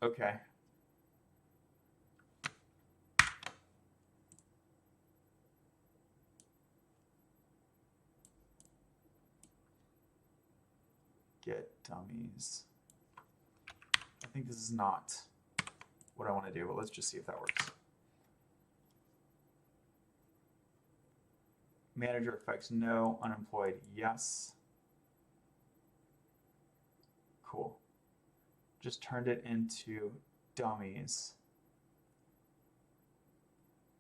Okay. Get dummies. I think this is not what I want to do, but let's just see if that works. Manager effects, no. Unemployed, yes. Cool. Just turned it into dummies,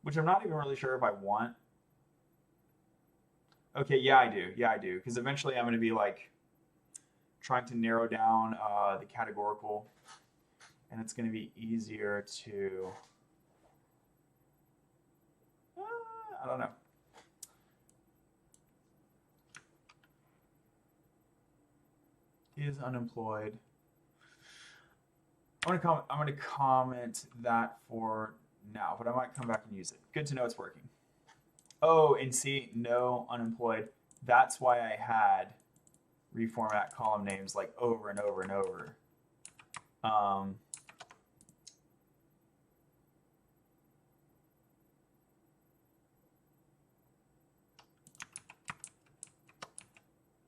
which I'm not even really sure if I want. Okay, yeah, I do. Yeah, I do. Because eventually I'm going to be like trying to narrow down the categorical, and it's going to be easier to, I don't know. Is unemployed. I'm going to comment that for now, but I might come back and use it. Good to know it's working. Oh, and see, no unemployed. That's why I had reformat column names like over and over and over.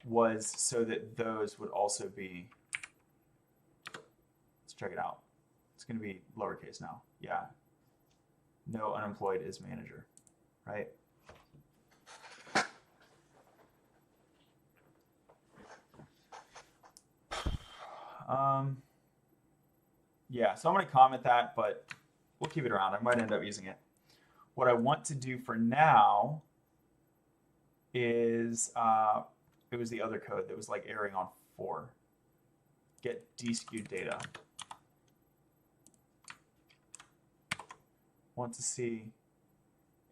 Was so that those would also be, let's check it out. It's going to be lowercase now. Yeah. No unemployed is manager, right? Yeah, so I'm going to comment that, but we'll keep it around. I might end up using it. What I want to do for now is, it was the other code that was like erroring on 4. Get deskewed data. Want to see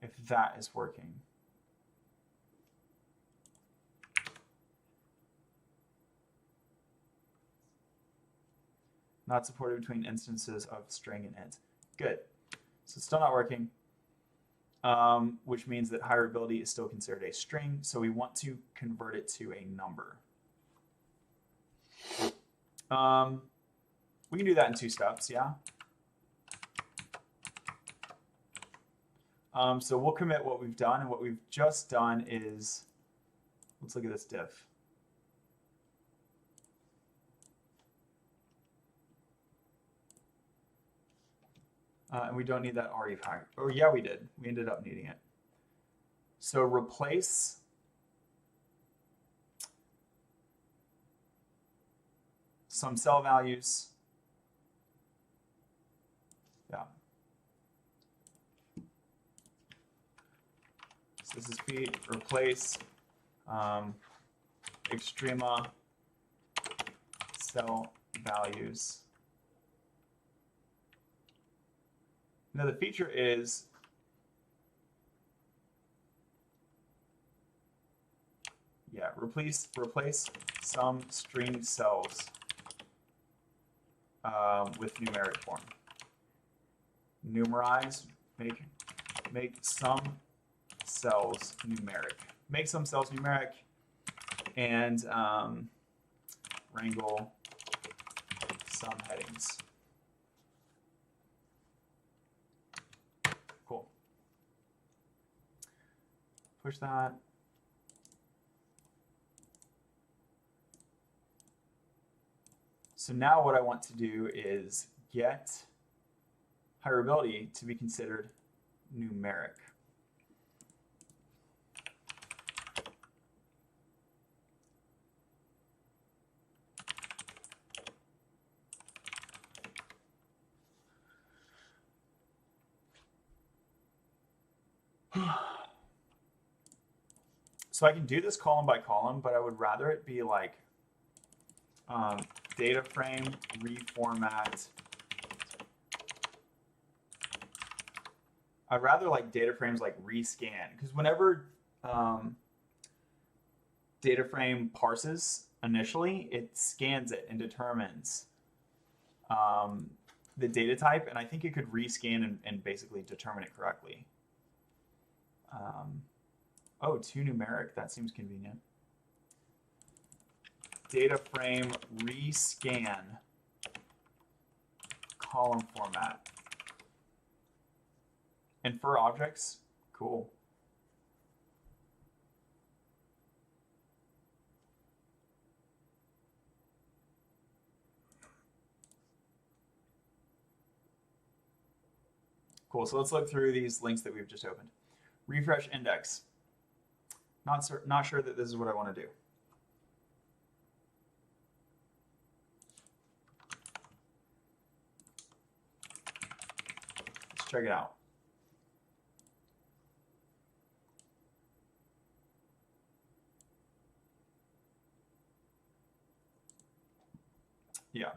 if that is working. Not supported between instances of string and int. Good. So it's still not working, which means that hireability is still considered a string. So we want to convert it to a number. We can do that in 2 steps, yeah? So we'll commit what we've done, and what we've just done is, let's look at this diff. And we don't need that ref hire. Oh, yeah, we did. We ended up needing it. So replace some cell values. Yeah. So this is feed, replace extrema cell values. Now the feature is replace some string cells with numeric form. Numerize, make some cells numeric. Make some cells numeric, and wrangle some headings. Cool. Push that. So now what I want to do is get hireability to be considered numeric. So I can do this column by column, but I would rather it be like data frame reformat. I'd rather like data frames like rescan, because whenever data frame parses initially, it scans it and determines the data type, and I think it could rescan and basically determine it correctly. Oh, to numeric, that seems convenient. Data frame rescan column format. Infer objects, cool. Cool, so let's look through these links that we've just opened. Refresh index. Not sure that this is what I want to do. Let's check it out. Yeah.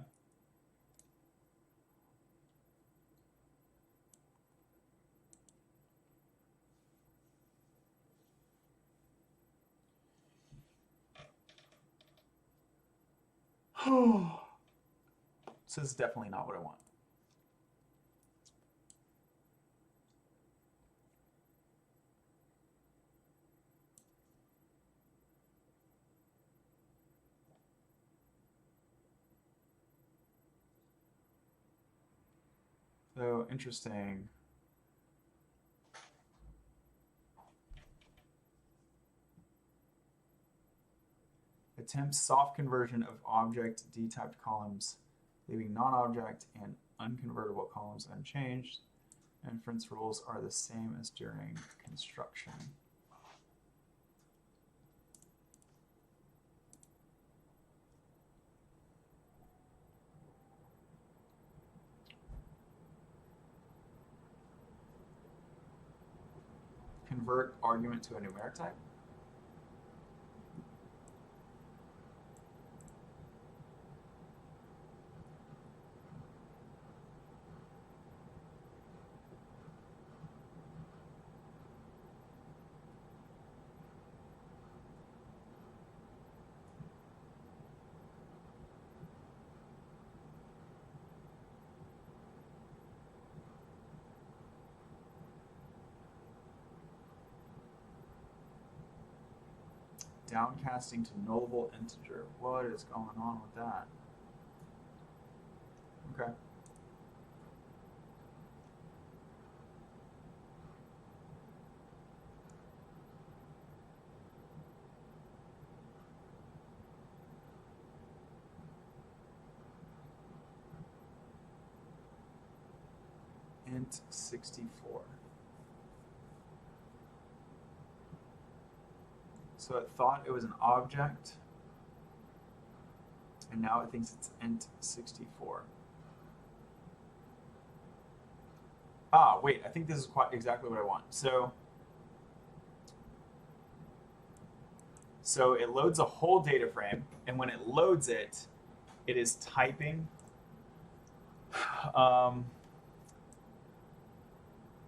So this is definitely not what I want. So interesting. Attempts soft conversion of object D-typed columns, leaving non-object and unconvertible columns unchanged. Inference rules are the same as during construction. Convert argument to a numeric type. Downcasting to nullable integer. What is going on with that? Okay. Int 64. So it thought it was an object, and now it thinks it's int 64. Ah, wait, I think this is quite exactly what I want. So it loads a whole data frame, and when it loads it, it is typing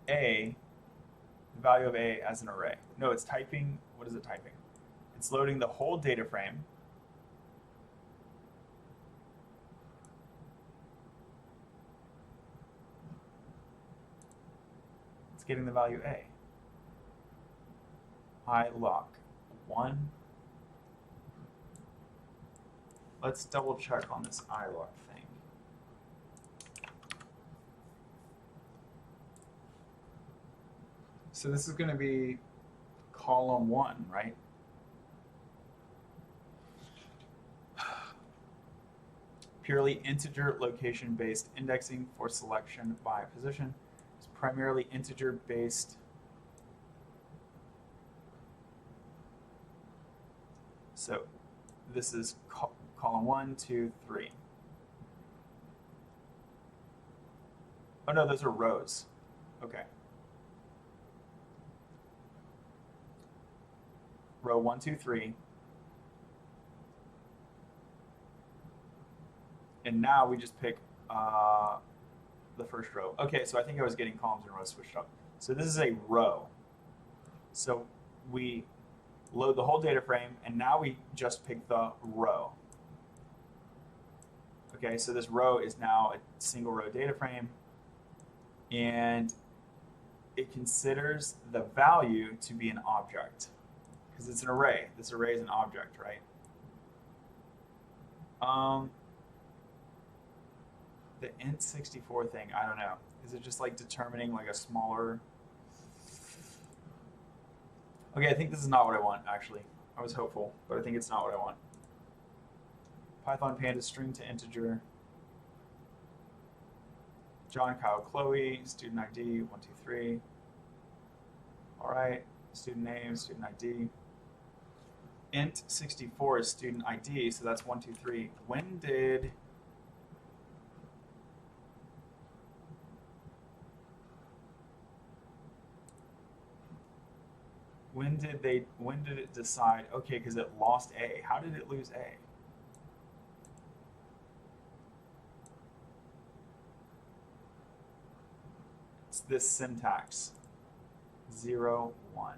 the value of A as an array. No, it's typing, what is it typing? It's loading the whole data frame. It's getting the value A. iLock 1. Let's double check on this iLock thing. So this is going to be column 1, right? Purely integer location-based indexing for selection by position. It's primarily integer-based. So this is column 1, 2, 3. Oh no, those are rows. Okay. Row 1, 2, 3. And now we just pick the first row. Okay, so I think I was getting columns and rows switched up. So this is a row. So we load the whole data frame, and now we just pick the row. Okay, so this row is now a single row data frame, and it considers the value to be an object because it's an array. This array is an object, right? The int64 thing, I don't know. Is it just like determining like a smaller? Okay, I think this is not what I want, actually. I was hopeful, but I think it's not what I want. Python panda string to integer. John, Kyle, Chloe, student ID, 1, 2, 3. All right, student name, student ID. Int64 is student ID, so that's 1, 2, 3. When did it decide, okay, because it lost A. How did it lose A? It's this syntax, 0, 1.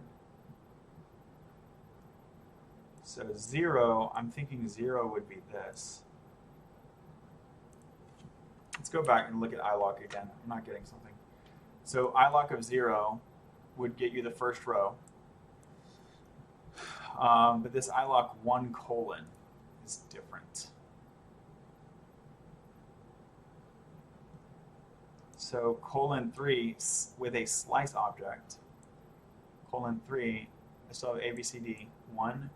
So 0, I'm thinking 0 would be this. Let's go back and look at iLock again. I'm not getting something. So iLock of 0 would get you the first row. But this iLock 1 colon is different. So colon 3 with a slice object, colon 3, I still have A, B, C, D, 1,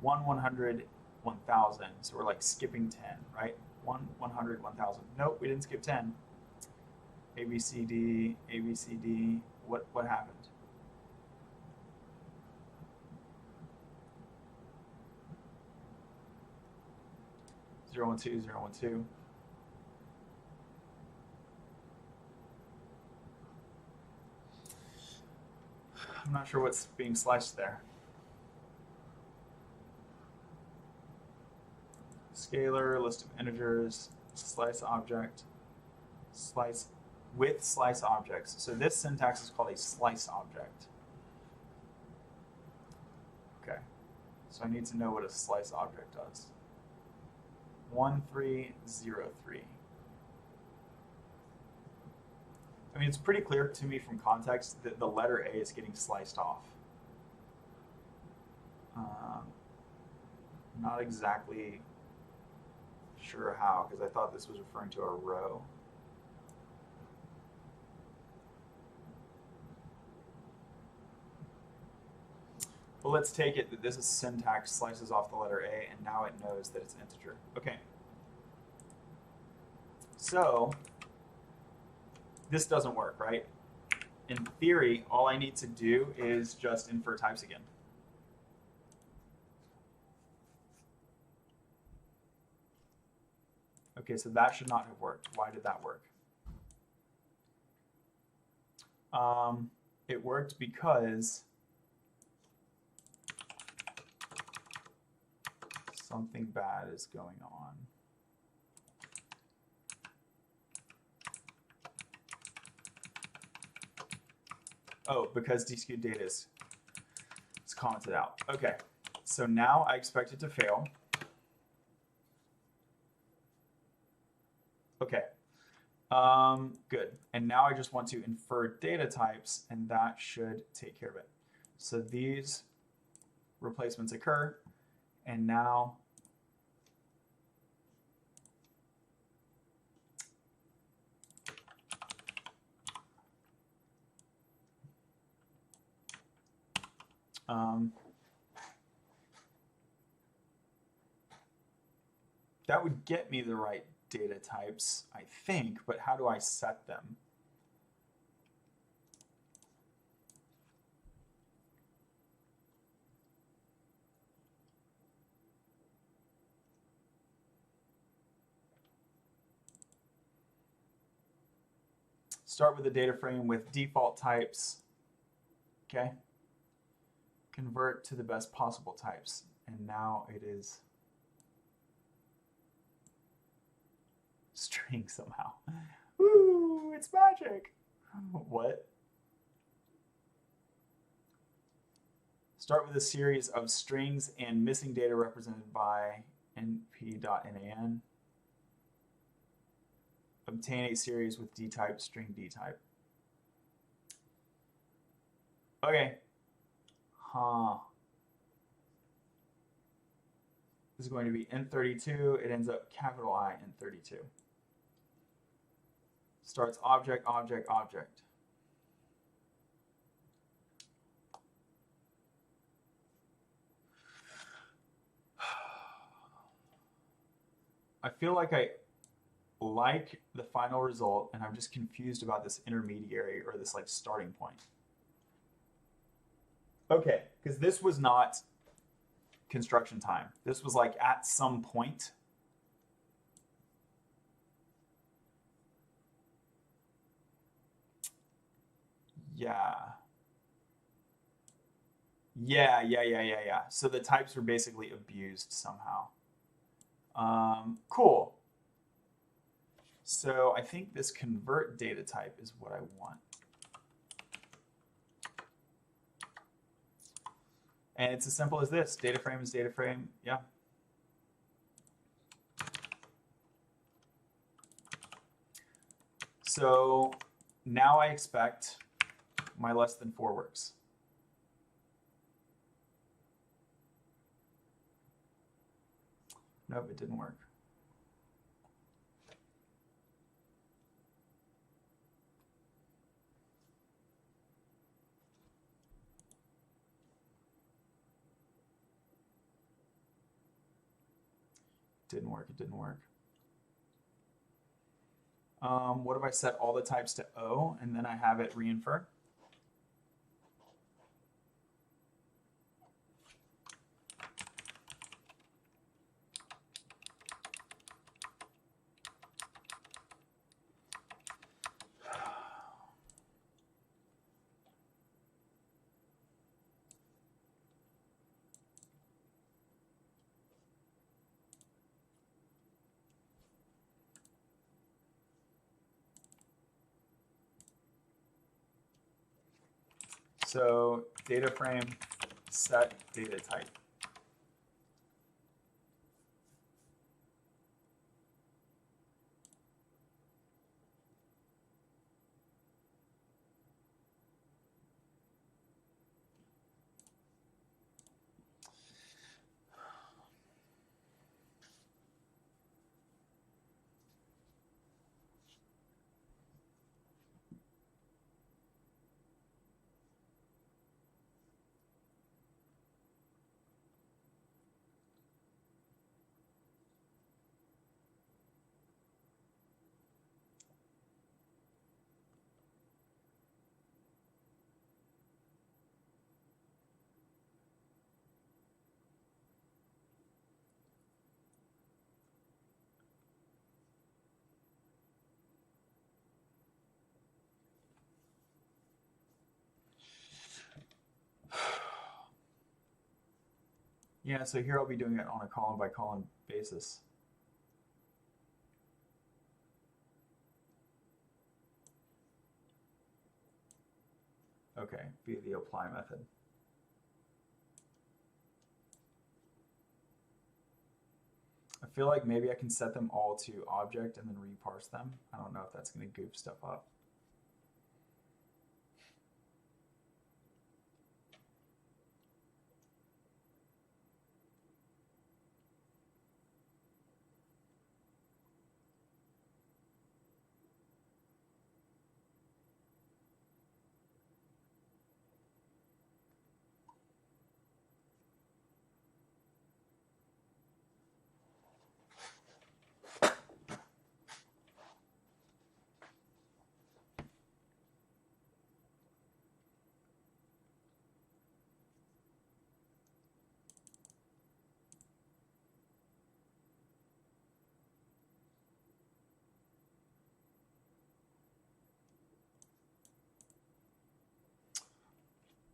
100, 1000. So we're like skipping 10, right? 100, 1000. Nope, we didn't skip 10. ABCD, ABCD. What happened? Zero, 1, 2, 0, 1, 2. I'm not sure what's being sliced there. Scalar, list of integers, slice object, slice with slice objects. So this syntax is called a slice object. Okay, so I need to know what a slice object does. 1303. I mean, it's pretty clear to me from context that the letter A is getting sliced off. Not exactly sure how, because I thought this was referring to a row. But let's take it that this is syntax slices off the letter A, and now it knows that it's integer. Okay. So this doesn't work, right? In theory, all I need to do is just infer types again. Okay, so that should not have worked. Why did that work? It worked because something bad is going on. Oh, because dskewed data is commented out. Okay, so now I expect it to fail. Okay, good. And now I just want to infer data types, and that should take care of it. So these replacements occur, and now that would get me the right data types, I think, but how do I set them? Start with a data frame with default types, okay? Convert to the best possible types, and now it is string somehow. Ooh, it's magic. What? Start with a series of strings and missing data represented by np.nan. Obtain a series with dtype, string dtype. Okay. Huh. This is going to be N32. It ends up capital I N32. Starts object, object, object. I feel like I like the final result, and I'm just confused about this intermediary or this like starting point. Okay, because this was not construction time. This was like at some point. Yeah. Yeah. So the types were basically abused somehow. Cool. So I think this convert data type is what I want. And it's as simple as this. Data frame is data frame. Yeah. So now I expect my less than 4 works. Nope, it didn't work. It didn't work. What if I set all the types to O and then I have it reinfer? So data frame set data type. Yeah, so here I'll be doing it on a column by column basis. Okay, via the apply method. I feel like maybe I can set them all to object and then reparse them. I don't know if that's going to goof stuff up.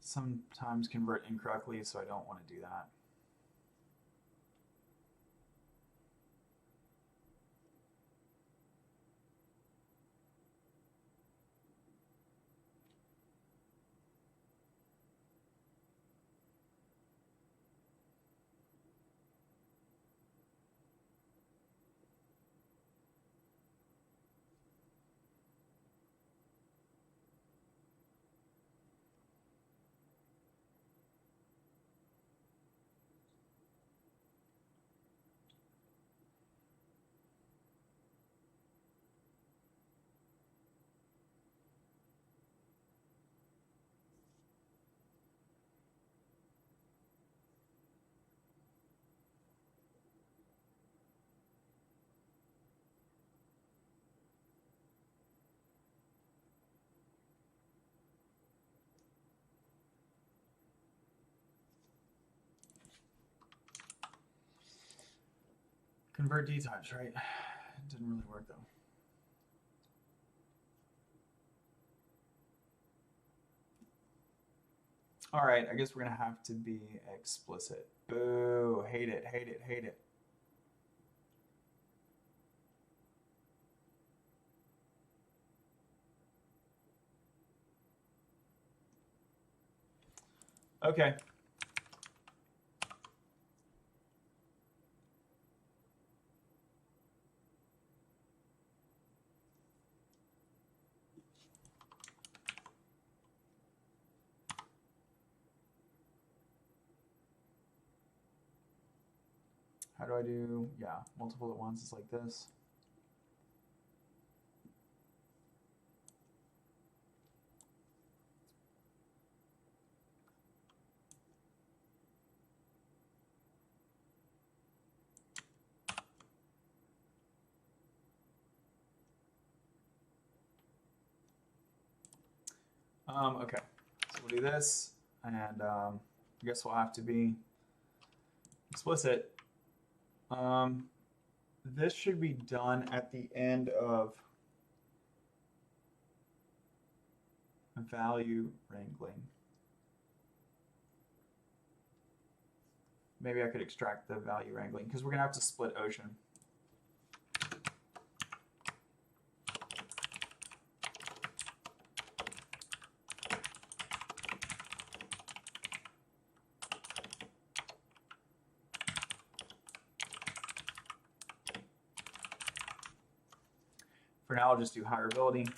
Sometimes convert incorrectly, so I don't want to do that. Convert D types, right? It didn't really work though. All right, I guess we're gonna have to be explicit. Boo, hate it, hate it, hate it. Okay. How do I do, yeah, multiple at once? It's like this. Okay, so we'll do this, and I guess we'll have to be explicit. This should be done at the end of value wrangling. Maybe I could extract the value wrangling because we're going to have to split ocean. For now, I'll just do hireability.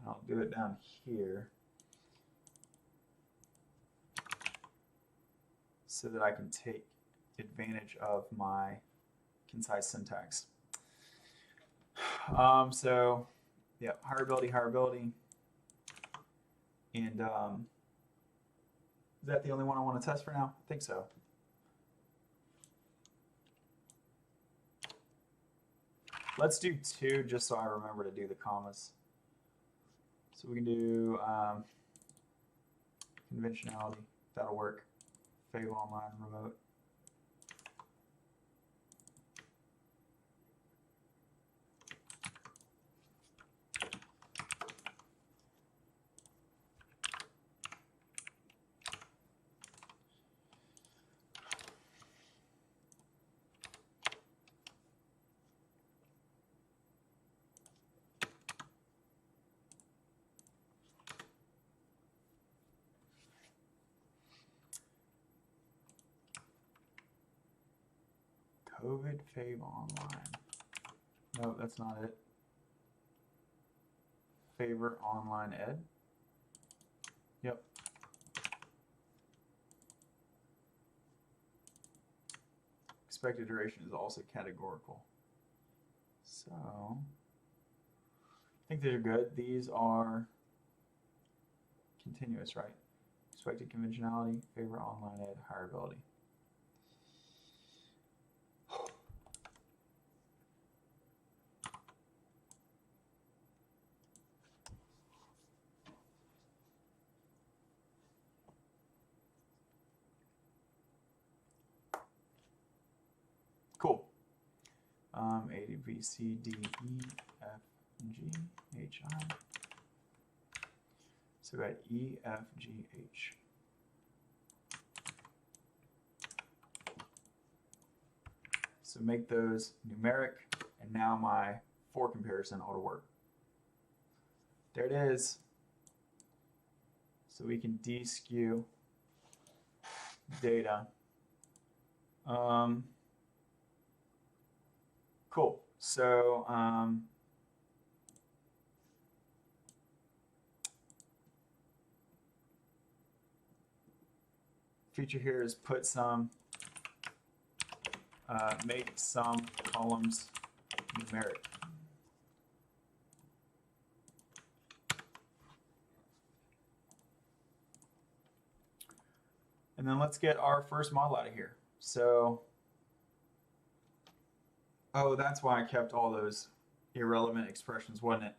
I'll do it down here so that I can take advantage of my concise syntax. So, yeah, hireability. And is that the only one I want to test for now? I think so. Let's do 2 just so I remember to do the commas. So we can do conventionality. That'll work. Fav online remote. COVID Fav online. No, that's not it. Favor online ed. Yep. Expected duration is also categorical. So I think these are good. These are continuous, right? Expected conventionality, favor online ed, hireability. Cool. A, B, C, D, E, F, G, H, I. So we got E, F, G, H. So make those numeric, and now my for comparison ought to work. There it is. So we can deskew data. Cool. So feature here is put some, make some columns numeric. And then let's get our first model out of here. So, oh, that's why I kept all those irrelevant expressions, wasn't it?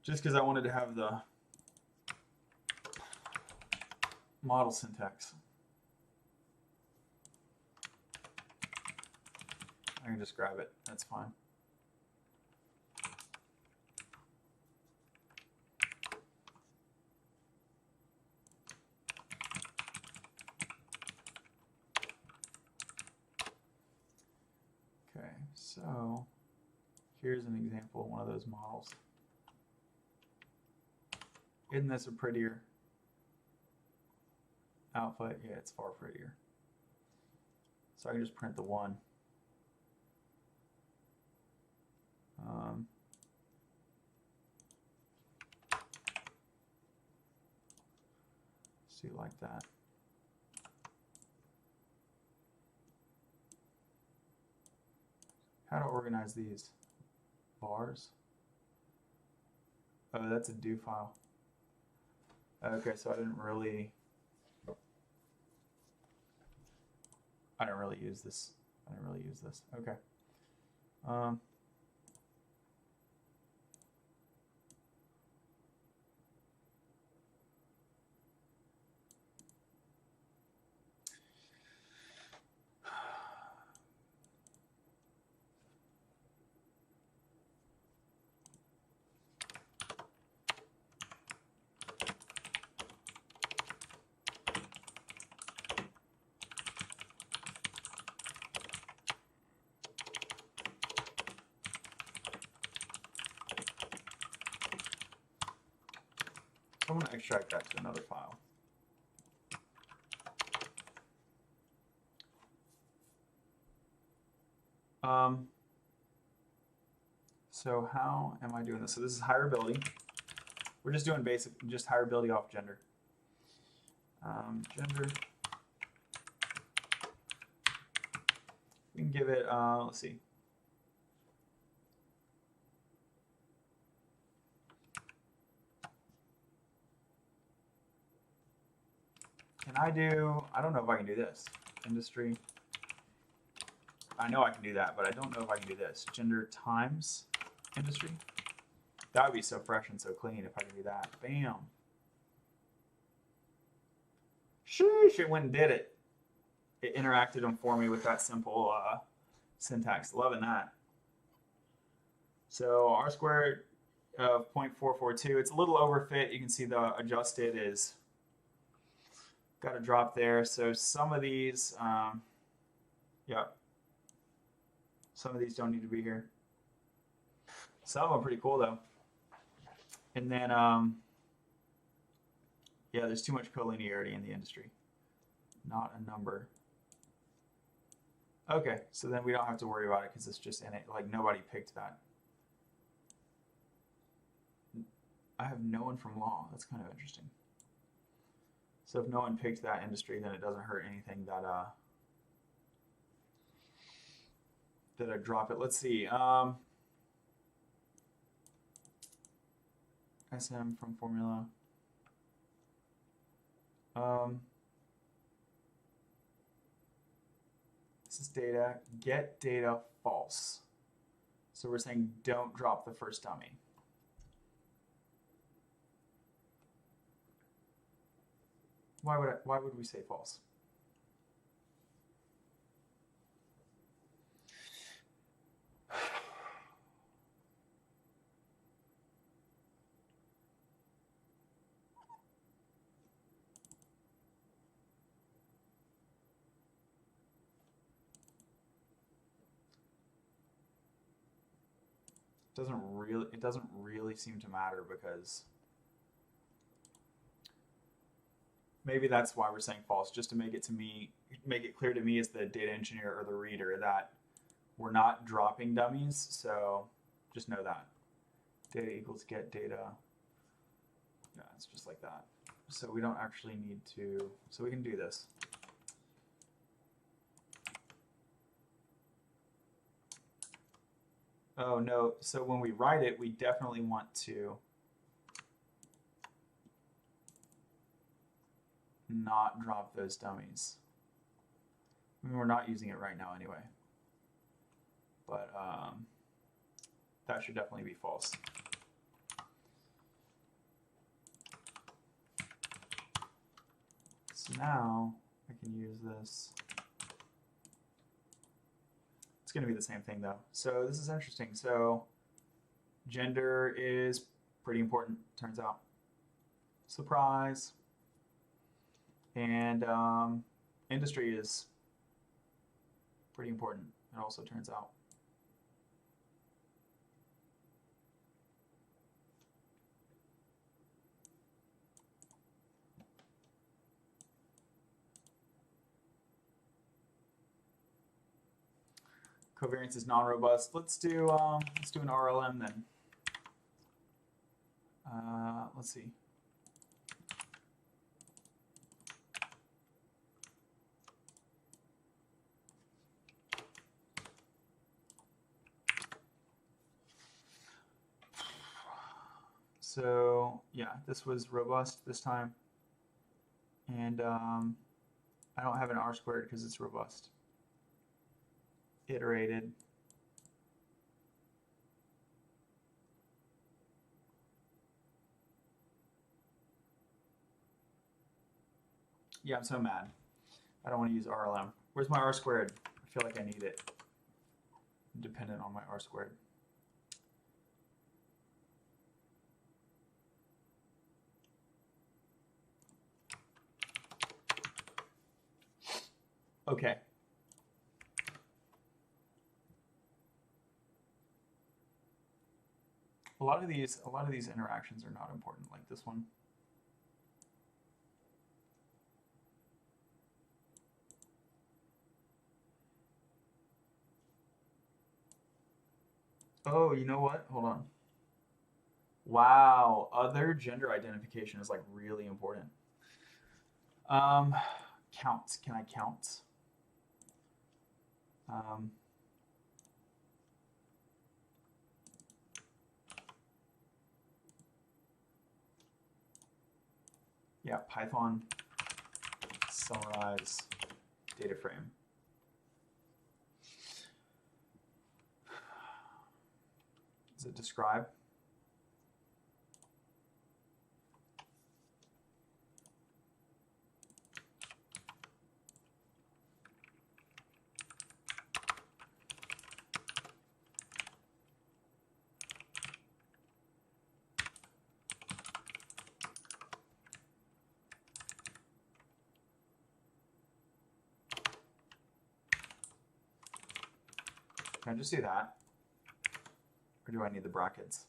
Just because I wanted to have the model syntax. I can just grab it, that's fine. Okay, so here's an example of one of those models. Isn't this a prettier output? Yeah, it's far prettier. So I can just print the 1. See, like that. How to organize these bars? Oh, that's a do file. Okay, so I didn't really use this I didn't really use this. Okay. I'm going to extract that to another file. So how am I doing this? So this is hireability. We're just doing basic, just hireability off gender. Gender. We can give it, let's see. Can I do, I don't know if I can do this. Industry. I know I can do that, but I don't know if I can do this. Gender times industry. That would be so fresh and so clean if I could do that. Bam. Sheesh, it went and did it. It interacted them for me with that simple syntax. Loving that. So r squared of 0.442. It's a little overfit. You can see the adjusted is got a drop there. So some of these, yeah, some of these don't need to be here. Some of them are pretty cool though. And then, yeah, there's too much collinearity in the industry. Not a number. Okay, so then we don't have to worry about it because it's just in it. Like nobody picked that. I have no one from law. That's kind of interesting. So if no one picked that industry, then it doesn't hurt anything that that I drop it. Let's see. SM from formula. This is data. Get data false. So we're saying don't drop the first dummy. Why would we say false? It doesn't really seem to matter because maybe that's why we're saying false, just to make it clear to me as the data engineer or the reader that we're not dropping dummies. So just know that data equals get data. Yeah, it's just like that. So we don't actually need to, so we can do this. Oh no, so when we write it, we definitely want to not drop those dummies. I mean, we're not using it right now anyway. But that should definitely be false. So now I can use this. It's going to be the same thing though. So this is interesting. So gender is pretty important, turns out. Surprise. And industry is pretty important, it also turns out. Covariance is non-robust. Let's do an RLM then. Let's see. So yeah, this was robust this time, and I don't have an R squared because it's robust. iterated. Yeah, I'm so mad. I don't want to use RLM. Where's my R squared? I feel like I need it. I'm dependent on my R squared. Okay. A lot of these interactions are not important, like this one. Oh, you know what? Hold on. Wow, other gender identification is like really important. Count. Can I count? Yeah, Python summarize data frame. Does it describe? Can I just do that? Or do I need the brackets?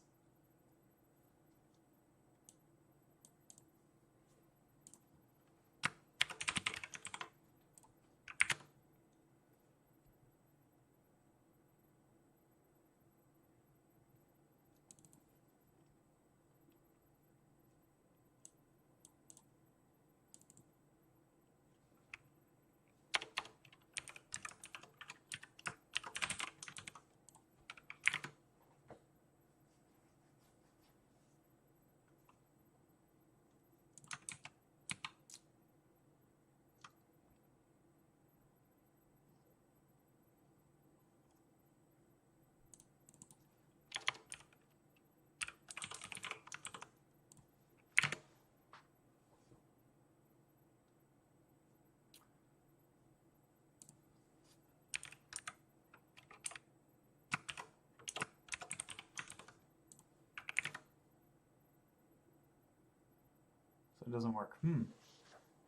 So it doesn't work.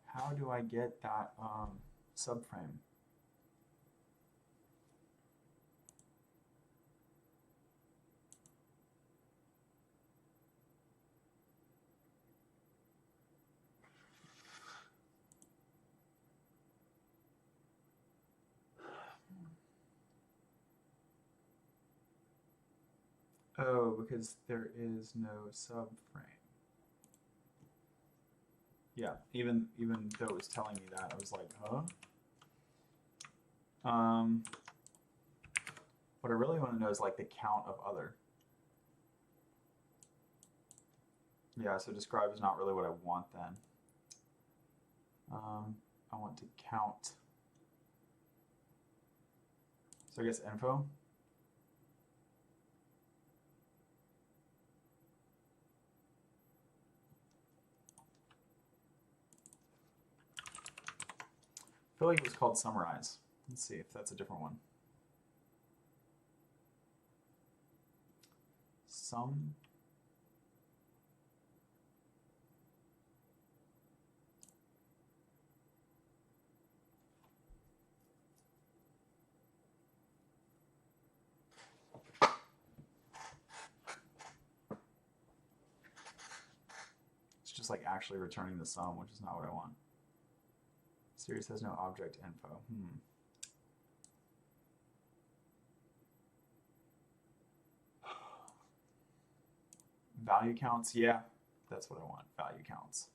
How do I get that subframe? Oh, because there is no subframe. Yeah, even though it was telling me that, I was like, huh? What I really want to know is like the count of other. Yeah, so describe is not really what I want then. I want to count. So I guess info. I feel like it was called summarize. Let's see if that's a different one. Sum. It's just like actually returning the sum, which is not what I want. Series has no object info. Value counts, yeah, that's what I want, value counts.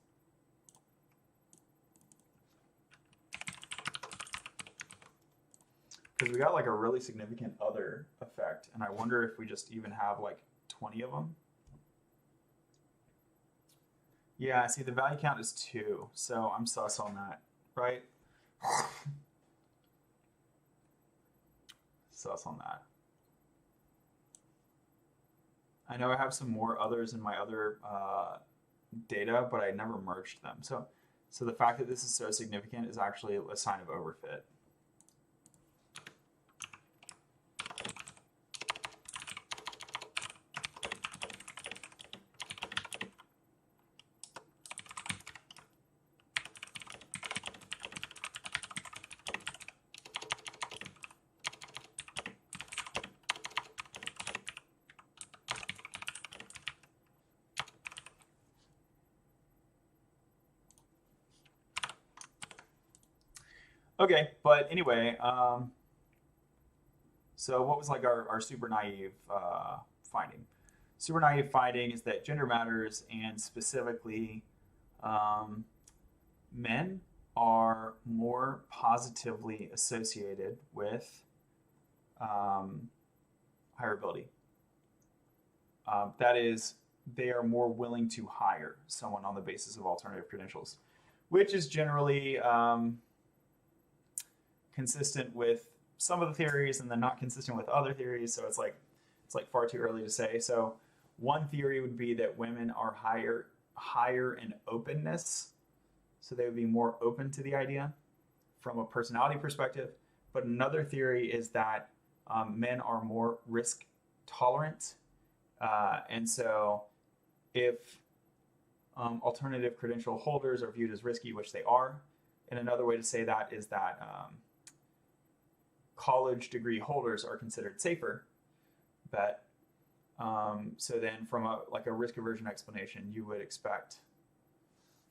Because we got like a really significant other effect, and I wonder if we just even have like 20 of them. Yeah, see the value count is 2, so I'm sus on that, right? sus on that. I know I have some more others in my other data, but I never merged them. So the fact that this is so significant is actually a sign of overfit. Okay, but anyway, so what was like our super naive finding? Super naive finding is that gender matters, and specifically, men are more positively associated with higher ability. That is, they are more willing to hire someone on the basis of alternative credentials, which is generally consistent with some of the theories and then not consistent with other theories. So it's like far too early to say. So one theory would be that women are higher in openness. So they would be more open to the idea from a personality perspective. But another theory is that men are more risk tolerant. And so if alternative credential holders are viewed as risky, which they are, and another way to say that is that college degree holders are considered safer. But so then from a risk aversion explanation, you would expect,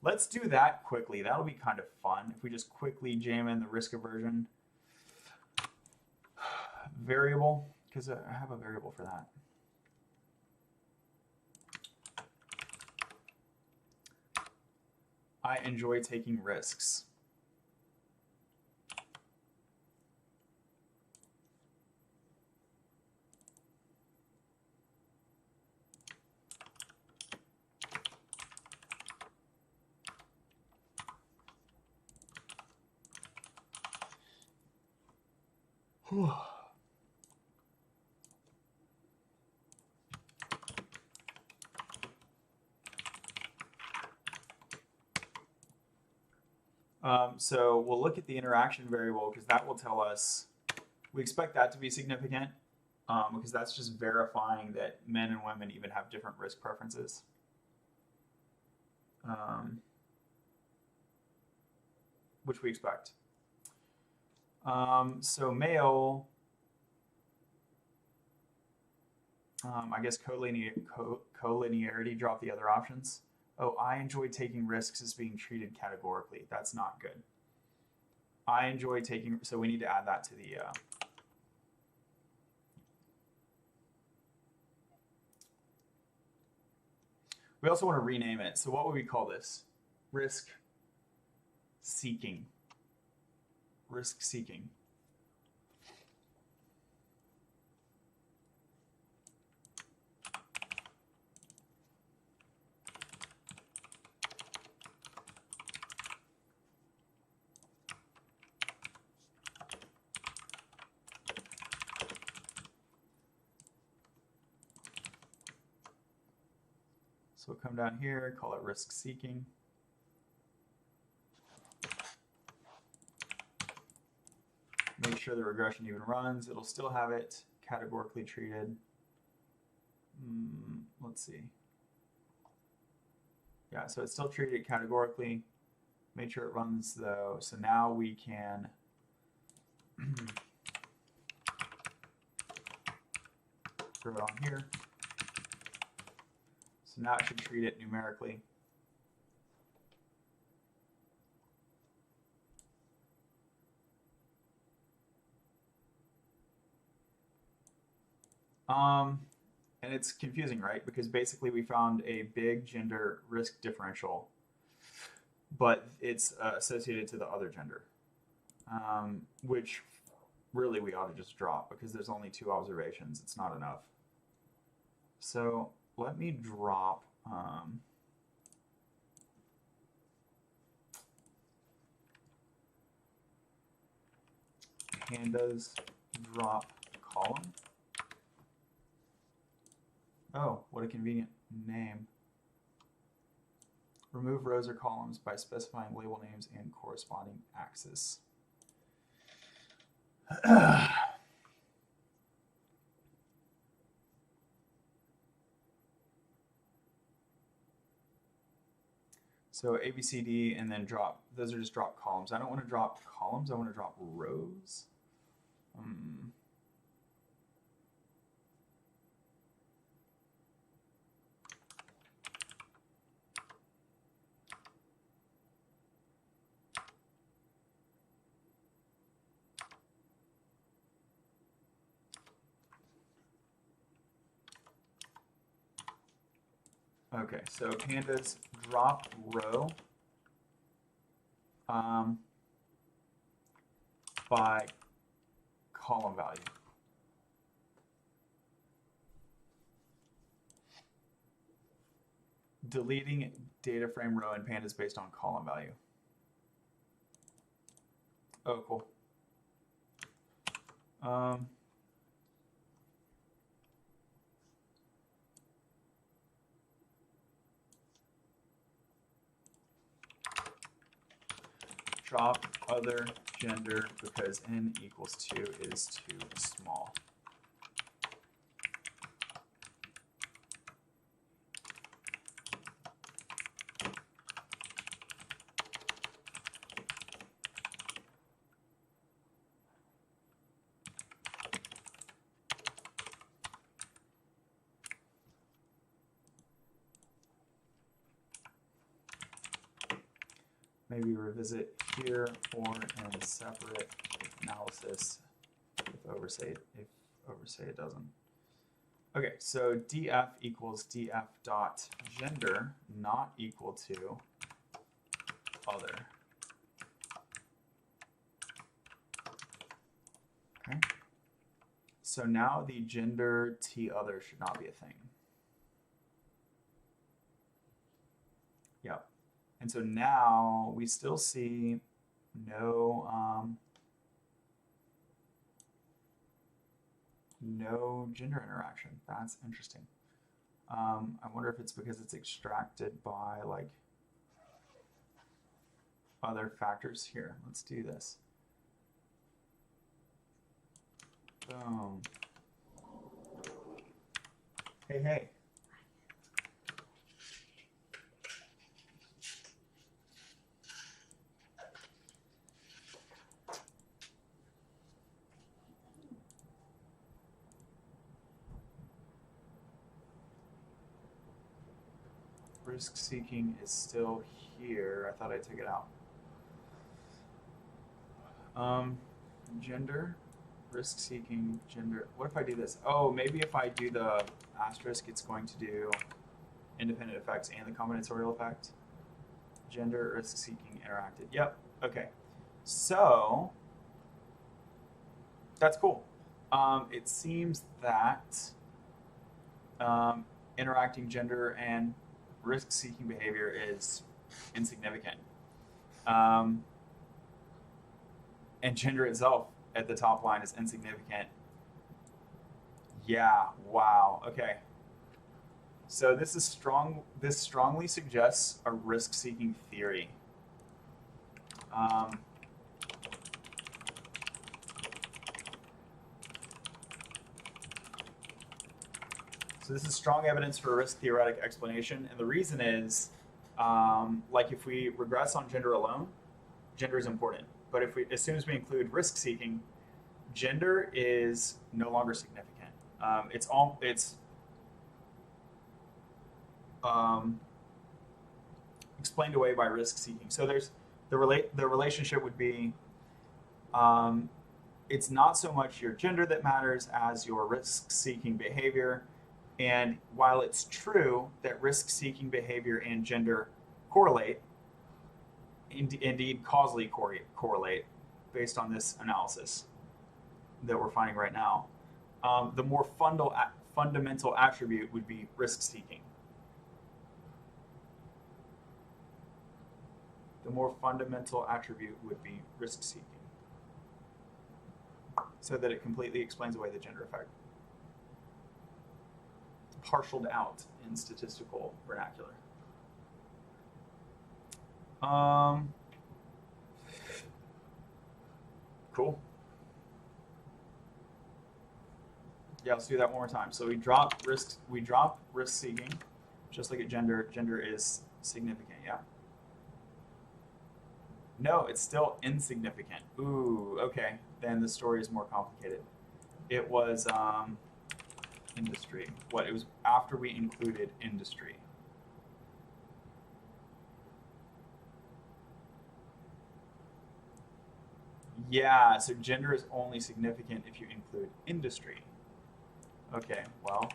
let's do that quickly. That'll be kind of fun if we just quickly jam in the risk aversion variable, because I have a variable for that. I enjoy taking risks. So we'll look at the interaction variable because that will tell us, we expect that to be significant because that's just verifying that men and women even have different risk preferences. Which we expect. So male, I guess collinearity, drop the other options. Oh, I enjoy taking risks as being treated categorically. That's not good. I enjoy taking, so we need to add that to the, we also want to rename it. So what would we call this? Risk seeking. Risk seeking. So we'll come down here, call it risk seeking. Make sure the regression even runs. It'll still have it categorically treated. Let's see. Yeah, so it's still treated categorically. Make sure it runs though. So now we can throw it on here. So now it should treat it numerically. And it's confusing, right? Because basically we found a big gender risk differential, but it's associated to the other gender, which really we ought to just drop because there's only 2 observations. It's not enough. So let me drop pandas drop column. Oh, what a convenient name. Remove rows or columns by specifying label names and corresponding axes. So A, B, C, D, and then drop. Those are just drop columns. I don't want to drop columns. I want to drop rows. Okay, so pandas drop row by column value. Deleting data frame row in pandas based on column value. Oh, cool. Drop other gender because n equals 2 is too small. Maybe revisit here or in separate analysis if oversay it doesn't. Okay, so df equals df dot gender not equal to other. Okay. So now the gender t other should not be a thing. Yep. And so now we still see no no gender interaction. That's interesting. I wonder if it's because it's extracted by like other factors. Here, let's do this. Boom. Hey, hey. Risk seeking is still here. I thought I took it out. Gender, risk seeking, gender. What if I do this? Oh, maybe if I do the asterisk, it's going to do independent effects and the combinatorial effect. Gender, risk seeking, interacted. Yep. Okay. So that's cool. It seems that interacting gender and risk-seeking behavior is insignificant. And gender itself at the top line is insignificant. Yeah, wow, okay. So this is strong. This strongly suggests a risk-seeking theory. So this is strong evidence for a risk theoretic explanation, and the reason is, like if we regress on gender alone, gender is important. But if we, as soon as we include risk seeking, gender is no longer significant. It's explained away by risk seeking. So there's the relationship would be, it's not so much your gender that matters as your risk seeking behavior. And while it's true that risk-seeking behavior and gender correlate, indeed causally correlate, based on this analysis that we're finding right now, the more fundamental attribute would be risk-seeking. The more fundamental attribute would be risk-seeking. so that it completely explains away the gender effect. Partialed out in statistical vernacular. Cool. Yeah, let's do that one more time. So we drop risk seeking, just like at gender. Gender is significant, yeah. No, it's still insignificant. Ooh, okay. Then the story is more complicated. It was industry. What? It was after we included industry. Yeah, so gender is only significant if you include industry. Okay, well,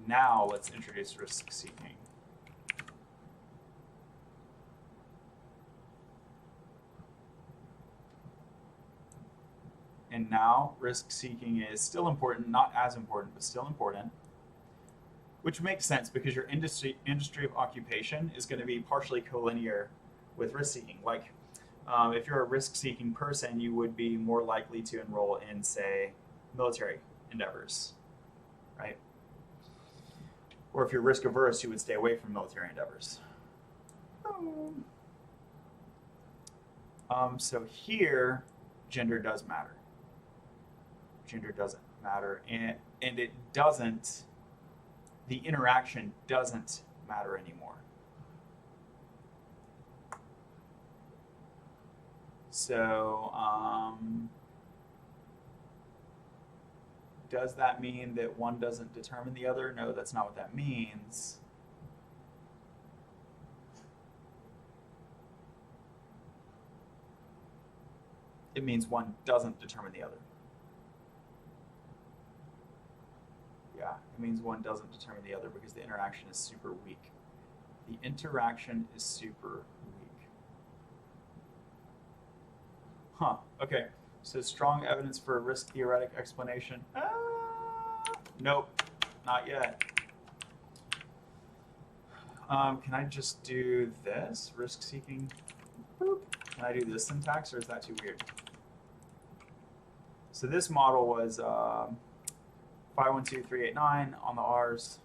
now let's introduce risk seeking. And now risk seeking is still important, not as important, but still important. Which makes sense because your industry of occupation is going to be partially collinear with risk seeking. Like if you're a risk seeking person, you would be more likely to enroll in, say, military endeavors, right? Or if you're risk averse, you would stay away from military endeavors. So here, gender does matter. Gender doesn't matter, and it doesn't. The interaction doesn't matter anymore. So, does that mean that one doesn't determine the other? No, that's not what that means. It means one doesn't determine the other. Yeah, it means one doesn't determine the other because the interaction is super weak. The interaction is super weak. Huh, okay. So strong evidence for a risk theoretic explanation. Nope, not yet. Can I just do this? Risk seeking. Boop. Can I do this syntax or is that too weird? So this model was 512389 on the R's.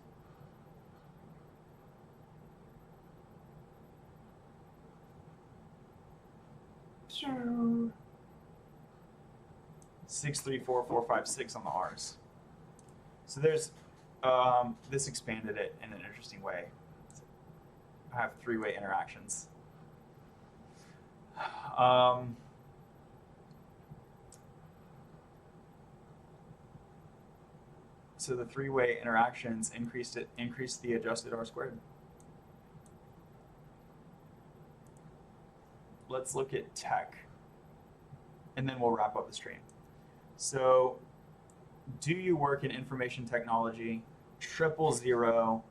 Sure. 634456 on the R's. So there's this expanded it in an interesting way. I have three-way interactions. So the three-way interactions increased the adjusted R squared. Let's look at tech, and then we'll wrap up the stream. So, do you work in information technology? 000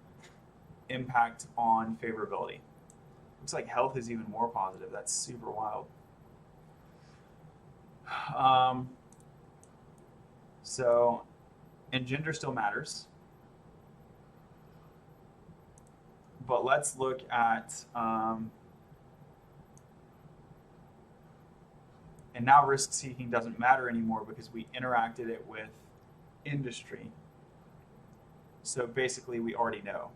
impact on favorability. Looks like health is even more positive. That's super wild. So, and gender still matters. But let's look at, and now risk seeking doesn't matter anymore because we interacted it with industry. So basically we already know.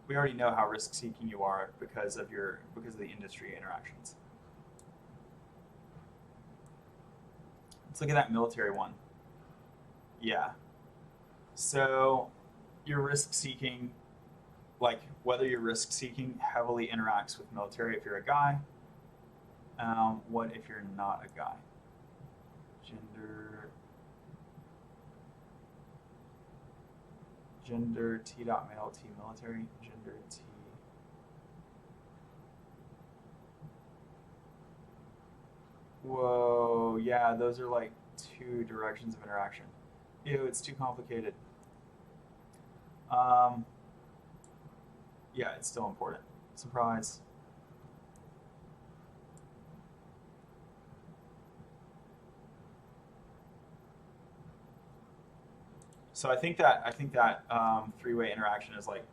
We already know how risk seeking you are because of the industry interactions. Let's look at that military one. Yeah. So your risk seeking, like whether your risk seeking heavily interacts with military if you're a guy. What if you're not a guy? Gender T dot male T military, gender T. Whoa, yeah, those are like two directions of interaction. Ew, it's too complicated. Yeah, it's still important. Surprise. So I think that three-way interaction is like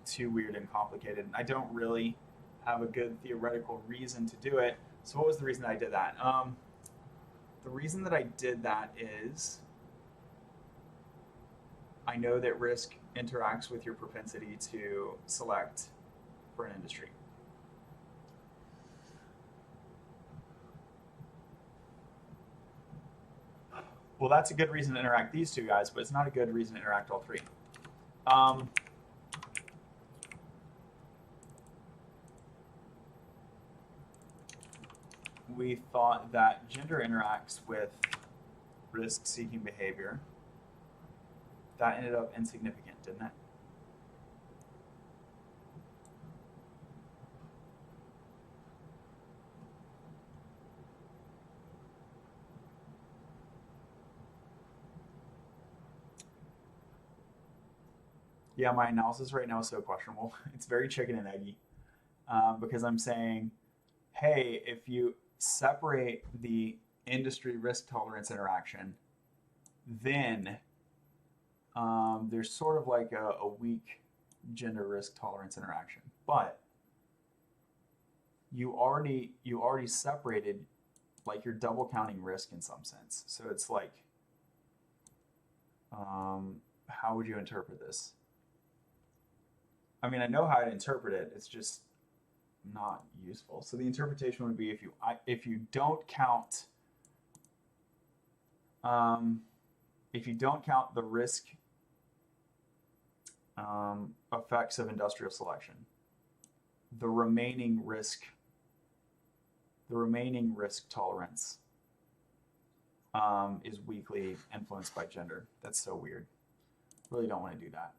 too weird and complicated. I don't really have a good theoretical reason to do it. So what was the reason I did that? The reason that I did that is I know that risk interacts with your propensity to select for an industry. Well, that's a good reason to interact these two guys, but it's not a good reason to interact all three. We thought that gender interacts with risk-seeking behavior. That ended up insignificant, didn't it? Yeah, my analysis right now is so questionable. It's very chicken and eggy because I'm saying, hey, if you separate the industry risk tolerance interaction, then there's sort of like a weak gender risk tolerance interaction. But you already separated, like you're double counting risk in some sense. So it's like, how would you interpret this? I mean, I know how to interpret it. It's just not useful. So the interpretation would be if you don't count the risk effects of industrial selection, the remaining risk tolerance is weakly influenced by gender. That's so weird. Really don't want to do that.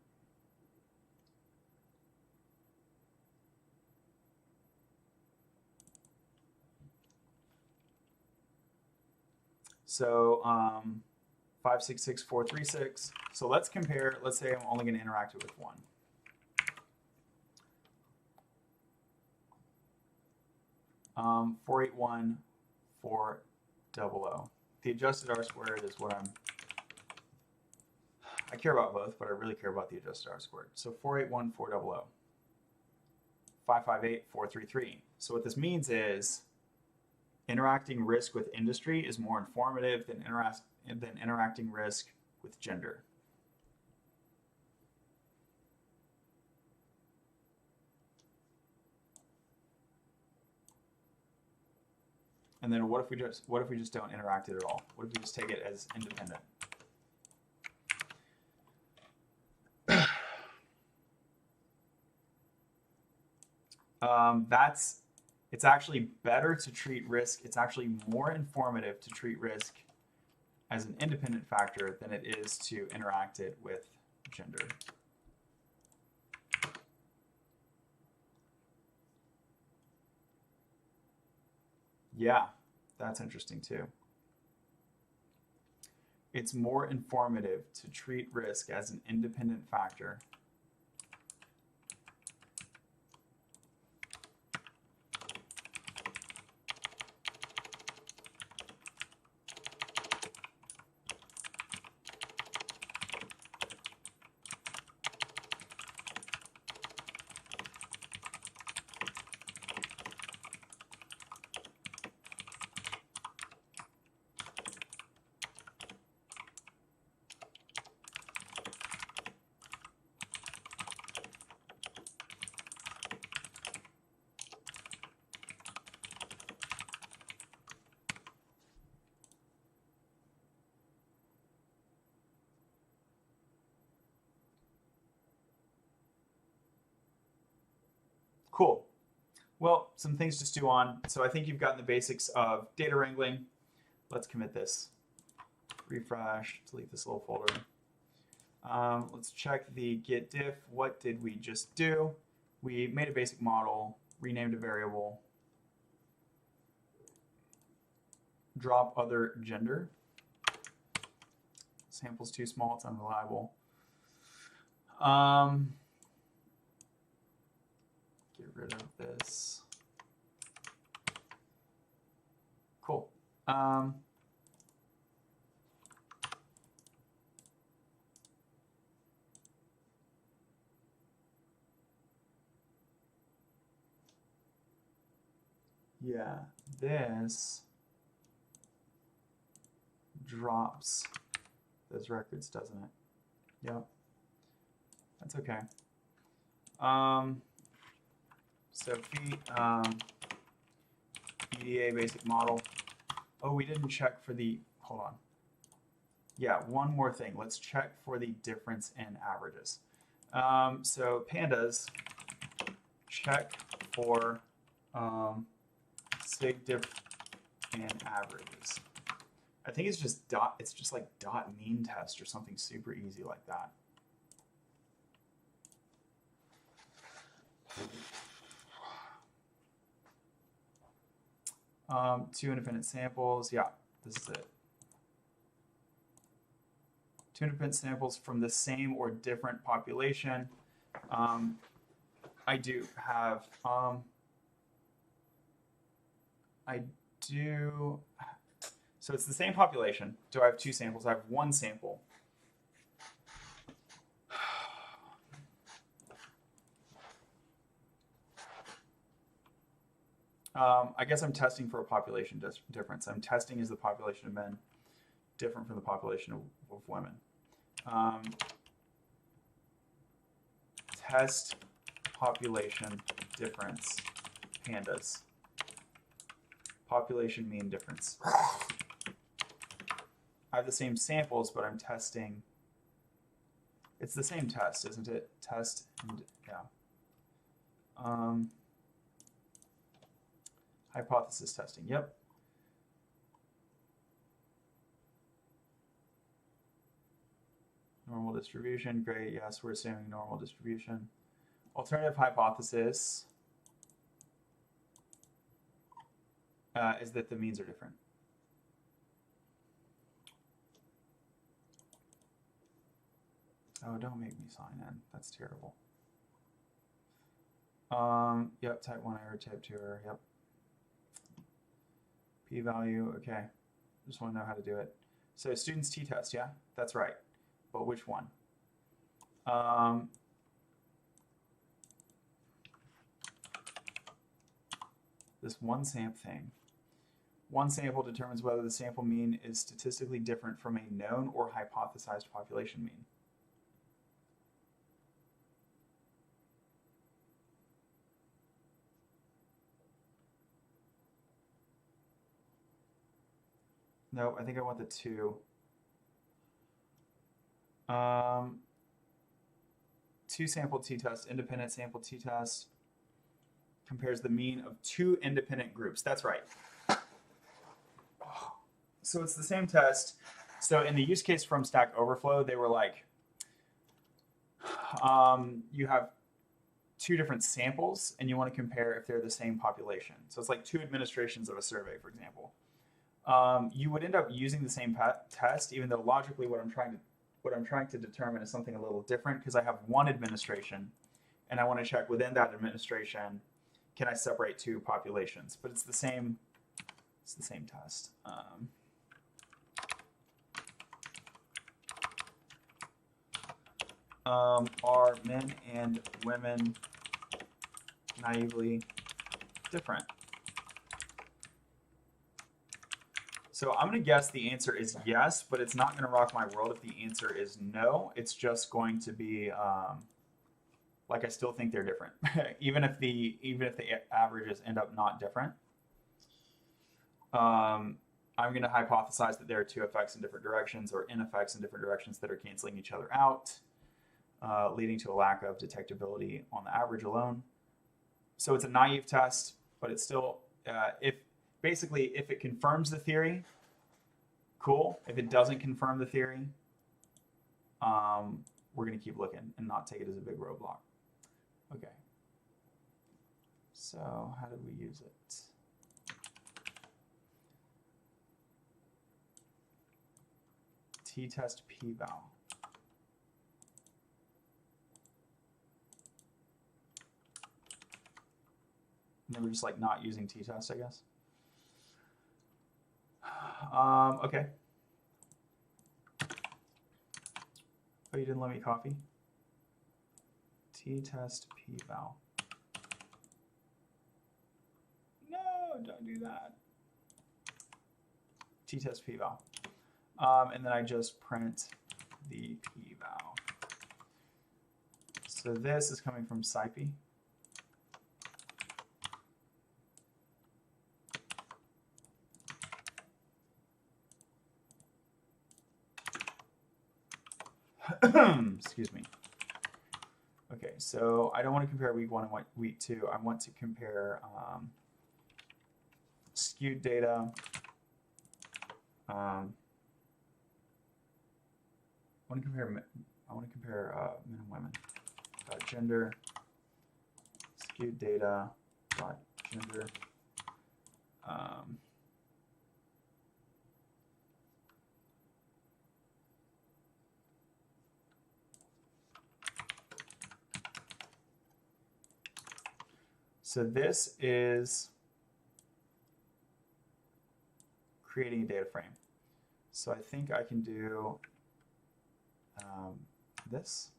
So 566,436. So let's compare. Let's say I'm only going to interact it with one. Um, 481,400. The adjusted R squared is what I care about both, but I really care about the adjusted R squared. So 481,400. 558,433. So what this means is interacting risk with industry is more informative than interacting risk with gender. And then what if we just don't interact it at all? What if we just take it as independent? It's actually better to treat risk. It's actually more informative to treat risk as an independent factor than it is to interact it with gender. Yeah, that's interesting too. It's more informative to treat risk as an independent factor. Cool. Well, some things to stew on. So I think you've gotten the basics of data wrangling. Let's commit this. Refresh, delete this little folder. Let's check the git diff. What did we just do? We made a basic model, renamed a variable, drop other gender. Sample's too small, it's unreliable. Get rid of this. Cool. Yeah, this drops those records, doesn't it? Yep. That's okay. So EDA basic model. Oh, we didn't check for the, hold on. Yeah, one more thing. Let's check for the difference in averages. So pandas, check for sig diff and averages. I think it's just like dot mean test or something super easy like that. Two independent samples. Yeah, this is it. Two independent samples from the same or different population. I do have, so it's the same population. Do I have two samples? I have one sample. I guess I'm testing for a population difference. I'm testing is the population of men different from the population of women. Test population difference, pandas. Population mean difference. I have the same samples, but I'm testing. It's the same test, isn't it? Test and yeah. Hypothesis testing. Yep. Normal distribution. Great. Yes, we're assuming normal distribution. Alternative hypothesis is that the means are different. Oh, don't make me sign in. That's terrible. Yep, type 1 error, type 2 error. Yep. P-value, okay. Just want to know how to do it. So students t-test, yeah, that's right. But which one? This one sample thing. One sample determines whether the sample mean is statistically different from a known or hypothesized population mean. No, I think I want the two. Two sample t-test, independent sample t-test compares the mean of two independent groups. That's right. So it's the same test. So in the use case from Stack Overflow, they were like, you have two different samples and you want to compare if they're the same population. So it's like two administrations of a survey, for example. You would end up using the same test, even though logically what I'm trying to determine is something a little different because I have one administration and I want to check within that administration, can I separate two populations? But it's the same test. Are men and women naively different? So I'm going to guess the answer is yes, but it's not going to rock my world if the answer is no. It's just going to be like I still think they're different, even if the averages end up not different. I'm going to hypothesize that there are two effects in different directions or n effects in different directions that are canceling each other out, leading to a lack of detectability on the average alone. So it's a naive test, but it's still if it confirms the theory, cool. If it doesn't confirm the theory, we're going to keep looking and not take it as a big roadblock. Okay. So how did we use it? T-test p-val. And then we're just like not using t-test, I guess. Okay. Oh, you didn't let me copy? T-test p-val. No, don't do that. T-test p-val. And then I just print the p-val. So this is coming from SciPy. Excuse me. Okay, so I don't want to compare week 1 and week 2. I want to compare skewed data. I want to compare men and women. Gender. Skewed data. Gender. So this is creating a data frame. So I think I can do this.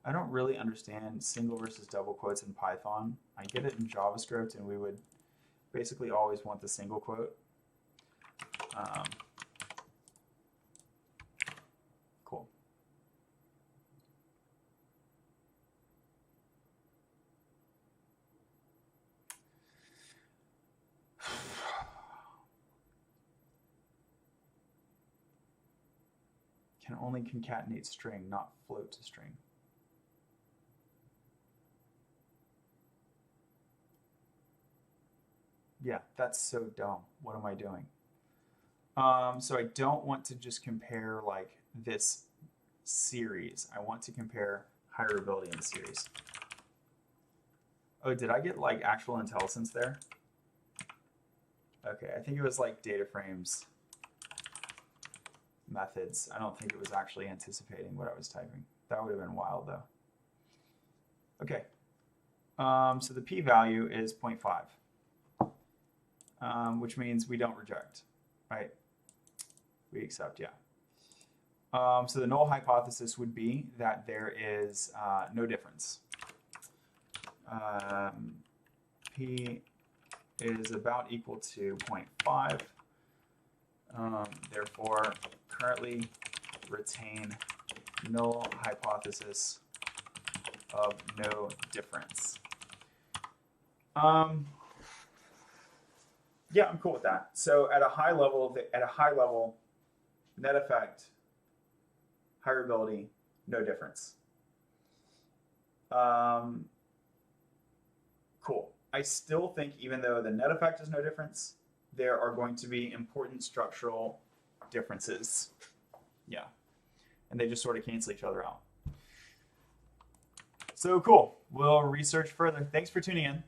I don't really understand single versus double quotes in Python. I get it in JavaScript, and we would basically always want the single quote. Cool. Can only concatenate string, not float to string. Yeah, that's so dumb. What am I doing? So I don't want to just compare like this series. I want to compare hireability in the series. Oh, did I get like actual IntelliSense there? Okay, I think it was like data frames methods. I don't think it was actually anticipating what I was typing. That would have been wild though. Okay, so the p-value is 0.5. Which means we don't reject, right? We accept, yeah. So the null hypothesis would be that there is no difference. P is about equal to 0.5. Therefore, currently retain null hypothesis of no difference. Yeah, I'm cool with that. So at a high level, net effect, hireability, no difference. Cool. I still think even though the net effect is no difference, there are going to be important structural differences. Yeah. And they just sort of cancel each other out. So cool. We'll research further. Thanks for tuning in.